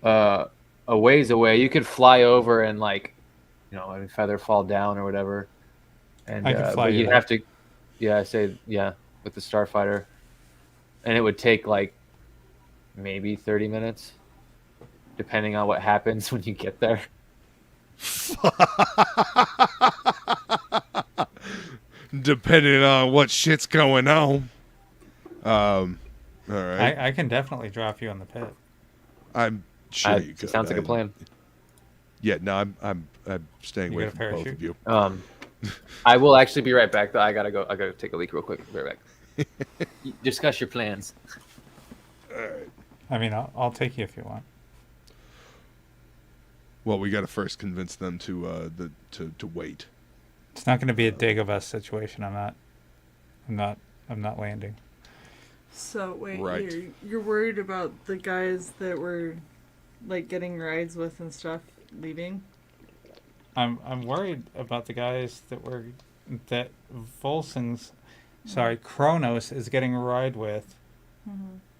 A ways away. You could fly over and and feather fall down or whatever. And I could fly but you you'd there. have to, with the starfighter, and it would take like maybe 30 minutes, depending on what happens when you get there. Depending on what shit's going on. All right. I can definitely drop you on the pit. I'm sure you could. Sounds like a plan. Yeah, no, I'm staying You away got a from both parachute? of you. I will actually be right back. Though I gotta go. I gotta take a leak real quick. Be right back. Discuss your plans. All right. I mean, I'll take you if you want. Well, we got to first convince them to wait. It's not going to be a Dagobah situation. I'm not landing. So wait, Right. you're worried about the guys that were like getting rides with and stuff leaving? I'm worried about the guys that Volsung's, Kronos is getting a ride with,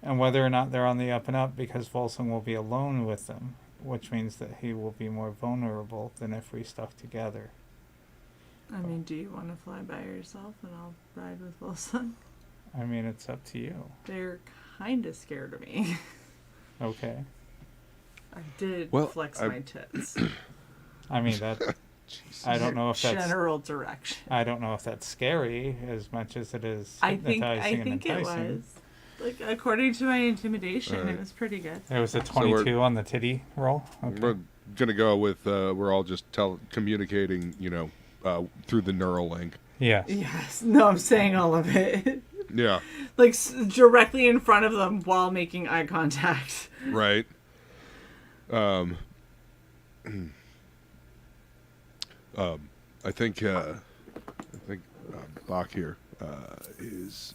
and whether or not they're on the up and up, because Volsung will be alone with them, which means that he will be more vulnerable than if we stuck together. I mean, do you want to fly by yourself and I'll ride with Wilson? I mean, it's up to you. They're kind of scared of me. Okay. I did Well, flex my tits. I mean that. I don't know if that's. General direction. I don't know if that's scary as much as it is I think hypnotizing and it enticing. was. Like, according to my intimidation, Alright. it was pretty good. There was a 22 on the titty roll. Okay. We're gonna go with we're all just communicating, through the neural link. Yeah. Yes. No, I'm saying all of it. Yeah. Like, directly in front of them while making eye contact. Right. I think Bach here is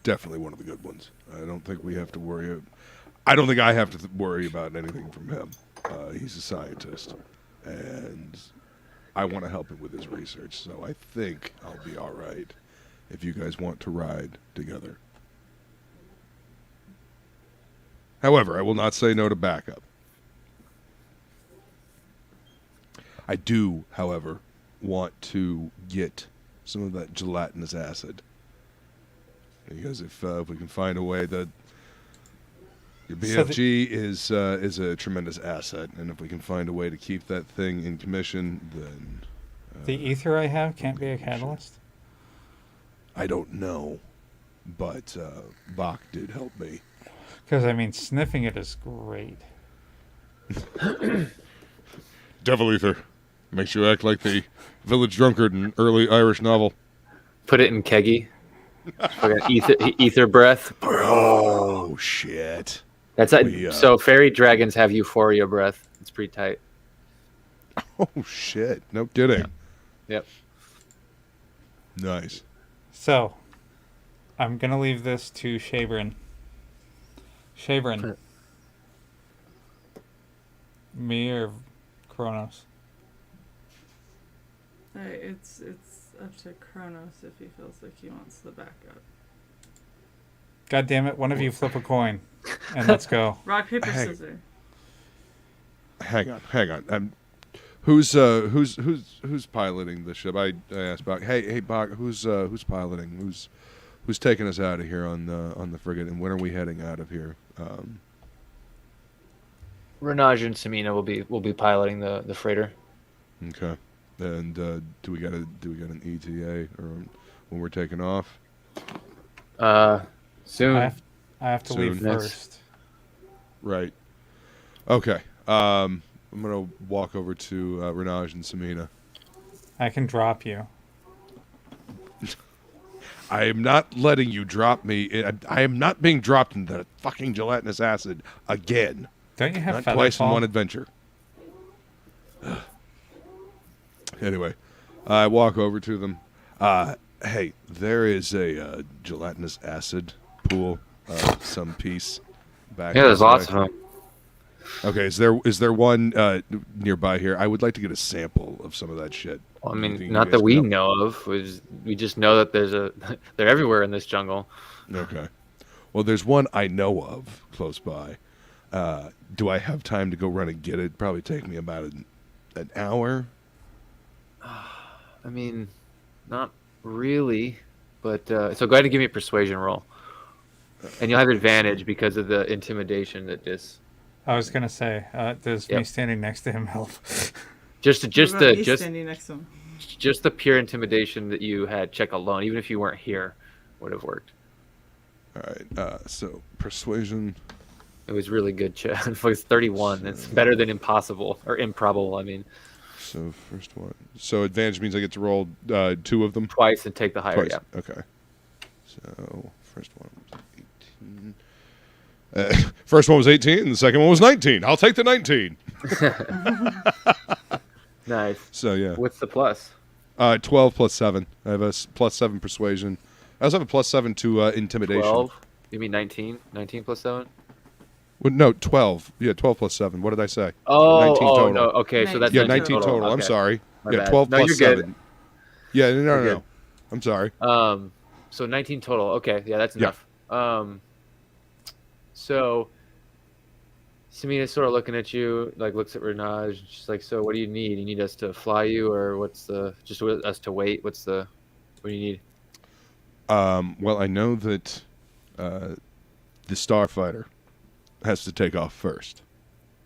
definitely one of the good ones. I don't think we have to worry. I don't think I have to worry about anything from him. He's a scientist, and I want to help him with his research. So I think I'll be all right if you guys want to ride together. However, I will not say no to backup. I do, however, want to get some of that gelatinous acid. Because if we can find a way that your BFG is a tremendous asset, and if we can find a way to keep that thing in commission, then The ether I have can't be a catalyst? I don't know, but Bach did help me. Because, I mean, sniffing it is great. Devil ether makes you act like the village drunkard in an early Irish novel. Put it in keggy. Fucking ether breath. Oh shit! That's so fairy dragons have euphoria breath. It's pretty tight. Oh shit! No kidding. Yep. Nice. So, I'm gonna leave this to Shae. Shae. Me or Kronos? It's up to Kronos if he feels like he wants the backup. God damn it! One of you flip a coin, and let's go. Rock, paper, scissors. Hang on. Who's piloting the ship? I asked Bach. Hey, Bach. Who's piloting? Who's taking us out of here on the frigate? And when are we heading out of here? Renaj and Samina will be piloting the freighter. Okay. And do we got an ETA or when we're taking off? Soon. I have to leave Soon. first. Right. Okay. I'm gonna walk over to Renaj and Samina. I can drop you. I am not letting you drop me. I am not being dropped in the fucking gelatinous acid again. Don't you have Not feather twice fall? in one adventure. Anyway, I walk over to them. Hey, there is a gelatinous acid pool, some piece back. Yeah, there's this lots way. of them. Okay, is there one nearby here? I would like to get a sample of some of that shit. Well, I Anything mean, you not guys that we know? know of. We just know that they're everywhere in this jungle. Okay. Well, there's one I know of close by. Do I have time to go run and get it? Probably take me about an hour. I mean, not really, but so go ahead and give me a persuasion roll, and you'll have advantage because of the intimidation that this. I was gonna say, does me Yep. standing next to him help? Just What about me the standing next to him? just the pure intimidation that you had check alone, even if you weren't here, would have worked. All right. So persuasion. It was really good check. It was 31. It's better than impossible or improbable. I mean, So first one. So advantage means I get to roll two of them. twice and take the higher. Twice. Yeah. Okay. So first one was 18. First one was 18, and the second one was 19. I'll take the 19. Nice. So yeah. What's the plus? 12 plus 7. I have a plus 7 persuasion. I also have a plus 7 to intimidation. 12. You mean 19? 19 plus 7? Well, no, 12. Yeah, 12 plus 7. What did I say? Oh, 19 total. no. Okay, so that's Yeah, 19 19 total. I'm Okay. sorry. My Yeah, bad. 12 No, plus you're good. 7. Yeah, no. You're good. I'm sorry. So 19 total. Okay, yeah, that's Yeah. enough. So Samina's sort of looking at you, like looks at Renaj. She's like, "So what do you need? You need us to fly you, or what's just us to wait? What do you need?" Well, I know that the starfighter has to take off first.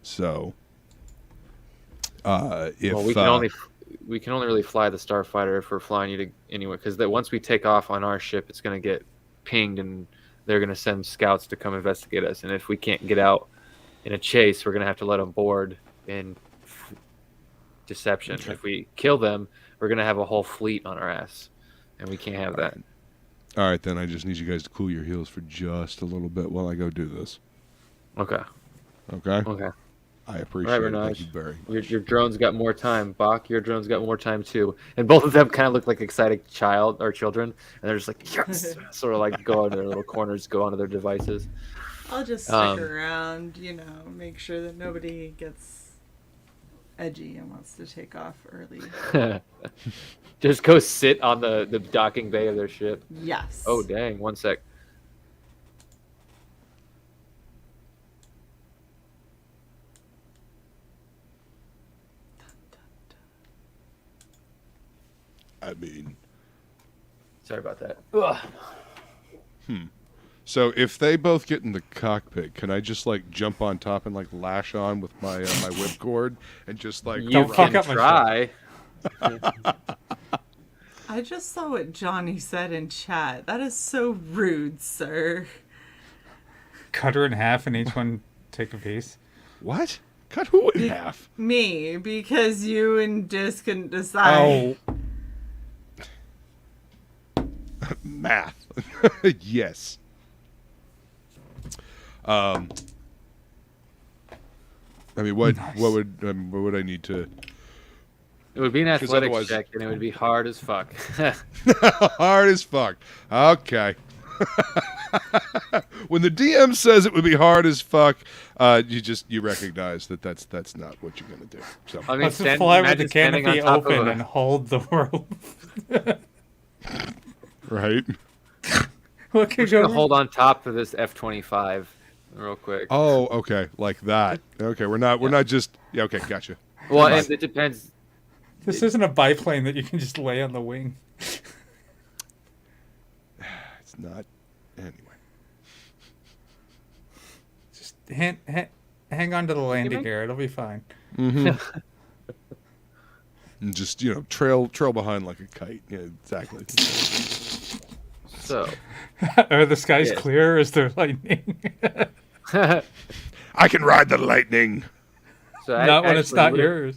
So, if Well, we can only really fly the starfighter if we're flying you to anywhere, because once we take off on our ship, it's going to get pinged, and they're going to send scouts to come investigate us. And if we can't get out in a chase, we're going to have to let them board in deception. Okay. If we kill them, we're going to have a whole fleet on our ass, and we can't have that. all right, then I just need you guys to cool your heels for just a little bit while I go do this. Okay. Okay? Okay. I appreciate it. Renaj. Thank you very much. Your drone's got more time. Bach, your drone's got more time too. And both of them kind of look like excited children, and they're just like, yes, sort of like go into their little corners, go onto their devices. I'll just stick around, make sure that nobody gets edgy and wants to take off early. Just go sit on the docking bay of their ship. Yes. Oh, dang. One sec. I mean, Sorry about that. so if they both get in the cockpit, can I just like jump on top and like lash on with my my whipcord and just like You Don't fuck can up my try. I just saw what Johnny said in chat. That is so rude, sir. Cut her in half and each one take a piece. what? Cut who in half? Me, because you and Dis couldn't decide. Oh, math. Yes. I mean, what would I need to? It would be an 'Cause athletics otherwise- check, and it would be hard as fuck. Hard as fuck. Okay. When the DM says it would be hard as fuck, you recognize that's not what you're gonna do. So I mean, Let's just fly with the imagine standing canopy on top of open a- and hold the rope. right. What could We're just gonna go hold on top of this F-25 real quick. Oh, okay, like that. Okay, we're not just okay. Gotcha. Well, and it depends. This isn't a biplane that you can just lay on the wing. It's not. Anyway. Just hang on to the landing gear. It'll be fine. Mm-hmm. And just trail behind like a kite. Yeah, exactly. So, Are the skies Yes. clear? Or is there lightning? I can ride the lightning. Not when it's actually, not would've- yours.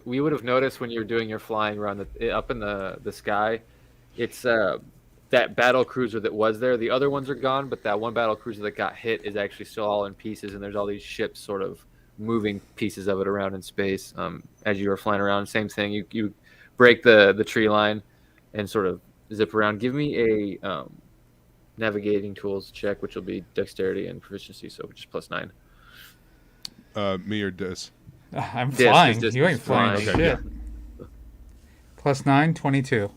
We would have noticed when you were doing your flying around up in the sky. It's that battle cruiser that was there. The other ones are gone, but that one battle cruiser that got hit is actually still all in pieces, and there's all these ships sort of moving pieces of it around in space as you were flying around. Same thing. You break the tree line and sort of zip around. Give me a navigating tools check, which will be dexterity and proficiency, so just +9. Me or Dis? I'm Yes, flying. it's You ain't flying flying. shit. Okay, +9, 22.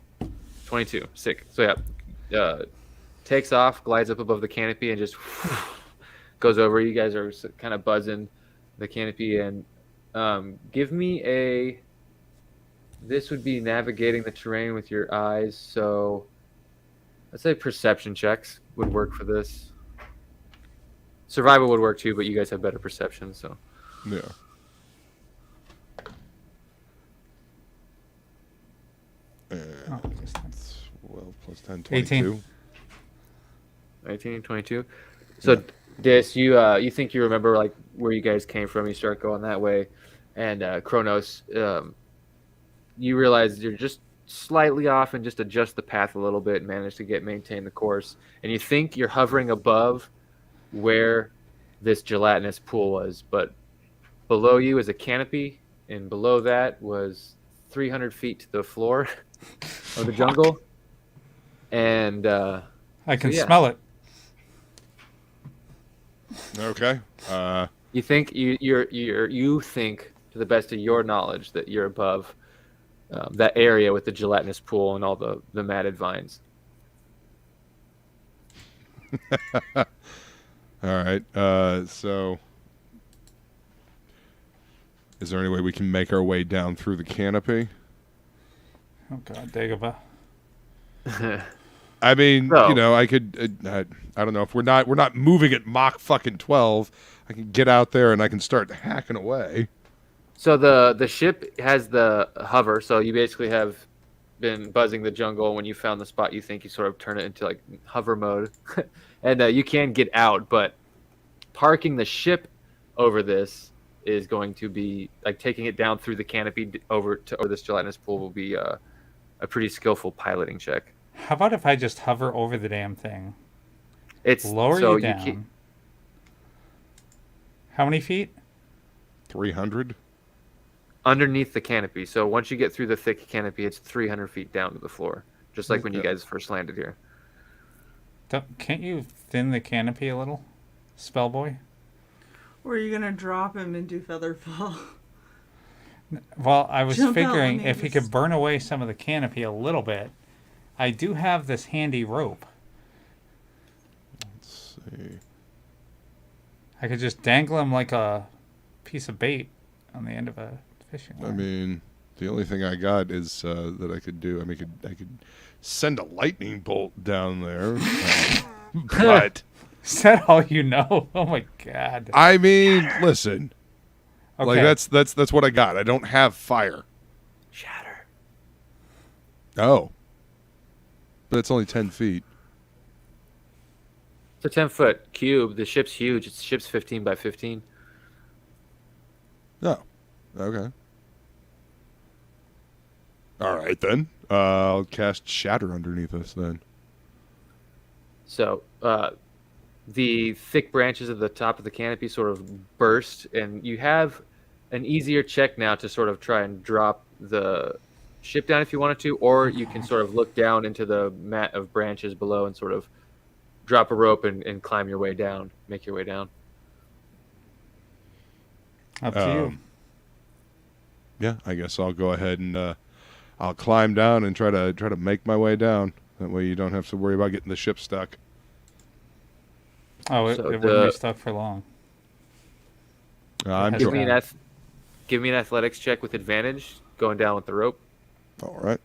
22. Sick. So yeah, takes off, glides up above the canopy, and just goes over. You guys are kind of buzzing the canopy, and give me a. This would be navigating the terrain with your eyes. So, let's say perception checks would work for this. Survival would work too, but you guys have better perception, so. Yeah. Oh, just that. 12 plus 10, 18. 22. 18, 22. So, Dis, you think you remember like where you guys came from? You start going that way, and Kronos, you realize you're just slightly off and just adjust the path a little bit and manage to maintain the course. And you think you're hovering above where this gelatinous pool was, but below you is a canopy, and below that was 300 feet to the floor of the jungle. And I can yeah. smell it. Okay. you think you think to the best of your knowledge that you're above that area with the gelatinous pool and all the matted vines. All right. So, is there any way we can make our way down through the canopy? Oh god, Dagobah. I mean, No. I could. I don't know if we're not moving at Mach fucking 12. I can get out there and I can start hacking away. So the ship has the hover, so you basically have been buzzing the jungle. When you found the spot you think, you sort of turn it into like hover mode, and you can get out. But parking the ship over this is going to be like taking it down through the canopy over this gelatinous pool will be a pretty skillful piloting check. How about if I just hover over the damn thing? It's Lower so you down. How many feet? 300. Underneath the canopy. So once you get through the thick canopy, it's 300 feet down to the floor, just like when you Okay. guys first landed here. Can't you thin the canopy a little, Spellboy? Or are you gonna drop him and do featherfall? Well, I was Jump out, figuring let me if he just- could burn away some of the canopy a little bit. I do have this handy rope. Let's see. I could just dangle him like a piece of bait on the end of a fishing I line. mean, the only thing I got is that I could do. I mean, I could send a lightning bolt down there, but Is that all you know? Oh my god. I mean, listen, Okay. like that's what I got. I don't have fire. Shatter. Oh, but it's only 10 feet. It's a 10-foot cube. The ship's huge. The ship's 15 by 15. Oh, okay. All right then. I'll cast Shatter underneath us then. So the thick branches at the top of the canopy sort of burst, and you have an easier check now to sort of try and drop the ship down if you wanted to, or you can sort of look down into the mat of branches below and sort of drop a rope and climb your way down, make your way down. Up to you. Yeah, I guess I'll go ahead and I'll climb down and try to make my way down. That way you don't have to worry about getting the ship stuck. Oh, it wouldn't be stuck for long. I'm Give sure. me an athletics check with advantage, going down with the rope. All right.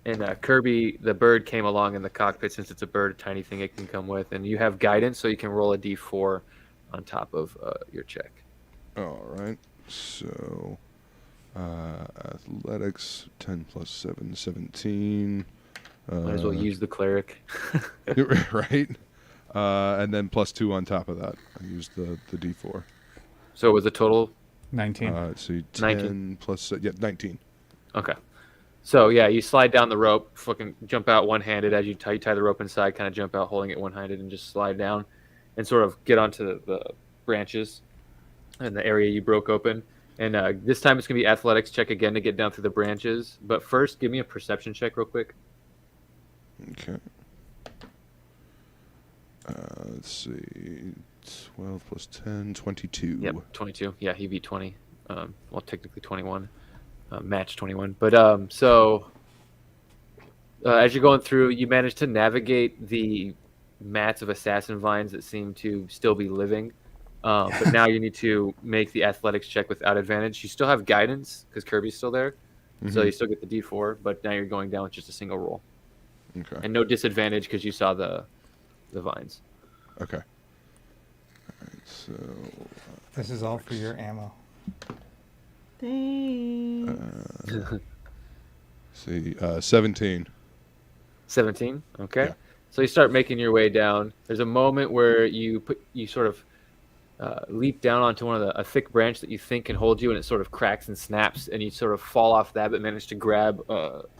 And Kirby, the bird, came along in the cockpit. Since it's a bird, a tiny thing it can come with. And you have guidance, so you can roll a d4 on top of your check. All right. So, athletics, 10 plus 7, 17. Might as well use the cleric. Right. And then plus 2 on top of that. I used the D4. So it was a total 19. Let's see, 10 19. plus, 19. Okay. So yeah, you slide down the rope, fucking jump out one-handed as you tie the rope inside, kind of jump out holding it one-handed and just slide down and sort of get onto the branches in the area you broke open. And this time it's going to be athletics check again to get down through the branches. But first, give me a perception check real quick. Okay. Let's see, 12 plus 10, 22. Yep, 22. Yeah, he beat 20. Well, technically 21. Match 21. But so as you're going through, you manage to navigate the mats of assassin vines that seem to still be living. But now you need to make the athletics check without advantage. You still have guidance because Kirby's still there. So you still get the D4, but now you're going down with just a single roll. Okay. And no disadvantage because you saw the vines. Okay. All right, so... This is all for your ammo. Thanks. see, 17. 17. Okay. Yeah. So you start making your way down. There's a moment where you sort of leap down onto a thick branch that you think can hold you, and it sort of cracks and snaps, and you sort of fall off that, but manage to grab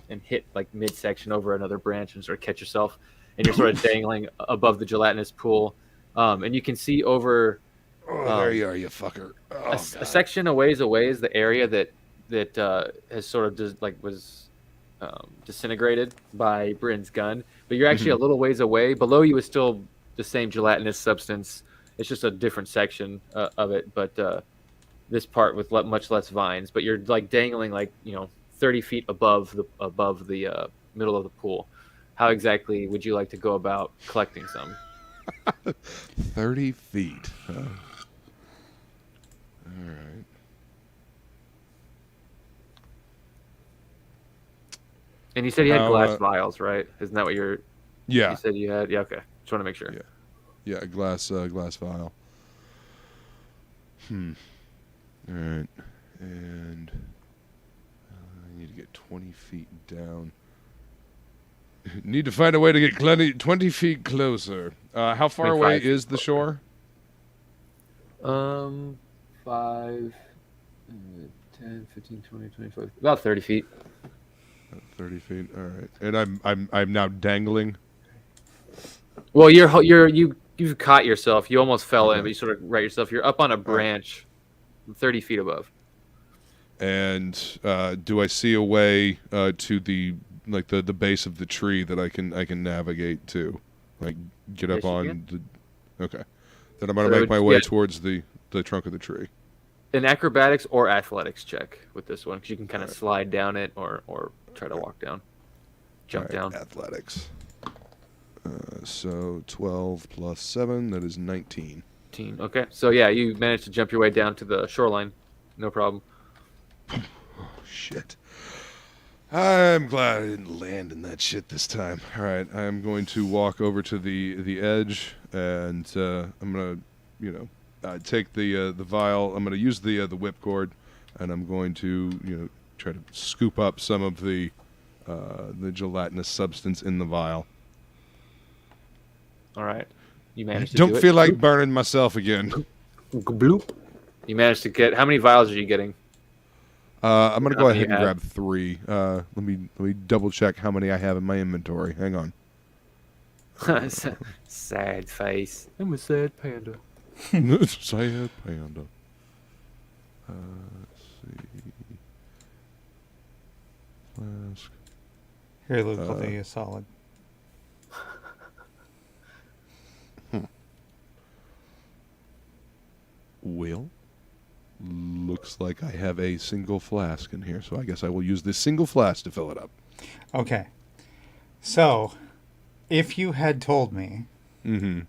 and hit like midsection over another branch and sort of catch yourself, and you're sort of dangling above the gelatinous pool, and you can see over. There you are, you fucker. Oh, A section a ways away is the area that has sort of was disintegrated by Brynn's gun, but you're actually a little ways away. Below you is still the same gelatinous substance. It's just a different section of it, but this part with much less vines. But you're like dangling 30 feet above the middle of the pool. How exactly would you like to go about collecting some? 30 feet. Huh? All right. And you said you had glass vials, right? Isn't that what you said you had? Yeah, okay. Just want to make sure. Yeah, glass vial. All right. And I need to get 20 feet down. Need to find a way to get 20 feet closer. How far away is the shore? 5, 10, 15, 20, 25. About 30 feet. 30 feet. All right. And I'm now dangling. Well, you've caught yourself. You almost fell in, but you sort of right yourself. You're up on a branch, 30 feet above. And do I see a way to the base of the tree that I can navigate to, like get up on the? Okay. Then I'm gonna make my way towards the trunk of the tree. An acrobatics or athletics check with this one, because you can kind of slide down it or try to walk down, jump down. Athletics. So 12 plus 7, that is 19. Okay, so yeah, you managed to jump your way down to the shoreline, no problem. Oh, shit. I'm glad I didn't land in that shit this time. All right, I'm going to walk over to the edge, and I'm gonna, take the vial. I'm gonna use the whipcord, and I'm going to, try to scoop up some of the gelatinous substance in the vial. All right, you managed to Don't do feel it. like burning myself again. Bloop. You managed to get. How many vials are you getting? I'm gonna How go many ahead you and have? grab 3. Let me double check how many I have in my inventory. Hang on. Sad face. I'm a sad panda. Sad panda. Let's see. Flask. Here, Luke, I'll do you a solid. Well, looks like I have a single flask in here, so I guess I will use this single flask to fill it up. Okay. So, if you had told me, Mm-hmm.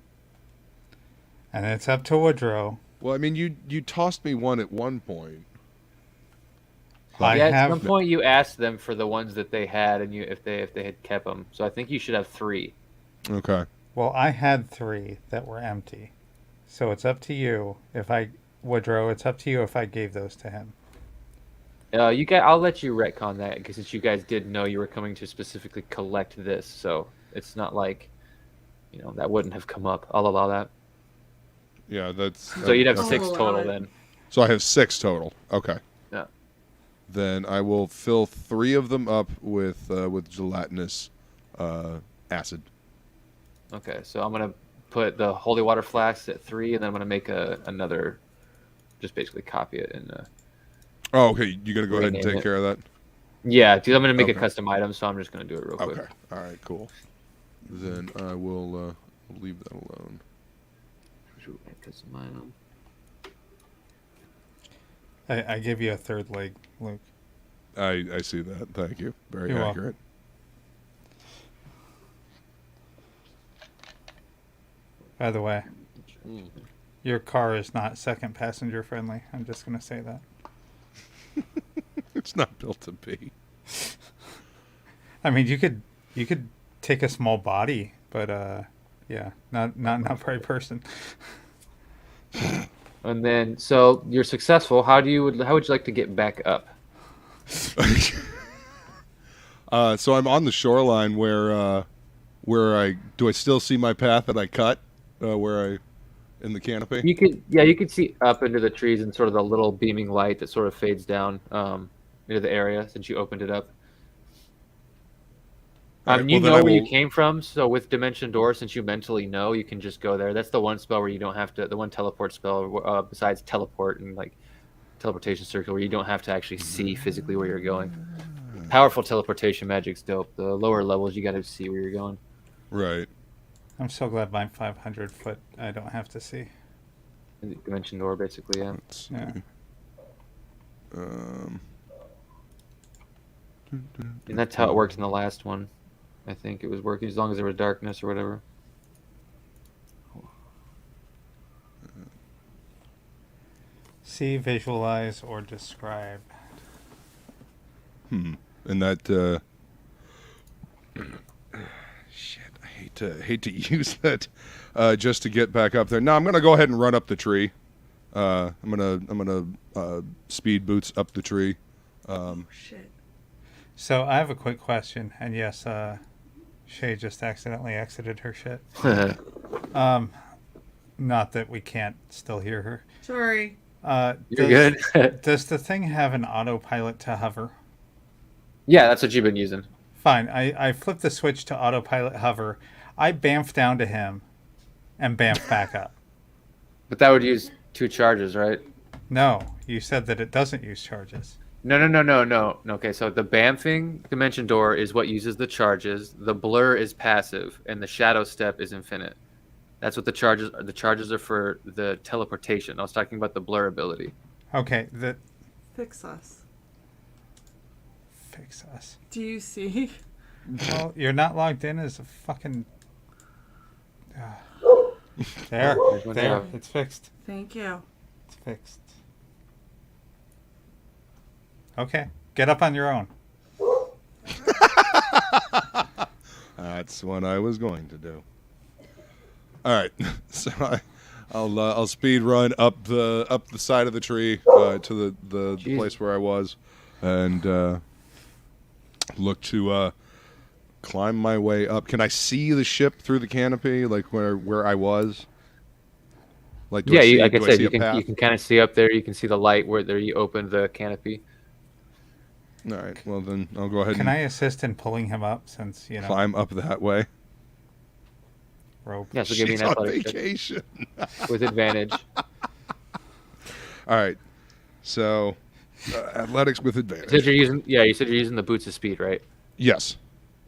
and it's up to Woodrow, Well, I mean, you tossed me one at one point. I Yeah, at have some point you asked them for the ones that they had, and if they had kept them. So I think you should have 3. Okay. Well, I had 3 that were empty. So it's up to you Woodrow, it's up to you if I gave those to him. I'll let you retcon that because since you guys did know you were coming to specifically collect this, so it's not like, that wouldn't have come up. I'll allow that. Yeah, that's. So you'd have I'll 6 allow total it. then. So I have 6 total. Okay. Yeah. Then I will fill 3 of them up with gelatinous acid. Okay, so I'm gonna put the holy water flask at 3, and then I'm gonna make another, just basically copy it and. Oh, okay. You gonna go ahead and Rename take it. care of that? Yeah, dude, I'm gonna make a Okay. custom item, so I'm just gonna do it real quick. Okay. All right. Cool. Then I will leave that alone. Custom item. I give you a 3rd leg, Luke. I see that. Thank you. Very You're welcome. accurate. By the way, Mm. your car is not second passenger friendly. I'm just going to say that. It's not built to be. I mean, you could take a small body, but yeah, not very person. And then, so you're successful. How would you like to get back up? So I'm on the shoreline where I still see my path that I cut in the canopy? You could see up into the trees and sort of the little beaming light that sort of fades down near the area since you opened it up. All right, You well, then know I where you will- came from, so with Dimension Door, since you mentally know, you can just go there. That's the one spell where you don't have to. The one teleport spell, besides teleport and like teleportation circle, where you don't have to actually see physically where you're going. Powerful teleportation magic's dope. The lower levels, you got to see where you're going. Right. I'm so glad my 500 foot I don't have to see. Dimension Door, basically, yeah. Let's see. Yeah. And that's how it worked in the last one. I think it was working as long as there was darkness or whatever. See, visualize, or describe. And that shit, I hate to use that just to get back up there. No, I'm gonna go ahead and run up the tree. I'm gonna speed boots up the tree. Shit. So I have a quick question, and yes, Shae just accidentally exited her shit. Not that we can't still hear her. Sorry. You're good. Does the thing have an autopilot to hover? Yeah, that's what you've been using. Fine. I flipped the switch to autopilot hover. I bamfed down to him and bamfed back up. But that would use 2 charges, right? No, you said that it doesn't use charges. No. Okay, so the bamfing Dimension Door is what uses the charges. The blur is passive, and the shadow step is infinite. That's what the charges are. The charges are for the teleportation. I was talking about the blur ability. Okay, Fix us. fix us. Do you see? Well, you're not logged in as a fucking... There, There's one there, down. it's fixed. Thank you. It's fixed. Okay, get up on your own. That's what I was going to do. All right, so I'll speed run up the side of the tree to the place where I was, and look to climb my way up. Can I see the ship through the canopy, like where I was? Like, Yeah, like I do said, see you a path? can kind of see up there. You can see the light where there you opened the canopy. All right. Well, then I'll go ahead Can and I assist in pulling him up since, climb up that way. rope? Yeah, so give me She's an on athletic check vacation. with advantage. All right. So, athletics with You advantage. said you said you're using the boots of speed, right? Yes.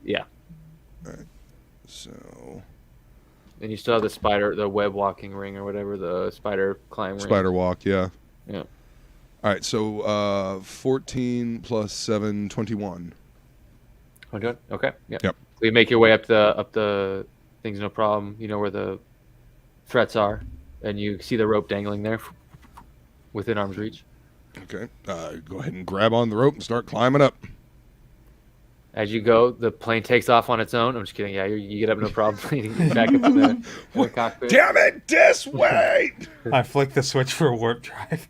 Yeah. So, And you still have the web walking ring or whatever, the spider climb ring. spider walk, yeah. Yeah. All right, so 14 plus 7, 21. Okay. Yeah. Yep. So you make your way up the things, no problem. You know where the threats are, and you see the rope dangling there within arm's reach. Okay. Go ahead and grab on the rope and start climbing up. As you go, the plane takes off on its own. I'm just kidding. Yeah, you get up no problem. You get back up in the cockpit. Damn it, this way! I flick the switch for warp drive.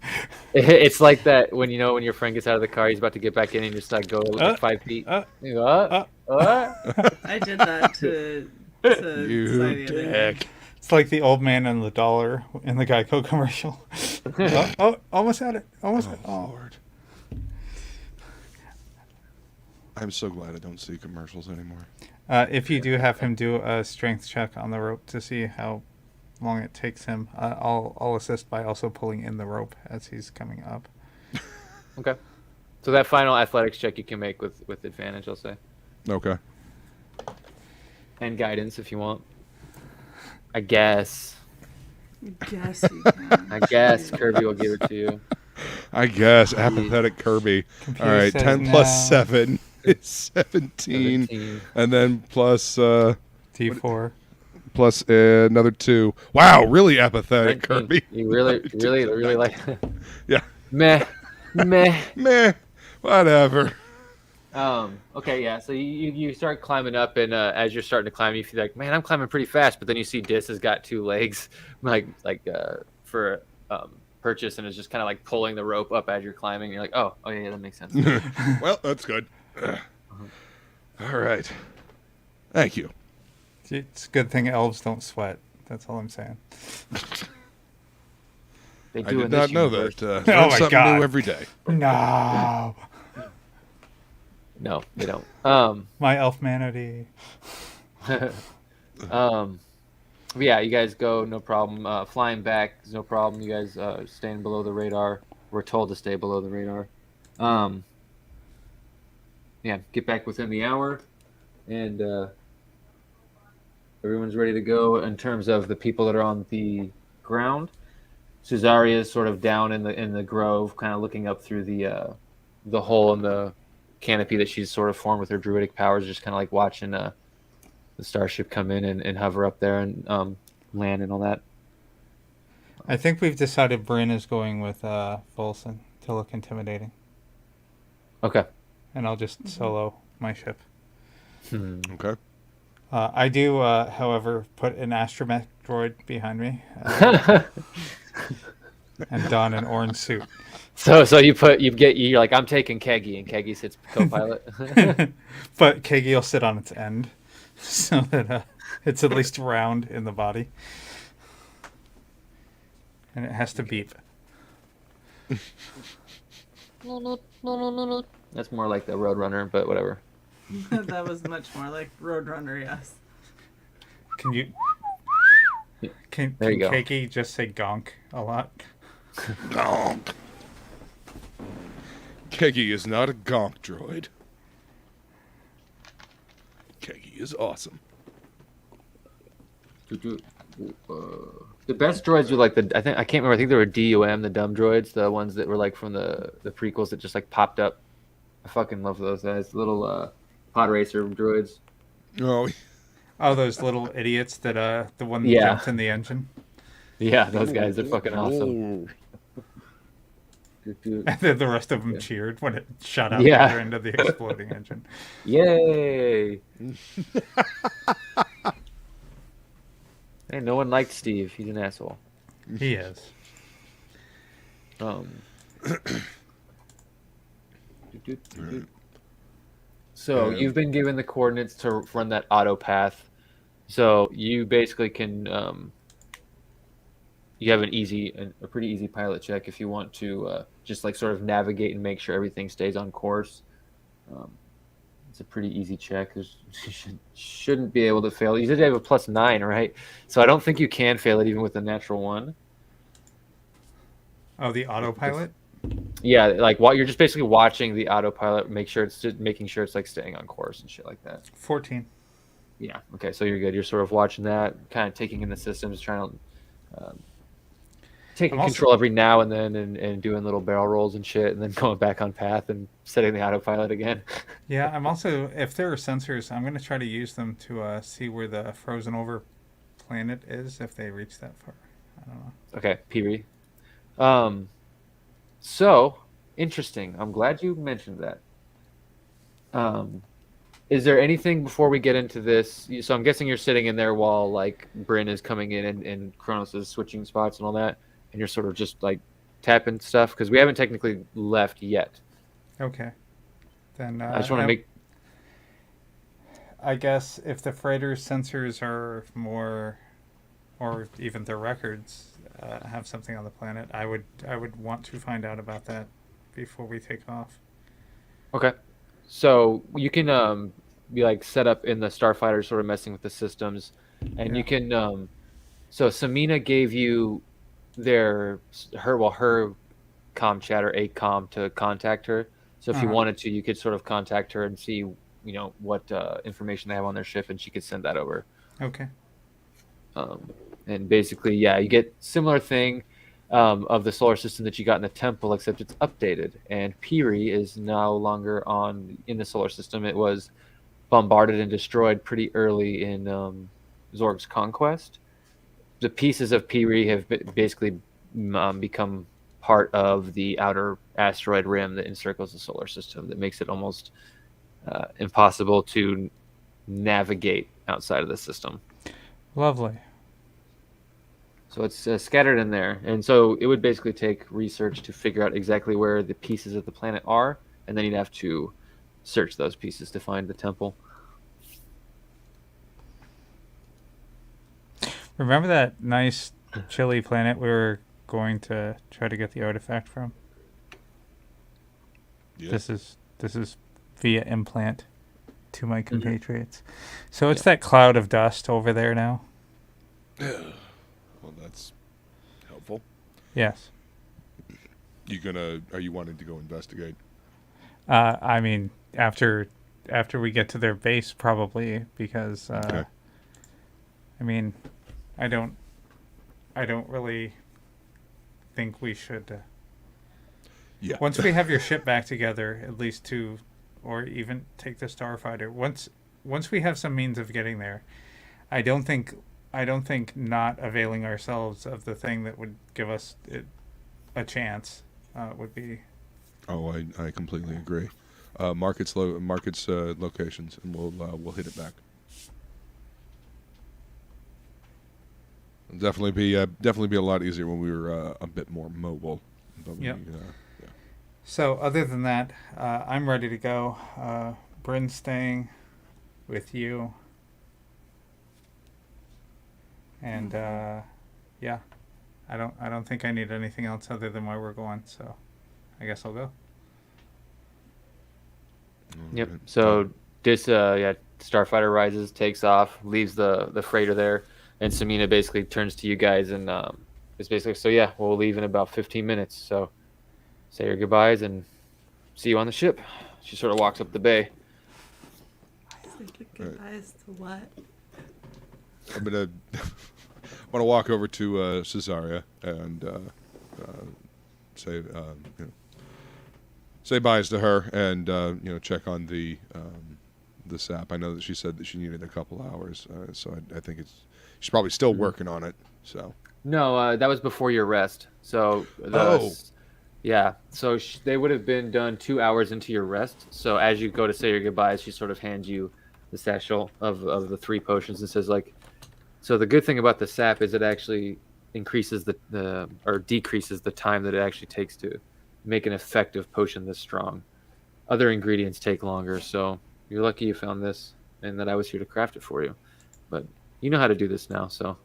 It's like that when when your friend gets out of the car, he's about to get back in, and you just like go like 5 feet. You go, I did that to You Society the other day. dick. It's like the old man and the dollar in the Geico commercial. Almost had it. Almost had it. Oh. Lord. I'm so glad I don't see commercials anymore. If you do have him do a strength check on the rope to see how long it takes him, I'll assist by also pulling in the rope as he's coming up. Okay. So that final athletics check you can make with advantage, I'll say, Okay. and guidance if you want. I guess Yes, you can. I guess Kirby will give it to you. I guess. Apathetic Kirby. Computer All right, says 10 no. plus 7 is 17. 17. And then plus T4. plus another 2. Wow, really apathetic 19. Kirby. You really like. Yeah. Meh. Meh. Whatever. Okay, yeah. So you start climbing up, and as you're starting to climb, you feel like, man, I'm climbing pretty fast. But then you see Dis has got 2 legs, for purchase, and is just kind of like pulling the rope up as you're climbing. And you're like, oh yeah, that makes sense. Well, that's good. All right. Thank you. It's a good thing elves don't sweat. That's all I'm saying. They I do did in not this know universe. that. Oh Learn my something God. new every day. No. No, they don't. My elf manatee. But yeah, you guys go, no problem. Flying back is no problem. You guys staying below the radar. We're told to stay below the radar. Yeah, get back within the hour, and everyone's ready to go in terms of the people that are on the ground. Cesaria is sort of down in the grove, kind of looking up through the hole in the canopy that she's sort of formed with her druidic powers, just kind of like watching the starship come in and hover up there and land and all that. I think we've decided Brynn is going with Volsung to look intimidating. Okay. And I'll just solo my ship. Okay. I do, however, put an astromech droid behind me and don an orange suit. So you're like, I'm taking Keggy, and Keggy sits co-pilot. But Kegi will sit on its end so that it's at least round in the body. And it has to beep. That's more like the Roadrunner, but whatever. That was much more like Roadrunner, yes. Can you... Can There you go. Kegi just say gonk a lot? Gonk. Kegi is not a gonk droid. Kegi is awesome. The best droids were like I can't remember. I think they were DUM, the dumb droids, the ones that were like from the prequels that just like popped up. I fucking love those guys. Little pod racer droids. Oh, those little idiots that the one that Yeah. jumped in the engine. Yeah, those guys are fucking awesome. And then the rest of them cheered when it shot out Yeah. the other end of the exploding engine. Yay! Hey, no one liked Steve. He's an asshole. He is. So you've been given the coordinates to run that auto path. So you basically can, you have a pretty easy pilot check if you want to just like sort of navigate and make sure everything stays on course. Um, it's a pretty easy check. You shouldn't be able to fail. You did have a +9, right? So I don't think you can fail it even with a natural 1. Oh, the autopilot? Yeah, like what you're just basically watching the autopilot, making sure it's like staying on course and shit like that. 14. Yeah. Okay, so you're good. You're sort of watching that, kind of taking in the systems, trying to taking control every now and then, and doing little barrel rolls and shit, and then going back on path and setting the autopilot again. Yeah, I'm also, if there are sensors, I'm going to try to use them to see where the frozen over planet is if they reach that far. I don't know. Okay, Piri. So interesting. I'm glad you mentioned that. Is there anything before we get into this? So I'm guessing you're sitting in there while like Brynn is coming in and Kronos is switching spots and all that, and you're sort of just like tapping stuff because we haven't technically left yet. Okay. Then I just want to make. I guess if the freighter's sensors are more, or even their records have something on the planet, I would want to find out about that before we take off. Okay. So you can be like set up in the starfighter, sort of messing with the systems, and you can. So Samina gave you her comm chat or a comm to contact her. So if you wanted to, you could sort of contact her and see, what information they have on their ship, and she could send that over. Okay. And basically, yeah, you get similar thing of the solar system that you got in the temple, except it's updated. And Piri is no longer in the solar system. It was bombarded and destroyed pretty early in Zorg's conquest. The pieces of Piri have basically become part of the outer asteroid rim that encircles the solar system. That makes it almost impossible to navigate outside of the system. Lovely. So it's scattered in there. And so it would basically take research to figure out exactly where the pieces of the planet are, and then you'd have to search those pieces to find the temple. Remember that nice chilly planet we were going to try to get the artifact from? Yeah. This is via implant to my compatriots. So it's that cloud of dust over there now? Well, that's helpful. Yes. Are you wanting to go investigate? I mean, after we get to their base, probably, because Okay. I mean, I don't really think we should. Yeah. Once we have your ship back together, at least to, or even take the starfighter. Once we have some means of getting there, I don't think not availing ourselves of the thing that would give us a chance would be. Oh, I completely agree. Markets locations, and we'll hit it back. It'll definitely be a lot easier when we were a bit more mobile. Yep. So other than that, I'm ready to go. Brynn's staying with you. And yeah, I don't think I need anything else other than where we're going. So I guess I'll go. Yep. So this starfighter rises, takes off, leaves the freighter there, and Samina basically turns to you guys and is basically, so yeah, we'll leave in about 15 minutes. So say your goodbyes and see you on the ship. She sort of walks up the bay. Say goodbyes to what? I'm gonna walk over to Cesaria and say byes to her and check on the sap. I know that she said that she needed a couple hours, so I think she's probably still working on it. So No, that was before your rest. So yeah, so they would have been done 2 hours into your rest. So as you go to say your goodbyes, she sort of hands you the satchel of the 3 potions and says, like, so the good thing about the sap is it actually increases or decreases the time that it actually takes to make an effective potion this strong. Other ingredients take longer, so you're lucky you found this and that I was here to craft it for you. But you know how to do this now, so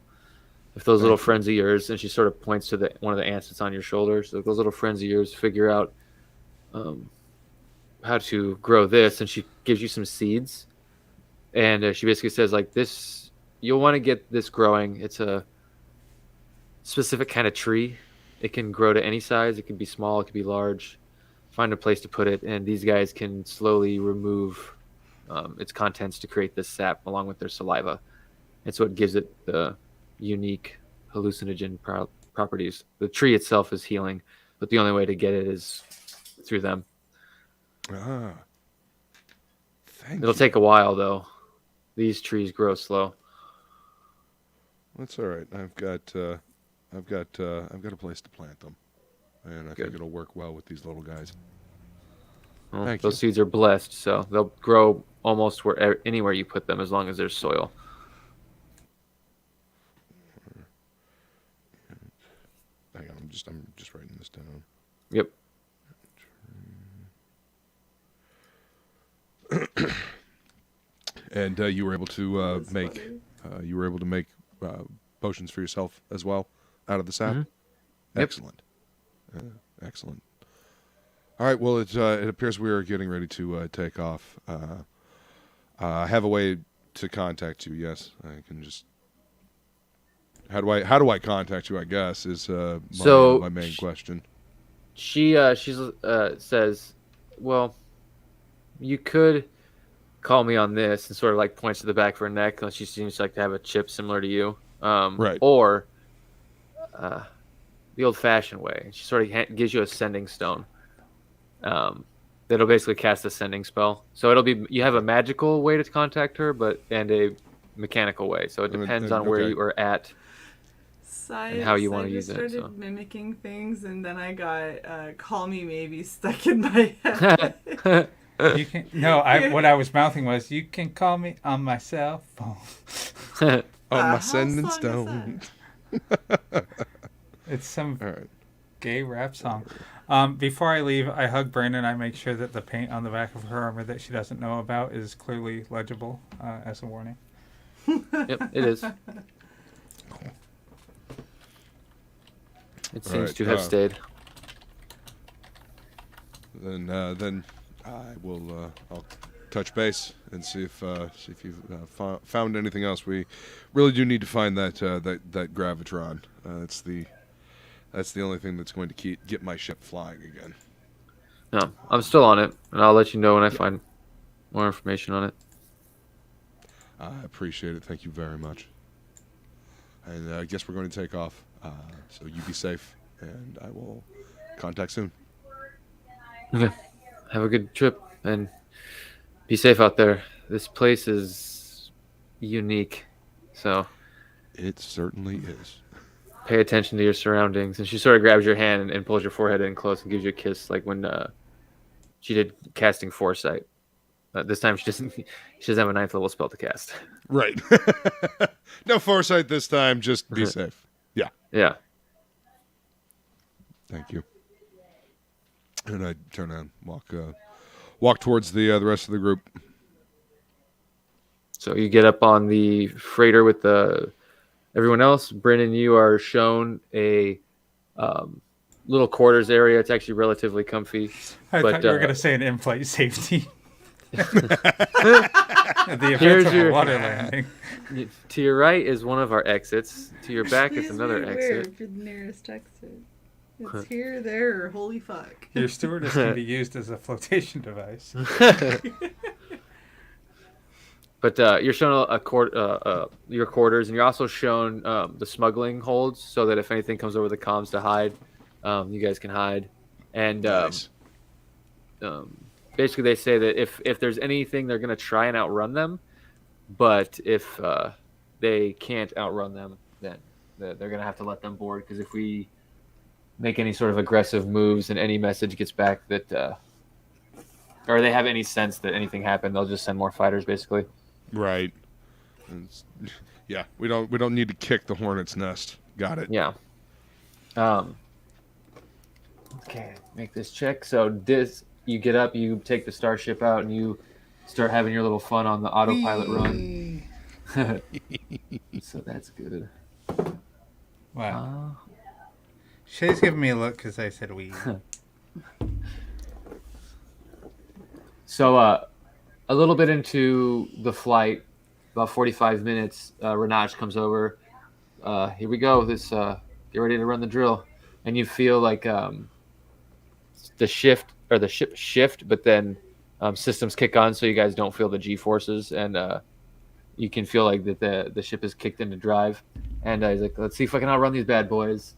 if those little friends of yours, and she sort of points to one of the ants that's on your shoulder, so if those little friends of yours figure out how to grow this, and she gives you some seeds, and she basically says like this, you'll want to get this growing. It's a specific kind of tree. It can grow to any size. It can be small. It can be large. Find a place to put it, and these guys can slowly remove its contents to create this sap along with their saliva. And so it gives it the unique hallucinogen properties. The tree itself is healing, but the only way to get it is through them. Ah. It'll take a while, though. These trees grow slow. That's all right. I've got a place to plant them, and I think it'll work well with these little guys. Well, those seeds are blessed, so they'll grow almost anywhere you put them, as long as there's soil. Hang on, I'm just writing this down. Yep. And you were able to make potions for yourself as well out of the sap. Mm-hmm. Excellent. Excellent. All right. Well, it appears we are getting ready to take off. I have a way to contact you. Yes, I can just. How do I contact you? I guess is my main question. She says, "Well, you could call me on this," and sort of like points to the back of her neck. She seems like to have a chip similar to you, right? Or the old-fashioned way. She sort of gives you a sending stone. That'll basically cast a sending spell. So you have a magical way to contact her, and a mechanical way. So it depends on where you are at and how you want to use it. I started mimicking things, and then I got "call me maybe" stuck in my head. You can what I was mouthing was, "You can call me on my cell phone." On my sending stone. It's some gay rap song. Before I leave, I hug Brynn and I make sure that the paint on the back of her armor that she doesn't know about is clearly legible as a warning. Yep, it is. It seems to have stayed. Then I will I'll touch base and see if you've found anything else. We really do need to find that gravitron. That's the only thing that's going to get my ship flying again. No, I'm still on it, and I'll let you know when I find more information on it. I appreciate it. Thank you very much. And I guess we're going to take off. So you be safe, and I will contact soon. Okay. Have a good trip, and be safe out there. This place is unique, so it certainly is. Pay attention to your surroundings. And she sort of grabs your hand and pulls your forehead in close and gives you a kiss, like when she did casting foresight. This time she doesn't have a 9th level spell to cast. Right. No foresight this time. Just be safe. Yeah. Yeah. Thank you. And I turn around, walk towards the rest of the group. So you get up on the freighter with everyone else. Brynn and you are shown a little quarters area. It's actually relatively comfy. I thought you were going to say an in-flight safety. Here's your water landing. To your right is one of our exits. To your back is another exit. For the nearest exit. It's here, there, or holy fuck. Your stewardess can be used as a flotation device. But you're shown your quarters, and you're also shown the smuggling holds, so that if anything comes over the comms to hide, you guys can hide. And nice. Basically, they say that if there's anything, they're going to try and outrun them. But if they can't outrun them, then they're going to have to let them board. Because if we make any sort of aggressive moves and any message gets back that, or they have any sense that anything happened, they'll just send more fighters, basically. Right. Yeah, we don't need to kick the hornet's nest. Got it. Yeah. Okay, make this check. So you get up, you take the starship out, and you start having your little fun on the autopilot run. So that's good. Wow. Shae's giving me a look because I said we. So a little bit into the flight, about 45 minutes, Renaj comes over. Here we go. Get ready to run the drill, and you feel like the ship shift, but then systems kick on, so you guys don't feel the G forces, and you can feel like that the ship is kicked into drive. And he's like, let's see if I can outrun these bad boys.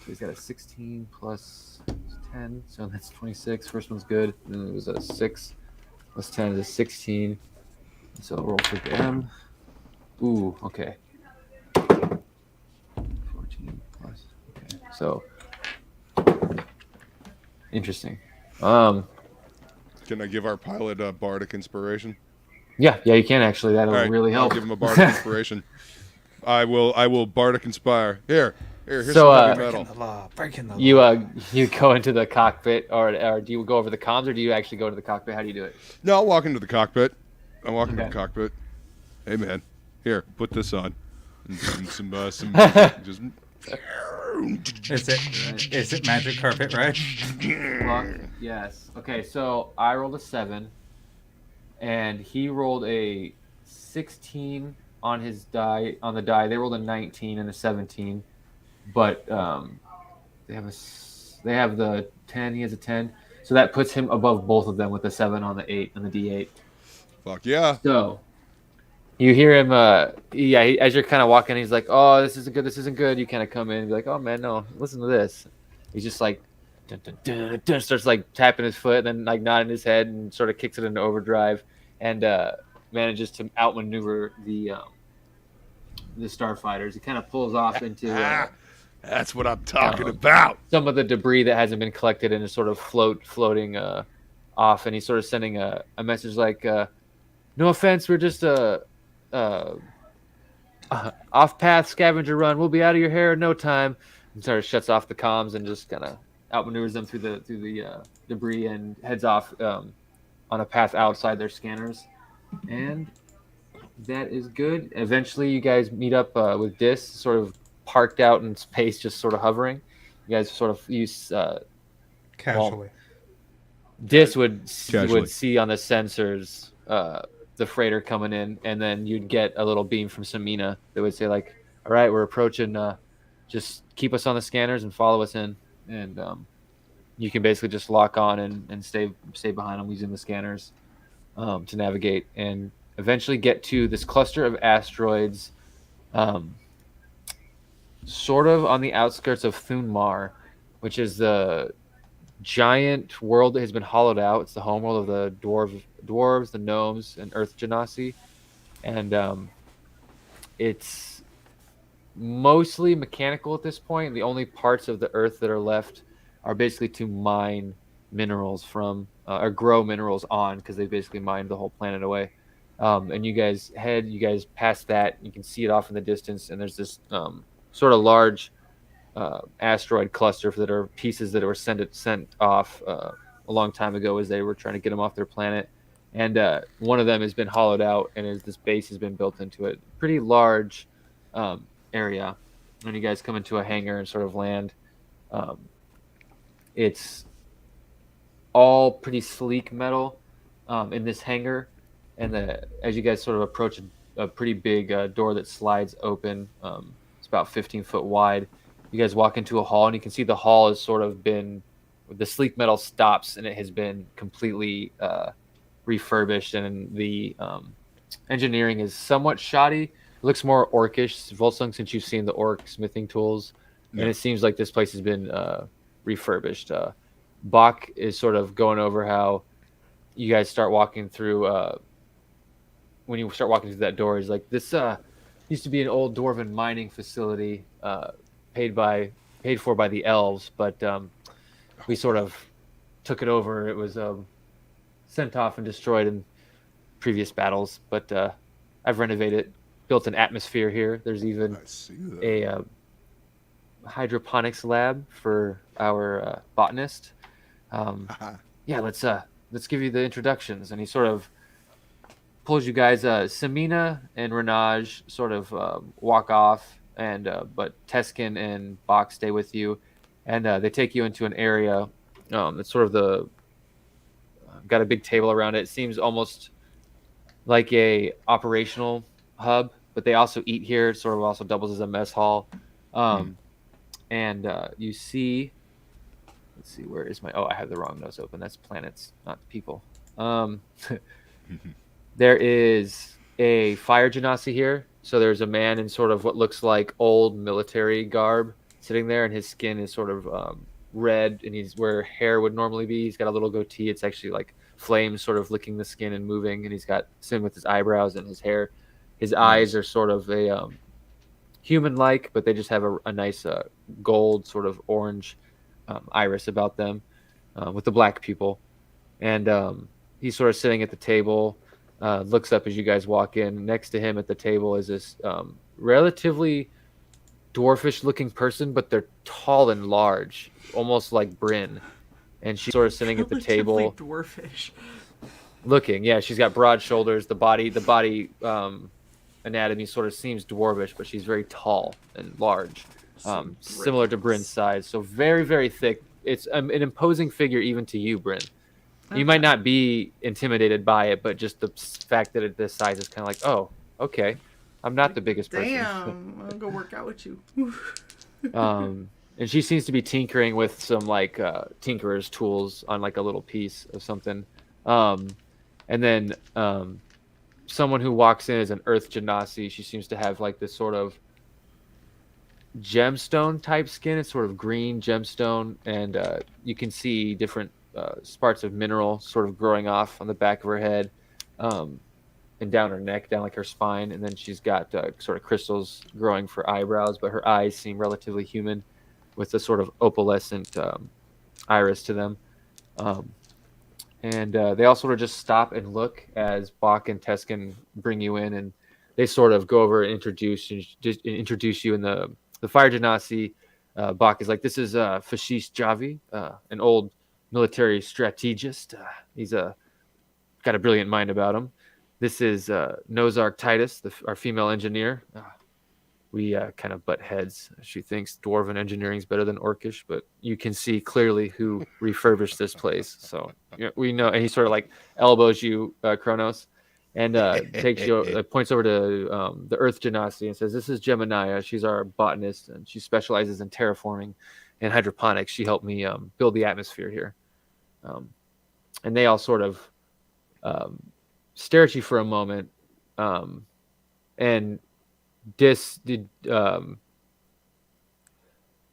So he's got a 16 plus 10, so that's 26. First one's good. And then it was a 6 plus 10 is a 16. So roll for them. Ooh, okay. 14 plus. Okay, so interesting. Can I give our pilot a bardic inspiration? Yeah, you can actually. That'll All right, really help. I'll give him a bardic inspiration. I will bardic inspire. Here's So, some heavy metal. Breaking the law. You go into the cockpit, or do you go over the comms, or do you actually go to the cockpit? How do you do it? No, I'll walk into the cockpit. I'm walking to Okay. the cockpit. Hey man, here, put this on. And some music. Just Is it magic carpet, right? Fuck, yes. Okay, so I rolled a 7, and he rolled a 16 on his die. On the die, they rolled a 19 and a 17, but they have the 10. He has a 10, so that puts him above both of them with the 7 on the 8 and the D8. fuck yeah. So you hear him, as you're kind of walking, he's like, "Oh, this isn't good." You kind of come in and be like, "Oh man, no, listen to this." He's just like, dun, dun, dun, dun, starts like tapping his foot, and then like nodding his head, and sort of kicks it into overdrive, and manages to outmaneuver the starfighters. He kind of pulls off into That's what I'm talking about. some of the debris that hasn't been collected, and is sort of floating off, and he's sort of sending a message like, "No offense, we're just off-path scavenger run. We'll be out of your hair in no time." And sort of shuts off the comms and just kind of outmaneuvers them through the debris and heads off on a path outside their scanners. And that is good. Eventually, you guys meet up with Dis, sort of parked out in space, just sort of hovering. You guys sort of use Casually. Dis would Casually. see on the sensors the freighter coming in, and then you'd get a little beam from Samina that would say like, "All right, we're approaching. Just keep us on the scanners and follow us in." And you can basically just lock on and stay behind them using the scanners to navigate, and eventually get to this cluster of asteroids, sort of on the outskirts of Thunmar, which is the giant world that has been hollowed out. It's the homeworld of the dwarves, the gnomes, and Earth Genasi, and it's mostly mechanical at this point. The only parts of the Earth that are left are basically to mine minerals from, or grow minerals on, because they basically mined the whole planet away. And you guys pass that. You can see it off in the distance, and there's this sort of large asteroid cluster that are pieces that were sent off a long time ago as they were trying to get them off their planet. And one of them has been hollowed out, and this base has been built into it. Pretty large area. And you guys come into a hangar and sort of land. It's all pretty sleek metal in this hangar. And as you guys sort of approach a pretty big door that slides open, it's about 15 foot wide. You guys walk into a hall, and you can see the hall has sort of been, the sleek metal stops, and it has been completely refurbished, and the engineering is somewhat shoddy. It looks more orcish, Volsung, since you've seen the orc smithing tools, and it seems like this place has been refurbished. Bach is sort of going over how you guys start walking through. When you start walking through that door, he's like, "This used to be an old dwarven mining facility, paid for by the elves, but we sort of took it over. It was sent off and destroyed in previous battles, but I've renovated, built an atmosphere here. There's even I see that. a hydroponics lab for our botanist. Yeah, let's give you the introductions." And he sort of pulls you guys. Samina and Renaj sort of walk off, and but Teskin and Bach stay with you, and they take you into an area that's sort of the got a big table around it. It seems almost like a operational hub, but they also eat here. It sort of also doubles as a mess hall. And you see, let's see, where is my? Oh, I have the wrong notes open. That's planets, not people. There is a fire genasi here. So there's a man in sort of what looks like old military garb sitting there, and his skin is sort of red, and he's where hair would normally be. He's got a little goatee. It's actually like flames sort of licking the skin and moving, and he's got same with his eyebrows and his hair. His eyes are sort of a human-like, but they just have a nice gold sort of orange iris about them with the black pupil. And he's sort of sitting at the table, looks up as you guys walk in. Next to him at the table is this relatively dwarfish-looking person, but they're tall and large, almost like Brynn. And she's sort of sitting at the table, dwarfish looking. Yeah, she's got broad shoulders. The body anatomy sort of seems dwarvish, but she's very tall and large, similar to Brynn's size. So very, very thick. It's an imposing figure even to you, Brynn. You might not be intimidated by it, but just the fact that this size is kind of like, oh, okay, I'm not the biggest person. Damn, I'll go work out with you. And she seems to be tinkering with some like tinkerer's tools on like a little piece of something. And then someone who walks in is an earth genasi. She seems to have like this sort of gemstone type skin. It's sort of green gemstone, and you can see different sparks of mineral sort of growing off on the back of her head, and down her neck, down like her spine. And then she's got sort of crystals growing for eyebrows, but her eyes seem relatively human, with a sort of opalescent iris to them. And they all sort of just stop and look as Bach and Teskin bring you in, and they sort of go over and introduce you in the fire genasi. Bach is like, this is Fashish Javi, an old military strategist. He's got a brilliant mind about him. This is Nozark Titus, our female engineer. We kind of butt heads. She thinks Dwarven engineering is better than Orcish, but you can see clearly who refurbished this place. So we know. And he sort of like elbows you, Kronos, and takes you, points over to the Earth Genasi and says, "This is Gemini. She's our botanist, and she specializes in terraforming and hydroponics. She helped me build the atmosphere here." And they all sort of stare at you for a moment, and did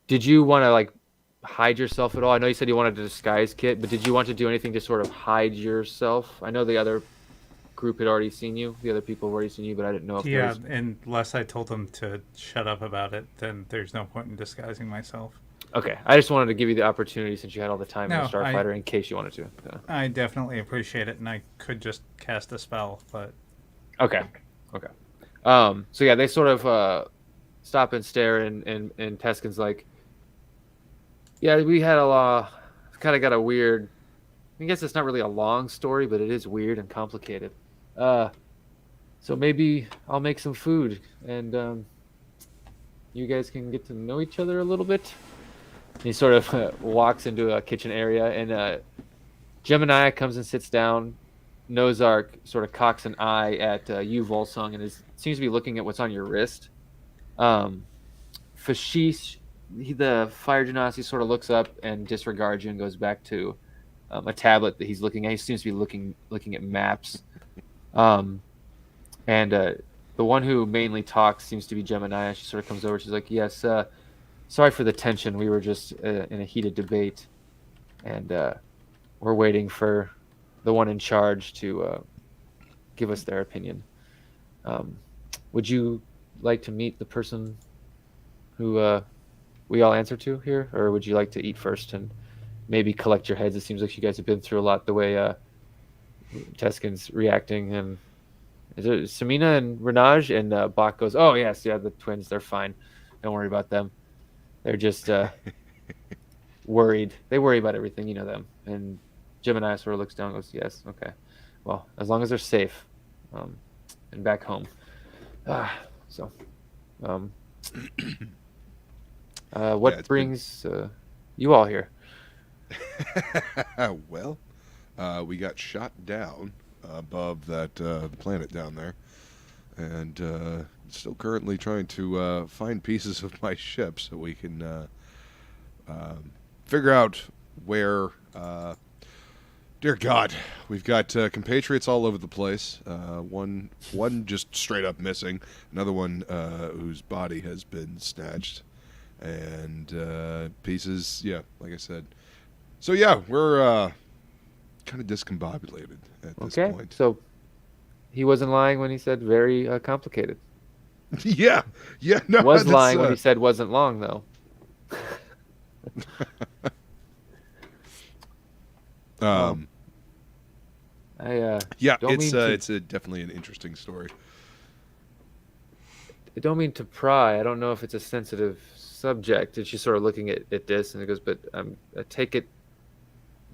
you want to like hide yourself at all? I know you said you wanted a disguise kit, but did you want to do anything to sort of hide yourself? I know the other group had already seen you. The other people have already seen you, but I didn't know if there was... unless I told them to shut up about it, then there's no point in disguising myself. Okay, I just wanted to give you the opportunity since you had all the time in the Starfighter in case you wanted to. Yeah. I definitely appreciate it, and I could just cast a spell, but... Okay. So yeah, they sort of stop and stare, and Teskin's like, yeah, we had kind of got a weird... I guess it's not really a long story, but it is weird and complicated. So maybe I'll make some food, and you guys can get to know each other a little bit. And he sort of walks into a kitchen area, and Gemini comes and sits down. Nozark sort of cocks an eye at you, Volsung, and seems to be looking at what's on your wrist. Fashish, the fire genasi, sort of looks up and disregards you and goes back to a tablet that he's looking at. He seems to be looking at maps. And the one who mainly talks seems to be Gemini. She sort of comes over. She's like, yes, sorry for the tension. We were just in a heated debate, and we're waiting for the one in charge to give us their opinion. Would you like to meet the person who we all answer to here, or would you like to eat first and maybe collect your heads? It seems like you guys have been through a lot the way Teskin's reacting. And is it Samina and Renaj? And Bach goes, oh, yes, yeah, the twins, they're fine. Don't worry about them. They're just worried. They worry about everything, you know them. And Gemini sort of looks down and goes, yes, okay. Well, as long as they're safe and back home. What brings you all here? Well, we got shot down above that the planet down there, and still currently trying to find pieces of my ship so we can figure out where. Dear God, we've got compatriots all over the place. One just straight up missing. Another one whose body has been snatched, and pieces. Yeah, like I said. So yeah, we're kind of discombobulated at this point. So he wasn't lying when he said very complicated. yeah. No, Was lying when he said wasn't long though. Yeah, don't mean to- it's definitely an interesting story. I don't mean to pry. I don't know if it's a sensitive subject. And she's sort of looking at this, and it goes, but I take it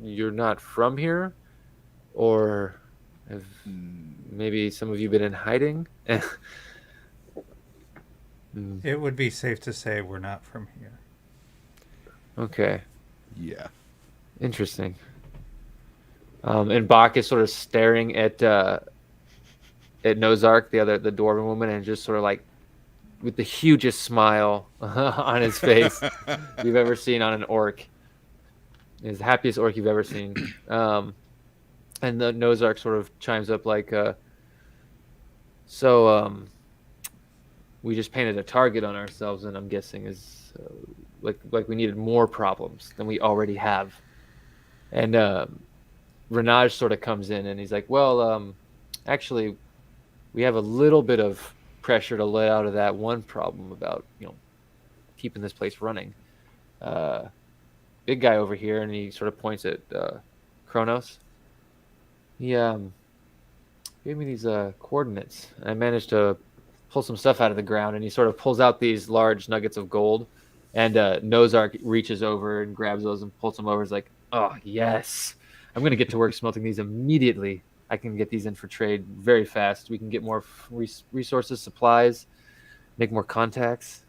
you're not from here? Or have maybe some of you been in hiding? It would be safe to say we're not from here. Okay. Yeah. Interesting. And Bach is sort of staring at Nozark, the dwarven woman, and just sort of like with the hugest smile on his face you've ever seen on an orc. He's the happiest orc you've ever seen. And the Nozark sort of chimes up like, we just painted a target on ourselves, and I'm guessing is like we needed more problems than we already have. And Renage sort of comes in, and he's like, well, actually, we have a little bit of pressure to let out of that one problem about, keeping this place running. Big guy over here, and he sort of points at Kronos. He gave me these coordinates. I managed to pull some stuff out of the ground, and he sort of pulls out these large nuggets of gold, and Nozark reaches over and grabs those and pulls them over. He's like, oh, yes. I'm going to get to work smelting these immediately. I can get these in for trade very fast. We can get more resources, supplies, make more contacts.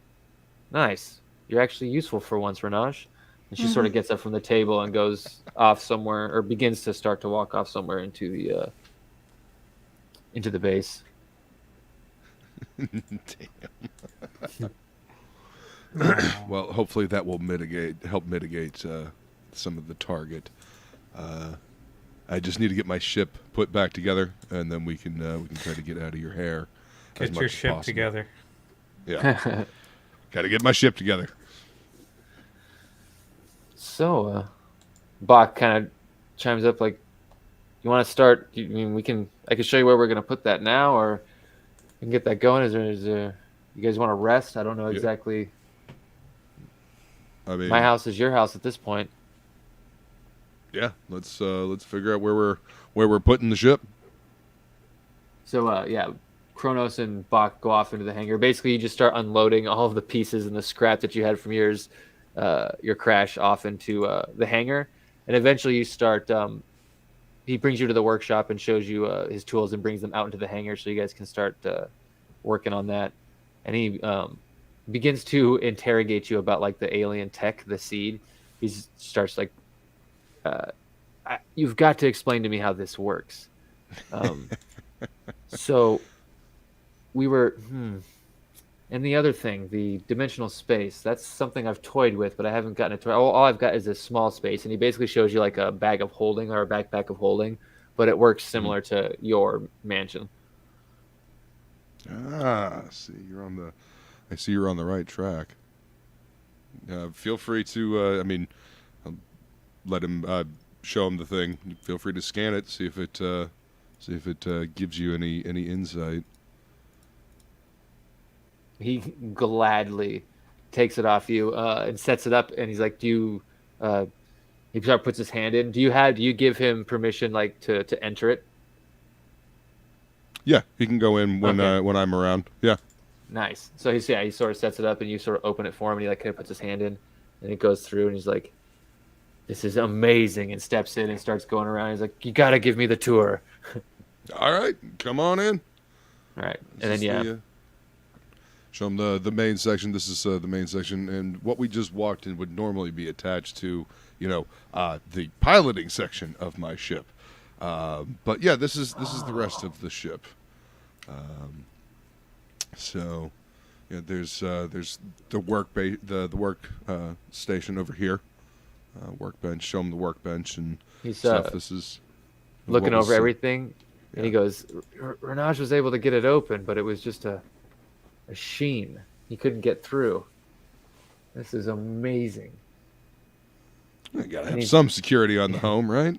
Nice. You're actually useful for once, Renage. And she sort of gets up from the table and goes off somewhere, or begins to start to walk off somewhere into the base. Damn. Well, hopefully that will help mitigate some of the target. I just need to get my ship put back together, and then we can try to get out of your hair. Get your ship together. Yeah. Got to get my ship together. So, Bach kind of chimes up like, "You want to start? I mean, I can show you where we're gonna put that now, or we can get that going. Is there? You guys want to rest? I don't know exactly. I mean, my house is your house at this point. Yeah, let's figure out where we're putting the ship. So, Kronos and Bach go off into the hangar. Basically, you just start unloading all of the pieces and the scrap that you had from your crash off into the hangar, and eventually you start. He brings you to the workshop and shows you his tools and brings them out into the hangar so you guys can start working on that. And he begins to interrogate you about like the alien tech, the seed. He starts like, you've got to explain to me how this works. So we were, and the other thing, the dimensional space, that's something I've toyed with, but I haven't gotten it to. All I've got is a small space, and he basically shows you like a bag of holding or a backpack of holding, but it works similar to your mansion. I see you're on the right track. Feel free to, I'll let him show him the thing. Feel free to scan it, see if it gives you any insight. He gladly takes it off you and sets it up, and he's like, he sort of puts his hand in. Do you give him permission like to enter it? Yeah, he can go in when I'm around. Yeah. Nice. So he sort of sets it up, and you sort of open it for him, and he like kind of puts his hand in, and it goes through, and he's like, this is amazing, and steps in and starts going around. He's like, you gotta give me the tour. All right, come on in. All right, and then show him the main section. This is the main section, and what we just walked in would normally be attached to, the piloting section of my ship. But yeah, this is the rest of the ship. So yeah, there's the work station over here, workbench. Show him the workbench and He's stuff. This is looking what was, over everything, and yeah. he goes, Renage was able to get it open, but it was just a sheen. He couldn't get through. This is amazing. You gotta have some security on the home, right?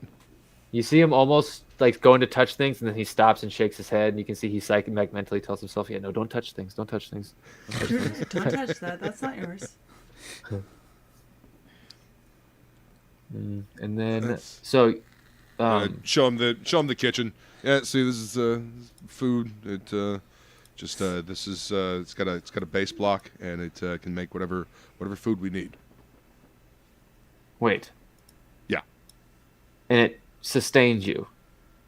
You see him almost like going to touch things, and then he stops and shakes his head, and you can see he mentally tells himself, "Yeah, no, don't touch things, don't touch things, don't touch things." Don't touch that. That's not yours. And then That's- so, show him the kitchen. Yeah, see, this is food. It this is it's got a base block, and it can make whatever food we need. wait, Yeah. and it sustains you.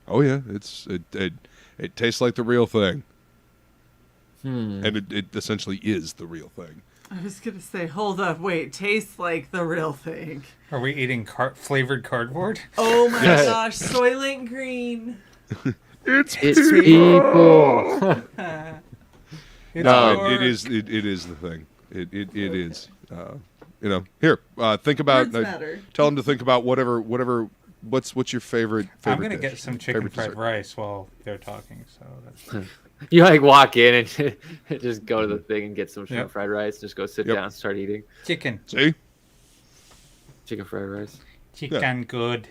Oh yeah, it tastes like the real thing, and it essentially is the real thing. I was gonna say, hold up, wait, tastes like the real thing. Are we eating flavored cardboard? Oh my Yes. gosh, Soylent Green. It's people. It's No, pork. it is the thing. It is. Here. Think about. Words matter. Tell them to think about whatever. What's your favorite? I'm gonna dish? get some chicken Favorite fried dessert? rice while they're talking. So that's You like walk in and just go to the thing and get some shrimp Yep. fried rice. Just go sit Yep. down, and start eating chicken. See? chicken fried rice. Chicken good.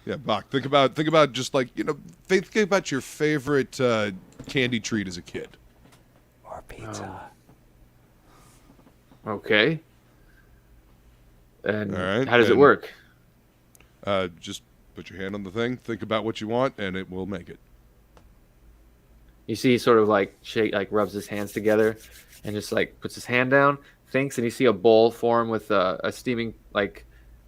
Yeah, Bach. Think about just like think about your favorite candy treat as a kid. Or pizza. Okay. And All right, how does it and- work? Just put your hand on the thing. Think about what you want, and it will make it. You see, he sort of like rubs his hands together, and just like puts his hand down, thinks, and you see a bowl form with a steaming like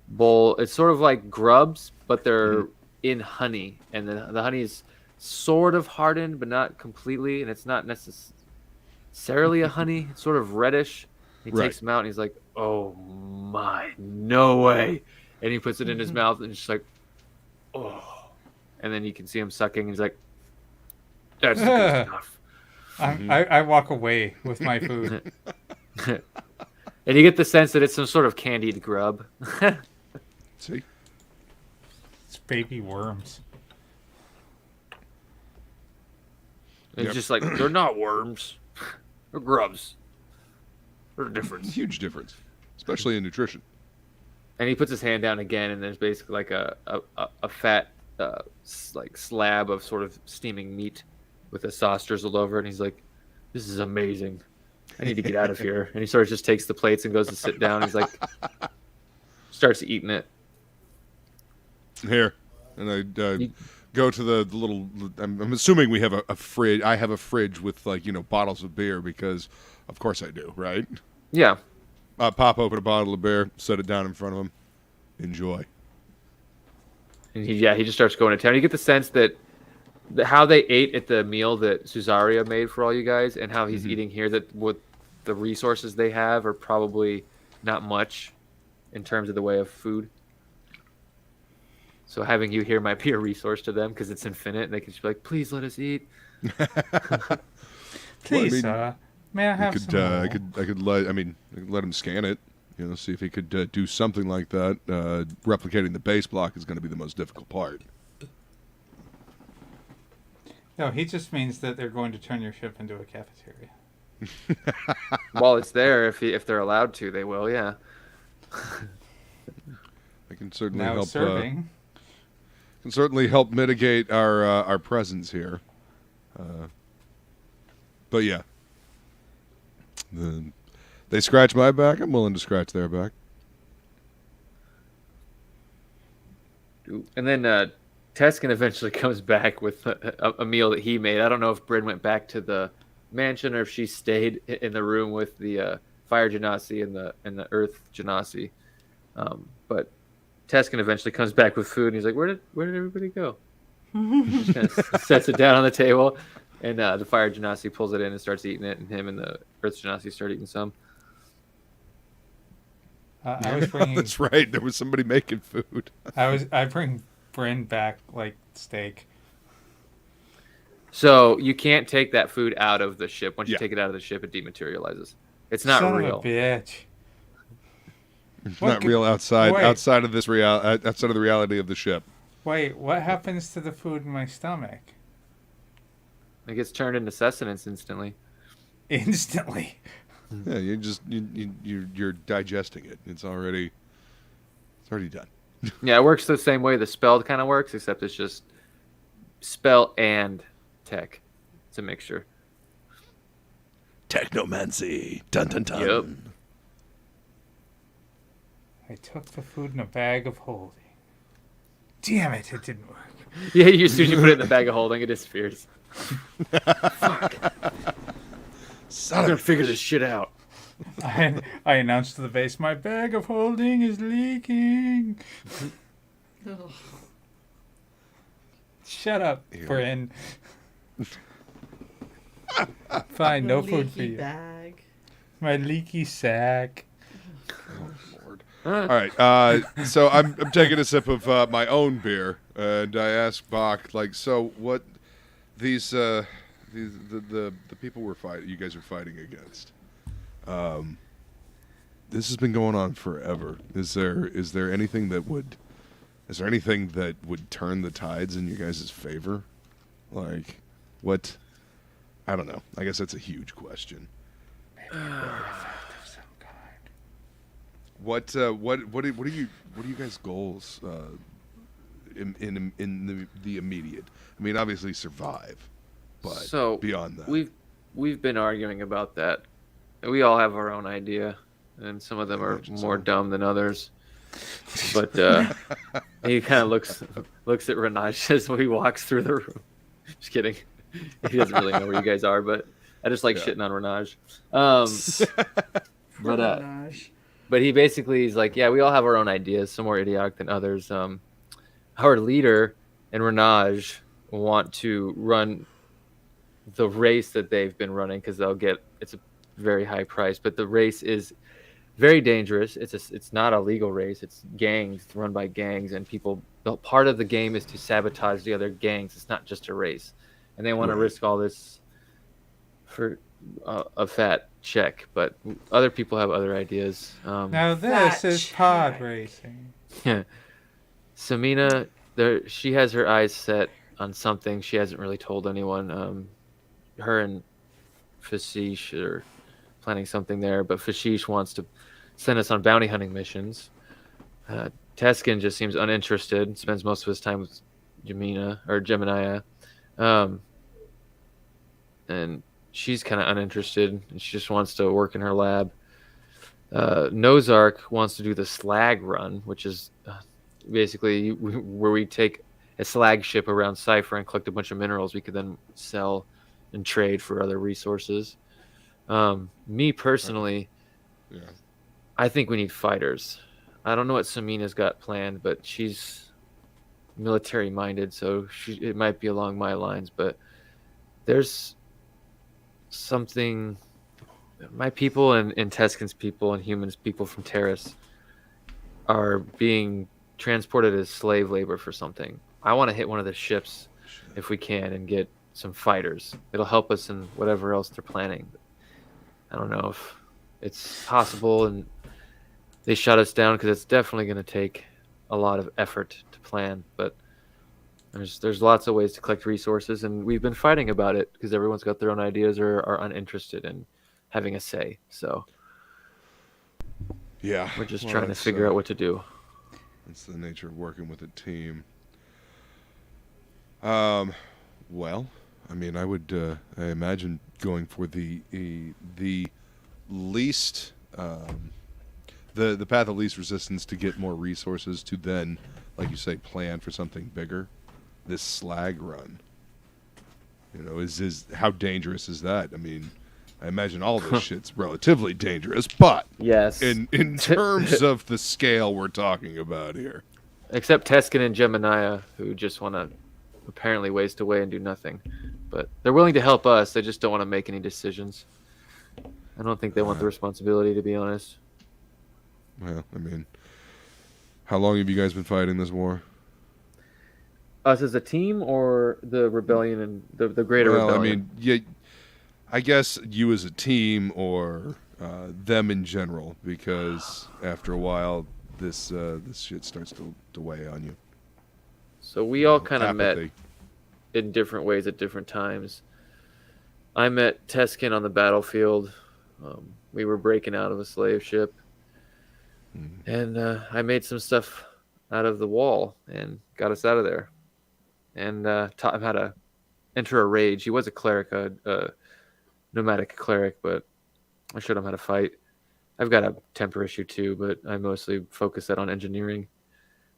bowl. It's sort of like grubs, but they're in honey, and the honey is sort of hardened, but not completely, and it's not necessarily a honey. It's sort of reddish. He Right. takes them out, and he's like, "Oh my, no way!" And he puts it in his mouth, and it's just like, "Oh," and then you can see him sucking. And he's like, "That's good enough." I walk away with my food. And you get the sense that it's some sort of candied grub. See? It's baby worms. It's Yep. just like, they're not worms. They're grubs. There's a difference. Huge difference, especially in nutrition. And he puts his hand down again, and there's basically like a fat like slab of sort of steaming meat with a sauce drizzled over it. And he's like, "This is amazing. I need to get out of here." And he sort of just takes the plates and goes to sit down. He's like, starts eating it. Here, and I go to the little. I'm assuming we have a fridge. I have a fridge with bottles of beer because, of course, I do. Right? Yeah. Pop open a bottle of beer, set it down in front of him, enjoy. And he just starts going to town. You get the sense that how they ate at the meal that Suzaria made for all you guys, and how he's eating here, that with the resources they have are probably not much in terms of the way of food. So having you here might be a resource to them because it's infinite, and they can just be like, "Please let us eat." Please, Well, may I I have some more? I could let him scan it. See if he could do something like that. Replicating the base block is going to be the most difficult part. No, he just means that they're going to turn your ship into a cafeteria. While it's there, if they're allowed to, they will. Yeah. I can certainly Now help. serving. Can certainly help mitigate our presence here. But yeah, they scratch my back. I'm willing to scratch their back. And then Teskin eventually comes back with a meal that he made. I don't know if Brynn went back to the mansion or if she stayed in the room with the fire genasi and the earth genasi. But Teskin eventually comes back with food, and he's like, "Where did everybody go?" Just kind of sets it down on the table, and the fire genasi pulls it in and starts eating it, and him and the earth genasi start eating some. I was bringing. That's right. There was somebody making food. I bring Brynn back like steak. So you can't take that food out of the ship. Once you Yeah. take it out of the ship, it dematerializes. It's not Son real. of a bitch. It's What not could- real outside wait. outside of this outside of the reality of the ship. Wait, what happens to the food in my stomach? It gets turned into sustenance instantly. Instantly. Yeah, you're digesting it. It's already done. Yeah, it works the same way the spell kind of works, except it's just spell and tech. It's a mixture. Technomancy. Dun dun dun. Yep. I took the food in a bag of holding. Damn it, it didn't work. Yeah, as soon as you put it in the bag of holding, it disappears. Son I'm of gonna a figure this shit out. I announced to the base, my bag of holding is leaking. Ugh. Shut up, Ew. Brynn. Fine, no The food for leaky you. bag. My leaky sack. Oh, Lord. All right. So I'm taking a sip of my own beer, and I asked Bach, like, so what these the people we're fighting, you guys are fighting against. This has been going on forever. Is there anything that would turn the tides in you guys' favor? Like, what? I don't know. I guess that's a huge question. What are you guys' goals in the immediate? I mean, obviously survive, but So beyond that, we've been arguing about that. We all have our own idea, and some of them I are imagine more so. dumb than others. But he kind of looks at Renaj as he walks through the room. Just kidding. He doesn't really know where you guys are, but I just like Yeah. shitting on Renaj. Renaj. But he basically is like, yeah, we all have our own ideas. Some more idiotic than others. Our leader and Renaj want to run the race that they've been running because it's a very high price, but the race is very dangerous. It's not a legal race. It's gangs. It's run by gangs, and people. Part of the game is to sabotage the other gangs. It's not just a race, and they want to Right. risk all this for a fat check. But other people have other ideas. Now this That is pod check. racing. Samina, she has her eyes set on something. She hasn't really told anyone. Her and Fashish are planning something there, but Fashish wants to send us on bounty hunting missions. Teskin just seems uninterested, spends most of his time with Gemini. And she's kind of uninterested, and she just wants to work in her lab. Nozark wants to do the slag run, which is basically where we take a slag ship around Cypher and collect a bunch of minerals we could then sell and trade for other resources. Me personally, yeah. I think we need fighters. I don't know what Samina's got planned, but she's military minded, so it might be along my lines. But there's something. My people and Teskin's people and humans people from Terrace are being transported as slave labor for something. I want to hit one of the ships if we can and get some fighters. It'll help us in whatever else they're planning. I don't know if it's possible, and they shut us down because it's definitely going to take a lot of effort to plan. But there's lots of ways to collect resources, and we've been fighting about it because everyone's got their own ideas or are uninterested in having a say. So Yeah, we're just well, trying to that's, figure out what to do. That's the nature of working with a team. Well, I mean, I would, I imagine going for the least, the path of least resistance to get more resources to then, like you say, plan for something bigger. This slag run, you know, is how dangerous is that? I mean, I imagine all this shit's relatively dangerous, but Yes. in terms of the scale we're talking about here. Except Teskin and Gemini, who just want to apparently waste away and do nothing. But they're willing to help us. They just don't want to make any decisions. I don't think they want the responsibility, to be honest. Well, I mean, how long have you guys been fighting this war? Us as a team, or the rebellion and the greater Well, I rebellion? mean, yeah, I guess you as a team or them in general, because after a while, this shit starts to weigh on you. So we all kind of met Apathy. in different ways at different times. I met Teskin on the battlefield. We were breaking out of a slave ship, and I made some stuff out of the wall and got us out of there, and taught him how to enter a rage. He was a cleric, a nomadic cleric, but I showed him how to fight. I've got a temper issue too, but I mostly focus that on engineering.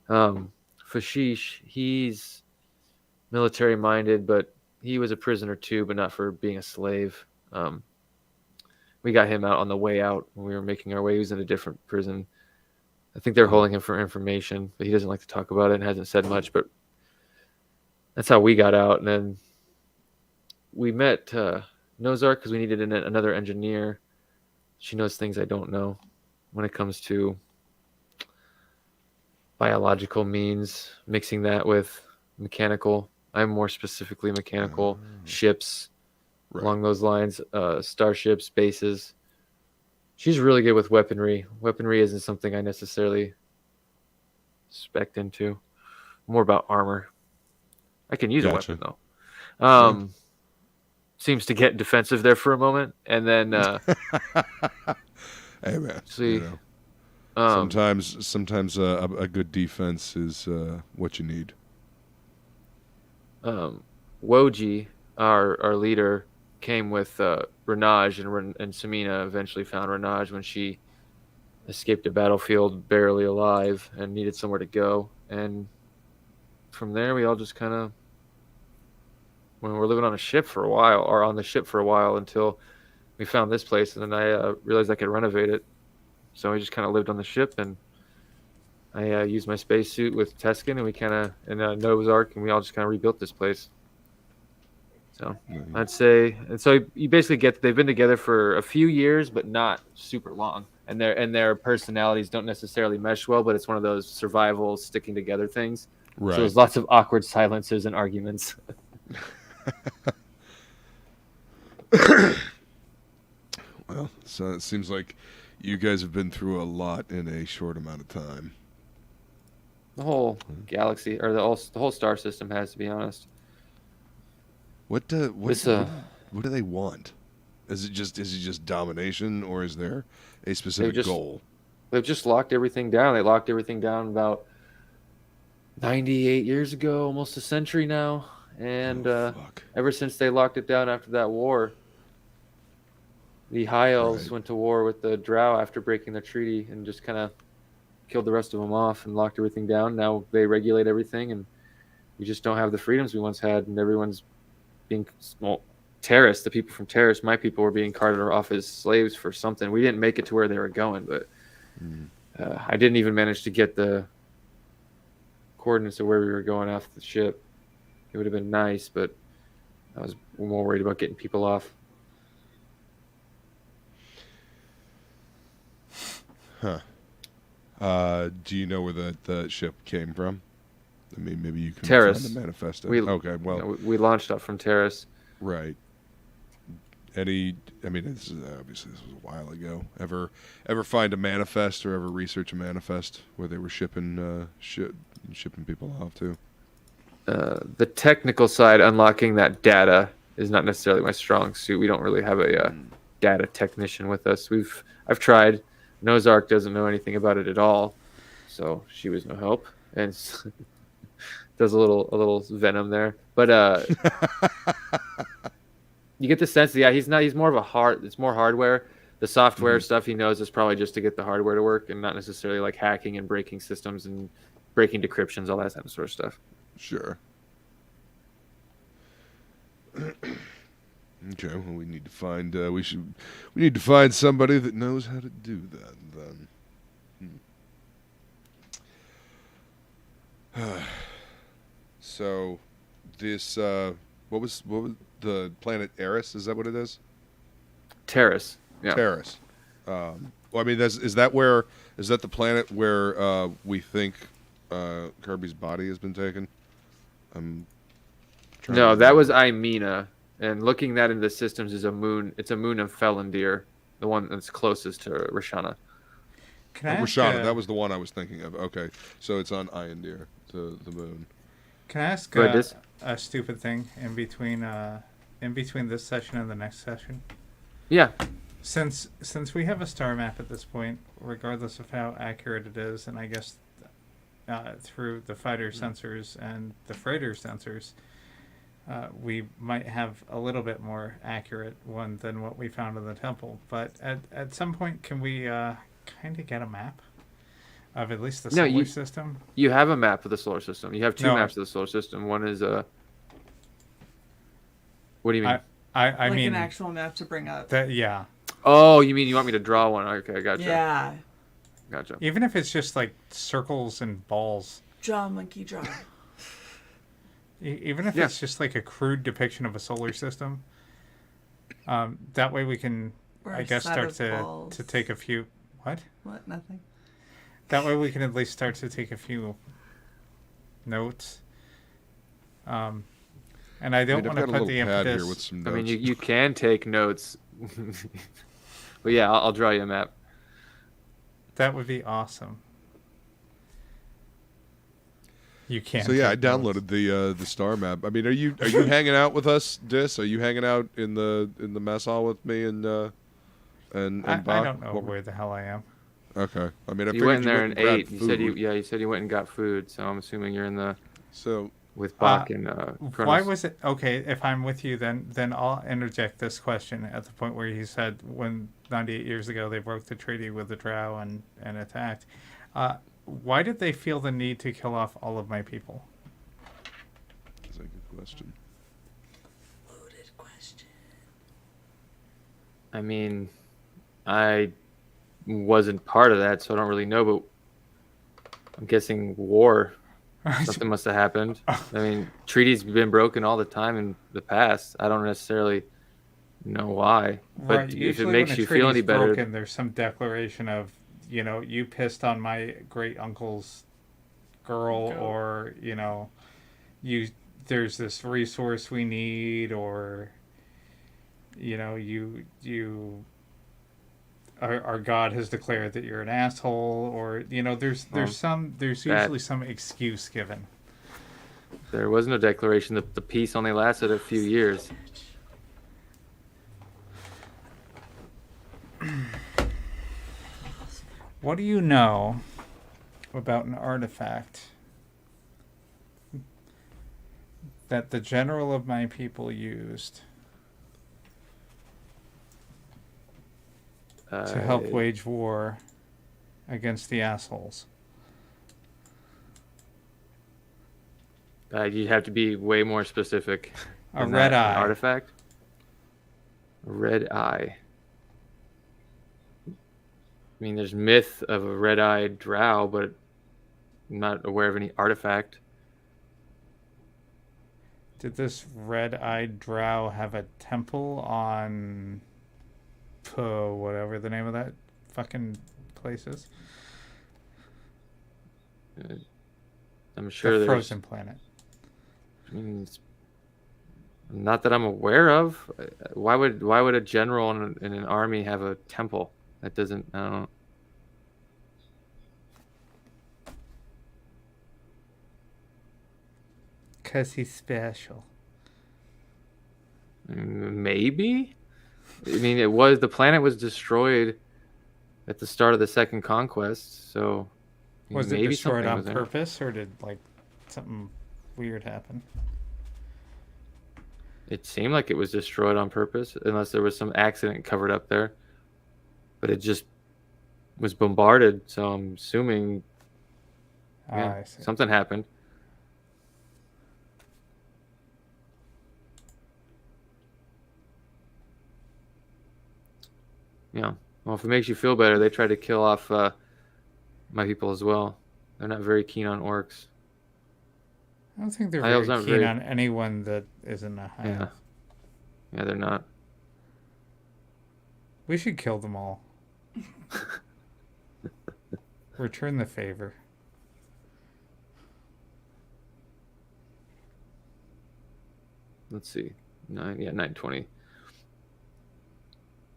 Fashish, he's military minded, but he was a prisoner too, but not for being a slave. We got him out on the way out when we were making our way. He was in a different prison. I think they're holding him for information, but he doesn't like to talk about it and hasn't said much. But that's how we got out. And then we met Nozark because we needed another engineer. She knows things I don't know when it comes to biological means, mixing that with mechanical. I'm more specifically mechanical, ships, Right. along those lines, starships, bases. She's really good with weaponry. Weaponry isn't something I necessarily spec into. More about armor. I can use Gotcha. a weapon though. Seems to get defensive there for a moment, and then Hey man, see. you know, Um, sometimes a good defense is what you need. Woji, our leader, came with Renaj, and Samina eventually found Renaj when she escaped a battlefield barely alive and needed somewhere to go. And from there, we all just kind of, when we were living on a ship for a while, or on the ship for a while until we found this place, and then I realized I could renovate it. So we just kind of lived on the ship, and I used my spacesuit with Teskin, and we kind of, and Noah's Ark, and we all just kind of rebuilt this place. So I'd say, and so you basically get, they've been together for a few years, but not super long, and their personalities don't necessarily mesh well. But it's one of those survival, sticking together things. Right. So there's lots of awkward silences and arguments. Well, so it seems like you guys have been through a lot in a short amount of time. The whole galaxy, or the whole star system has, to be honest. What do they want? Is it just domination, or is there a specific goal? They've just locked everything down. They locked everything down about 98 years ago, almost a century now. And ever since they locked it down after that war, the High Elves went to war with the Drow after breaking the treaty and just kind of killed the rest of them off and locked everything down. Now they regulate everything, and we just don't have the freedoms we once had, and everyone's being, well, Terrace, the people from Terrace, my people, were being carted off as slaves for something. We didn't make it to where they were going, but I didn't even manage to get the coordinates of where we were going off the ship. It would have been nice, but I was more worried about getting people off. Huh. Do you know where the ship came from? I mean, maybe you can Terrace. find the manifesto. We launched up from Terrace. Right. I mean, this was a while ago. Ever find a manifest or ever research a manifest where they were shipping people off to? The technical side, unlocking that data, is not necessarily my strong suit. We don't really have a data technician with us. I've tried. Nozark doesn't know anything about it at all, so she was no help, and does a little venom there. But you get the sense that he's more of a it's more hardware. The software stuff he knows is probably just to get the hardware to work, and not necessarily like hacking and breaking systems and breaking decryptions, all that kind of sort of stuff. Sure. Okay, well, we need to find we need to find somebody that knows how to do that then. So this what was the planet Eris, is that what it is? Terrace. Yeah. Terrace. Well, I mean, is that the planet where we think Kirby's body has been taken? I'm trying No, to that was remember. Imena, and looking that into the systems is a moon. It's a moon of Felandir, the one that's closest to Rashana. Can I ask? Rashana, that was the one I was thinking of. Okay, so it's on Irondeer, the moon. Can I ask Go ahead, Dis. a stupid thing in between this session and the next session? Yeah. Since we have a star map at this point, regardless of how accurate it is, and I guess through the fighter sensors and the freighter sensors, we might have a little bit more accurate one than what we found in the temple. But at some point, can we kind of get a map of at least the solar system? You have a map of the solar system. You have two No. maps of the solar system. One is a. What do you mean? I like mean an actual map to bring up. yeah. Oh, you mean you want me to draw one? Okay, I gotcha. Yeah. Gotcha. Even if it's just like circles and balls. Draw, monkey, draw. Even if Yeah. it's just like a crude depiction of a solar system. That way we can, Or I a guess, set start of to balls. take a few. What? What? Nothing. That way we can at least start to take a few notes. And I don't want to I've got a put little the pad impetus. here with some I notes. mean, you can take notes. But yeah, I'll draw you a map. That would be awesome. You can't. So yeah, I take notes. downloaded the star map. I mean, are you hanging out with us, Dis? Are you hanging out in the mess hall with me and I Bach? don't know where the hell I am. Okay. I mean, I You figured went in there and and grabbed ate. You said food. you said you went and got food. So I'm assuming you're in the So with Bach and Why Kronos. was it okay? If I'm with you, then I'll interject this question at the point where he said when 98 years ago they broke the treaty with the Drow and attacked. Why did they feel the need to kill off all of my people? that's a good question. Loaded question. I mean, I wasn't part of that, so I don't really know. But I'm guessing war. Something must have happened. I mean, treaties have been broken all the time in the past. I don't necessarily know why, but Right, if it usually makes when a you feel any treaty's better, broken, there's some declaration of, you pissed on my great uncle's girl, Goat. or there's this resource we need, or our God has declared that you're an asshole, or there's usually some excuse given. there wasn't a declaration. The peace only lasted a few years. What do you know about an artifact that the general of my people used to help wage war against the assholes? You have to be way more specific. A than red that. An eye. artifact. A red eye. I mean, there's myth of a red-eyed drow, but I'm not aware of any artifact. Did this red-eyed drow have a temple on whatever the name of that fucking place is? I'm sure The there's frozen planet. I mean, not that I'm aware of. Why would a general in an army have a temple? That doesn't. I don't know. Cause he's special. Maybe. I mean, the planet was destroyed at the start of the Second Conquest, so Was it maybe destroyed something on was there. purpose, or did something weird happen? It seemed like it was destroyed on purpose, unless there was some accident covered up there. But it just was bombarded, so I'm assuming I see. something happened. Yeah. Well, if it makes you feel better, they tried to kill off my people as well. They're not very keen on orcs. I don't think they're High very elves aren't keen very- on anyone that isn't a high Yeah. elf. Yeah, they're not. We should kill them all. Return the favor. Let's see. 9:20.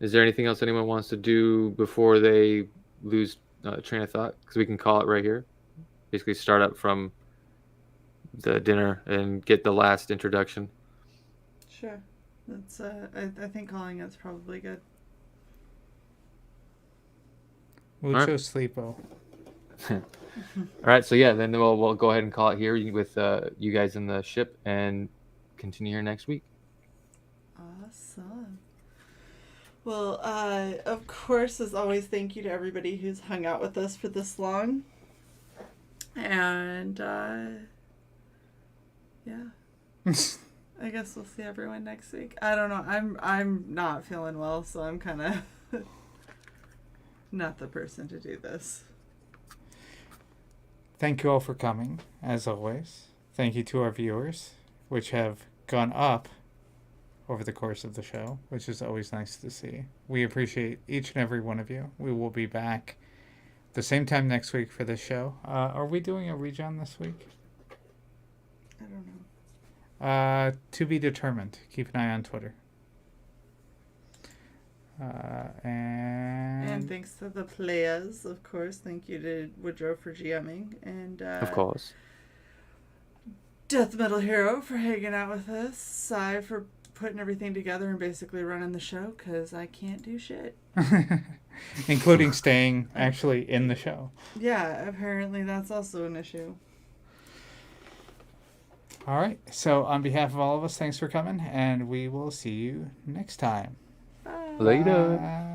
Is there anything else anyone wants to do before they lose train of thought? Because we can call it right here. Basically, start up from the dinner and get the last introduction. Sure. That's I think calling it's probably good. Mucho sleepo. All right, so yeah, then we'll go ahead and call it here with you guys in the ship and continue here next week. Awesome. Well, of course, as always, thank you to everybody who's hung out with us for this long. And, yeah. I guess we'll see everyone next week. I don't know. I'm not feeling well, so I'm kind of not the person to do this. Thank you all for coming, as always. Thank you to our viewers, which have gone up over the course of the show, which is always nice to see. We appreciate each and every one of you. We will be back the same time next week for this show. Are we doing a region this week? I don't know. To be determined. Keep an eye on Twitter. And thanks to the players, of course. Thank you to Woodrow for GMing. And Of course. Death Metal Hero for hanging out with us. Sai for putting everything together and basically running the show, because I can't do shit. Including staying actually in the show. Yeah, apparently that's also an issue. All right. So on behalf of all of us, thanks for coming, and we will see you next time. Later. Bye.